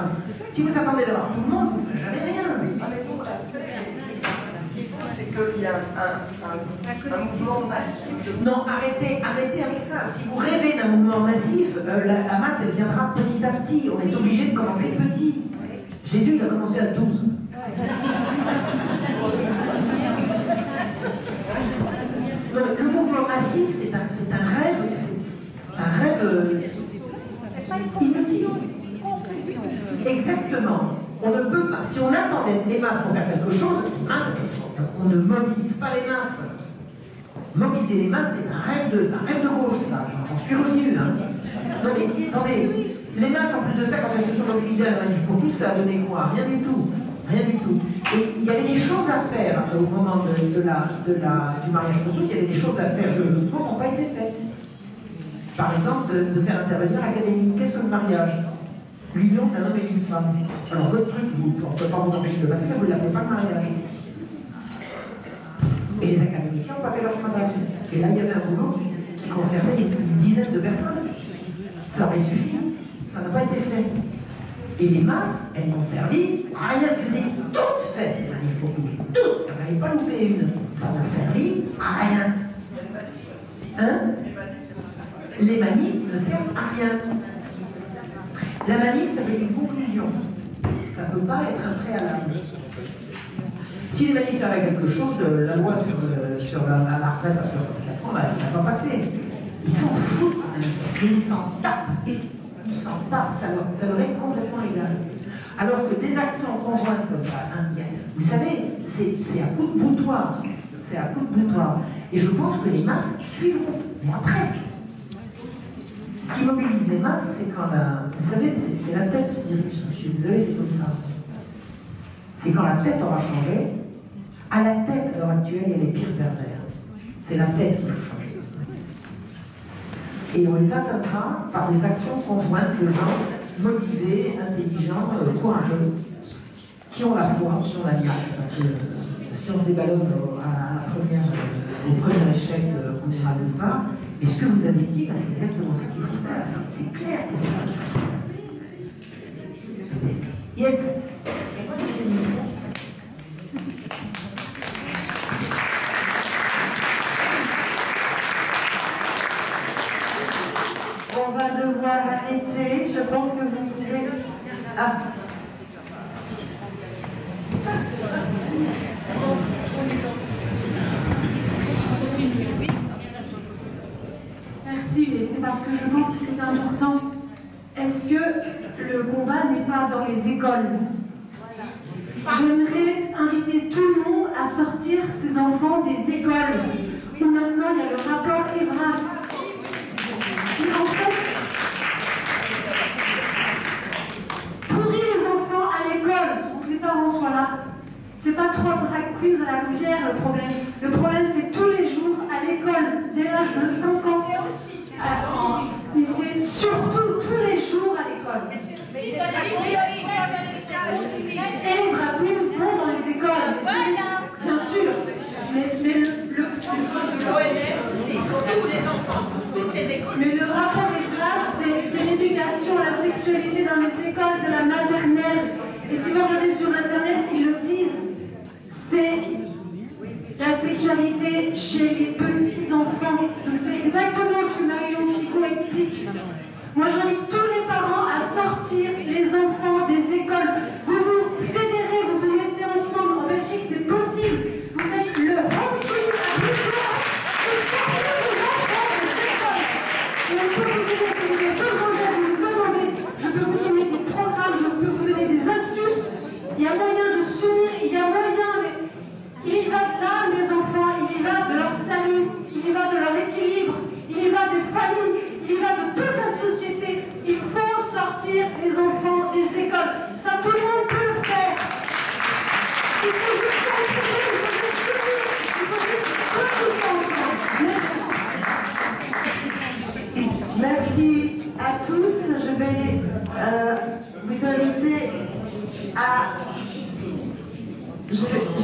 Si vous attendez d'avoir tout le monde, vous ne ferez jamais rien. Ah mais donc la fait, ce qu'il faut, c'est qu'il y a un mouvement massif de... Non, arrêtez avec ça. Si vous rêvez d'un mouvement massif, la masse, elle viendra petit à petit. On est obligé de commencer petit. Jésus, il a commencé à 12. Le mouvement massif, c'est un rêve inutile. Exactement. On ne peut pas, si on attendait les masses pour faire quelque chose, on ne mobilise pas les masses. Mobiliser les masses, c'est un rêve de gauche, ça. J'en suis revenu. Hein. Attendez, les masses, en plus de ça, quand elles se sont mobilisées à la manif pour tous, ça a donné quoi? Rien du tout. Rien du tout. Et il y avait des choses à faire au moment du mariage pour tous, il y avait des choses à faire juridiquement qui n'ont pas été faites. Par exemple, de faire intervenir l'académie. Qu'est-ce que le mariage? L'union d'un homme et d'une femme. Alors votre truc, on ne peut pas vous empêcher de passer, mais vous ne l'appelez pas le mariage. Et les académiciens n'ont pas fait leur travail. Et là, il y avait un boulot qui concernait une dizaine de personnes. Ça aurait suffi. Ça n'a pas été fait. Et les masses, elles n'ont servi à rien. Elles étaient toutes faites. Toutes. Il n'y en avait pas loupé une. Ça n'a servi à rien. Hein? Les manifs ne servent à rien. La manif, ça fait une conclusion. Ça ne peut pas être un préalable. Si les manifs servent à quelque chose, la loi sur la retraite à 64 ans, ça ne va pas passer. Ils s'en foutent. Ils s'en tapent. Ils s'en tapent. Ça leur est complètement égal. Alors que des actions conjointes comme ça, vous savez, c'est à coup de boutoir. C'est à coup de boutoir. Et je pense que les masses suivront. Mais après, ce qui mobilise les masses, c'est quand vous savez, c'est la tête qui dirige. Je suis désolée, c'est comme ça. C'est quand la tête aura changé. À la tête, à l'heure actuelle, il y a les pires pervers. C'est la tête qui va changer. Et on les atteindra par des actions conjointes de gens motivés, intelligents, courageux, qui ont la foi, qui ont la niaque. Parce que si on se déballonne au premier échec, on ira nulle part. Et ce que vous avez dit, c'est exactement ce qu'il faut faire. C'est clair que c'est ça qu'il faut faire. Yes. va devoir arrêter. Je pense que vous pouvez... Ah. Merci, mais c'est parce que je pense que c'est important. Est-ce que le combat n'est pas dans les écoles? J'aimerais inviter tout le monde à sortir ses enfants des écoles. Où maintenant il y a le rapport Evras qui en fait pourrit les enfants à l'école sans que les parents soient là. C'est pas trop drag queens à la légère le problème. Le problème c'est tous les jours à l'école, dès l'âge de 5 ans. Mais c'est surtout tous les jours à l'école. Et les drag queens vont dans les écoles. Bien sûr. Mais le rapport des classes, c'est l'éducation à la sexualité dans les écoles de la maternelle. Et si vous regardez sur Internet, ils le disent, c'est la sexualité chez les petits-enfants. Donc c'est exactement ce que Marion Chico explique. Moi j'invite tous les parents à sortir les enfants des écoles. Vous vous fédérez, vous vous mettez ensemble. En Belgique c'est possible. Vous faites le homeschooling à Bruxelles et sortez les enfants des écoles. Et on peut vous aider, si vous avez besoin d'aide, vous me demandez. Je peux vous donner des programmes, je peux vous donner des astuces. Il y a moyen de s'unir, il y a moyen. Il y va de l'âme des enfants, il y va de leur salut, il y va de leur équilibre, il y va des familles, il y va de toute la société. Il faut sortir les enfants des écoles. Ça, tout le monde peut le faire. Il faut juste s'entraîner, il faut juste Merci à tous. Je vais vous inviter à... Je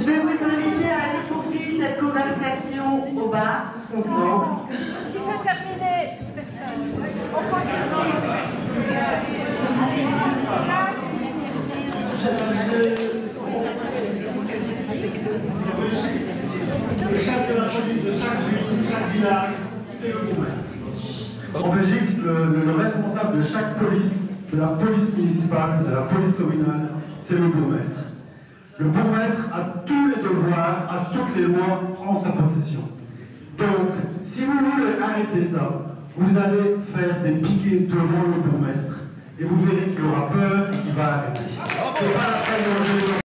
vais vous inviter à aller poursuivre cette conversation au bar. Qui veut terminer? Chaque village, c'est le bourgmestre. En Belgique, le responsable de chaque police, de la police municipale, de la police communale, c'est le bourgmestre. Le bourgmestre a tous les devoirs, a toutes les lois en sa possession. Donc, si vous voulez arrêter ça, vous allez faire des piquets devant le bourgmestre et vous verrez qu'il aura peur et qu'il va arrêter. C'est pas la peine de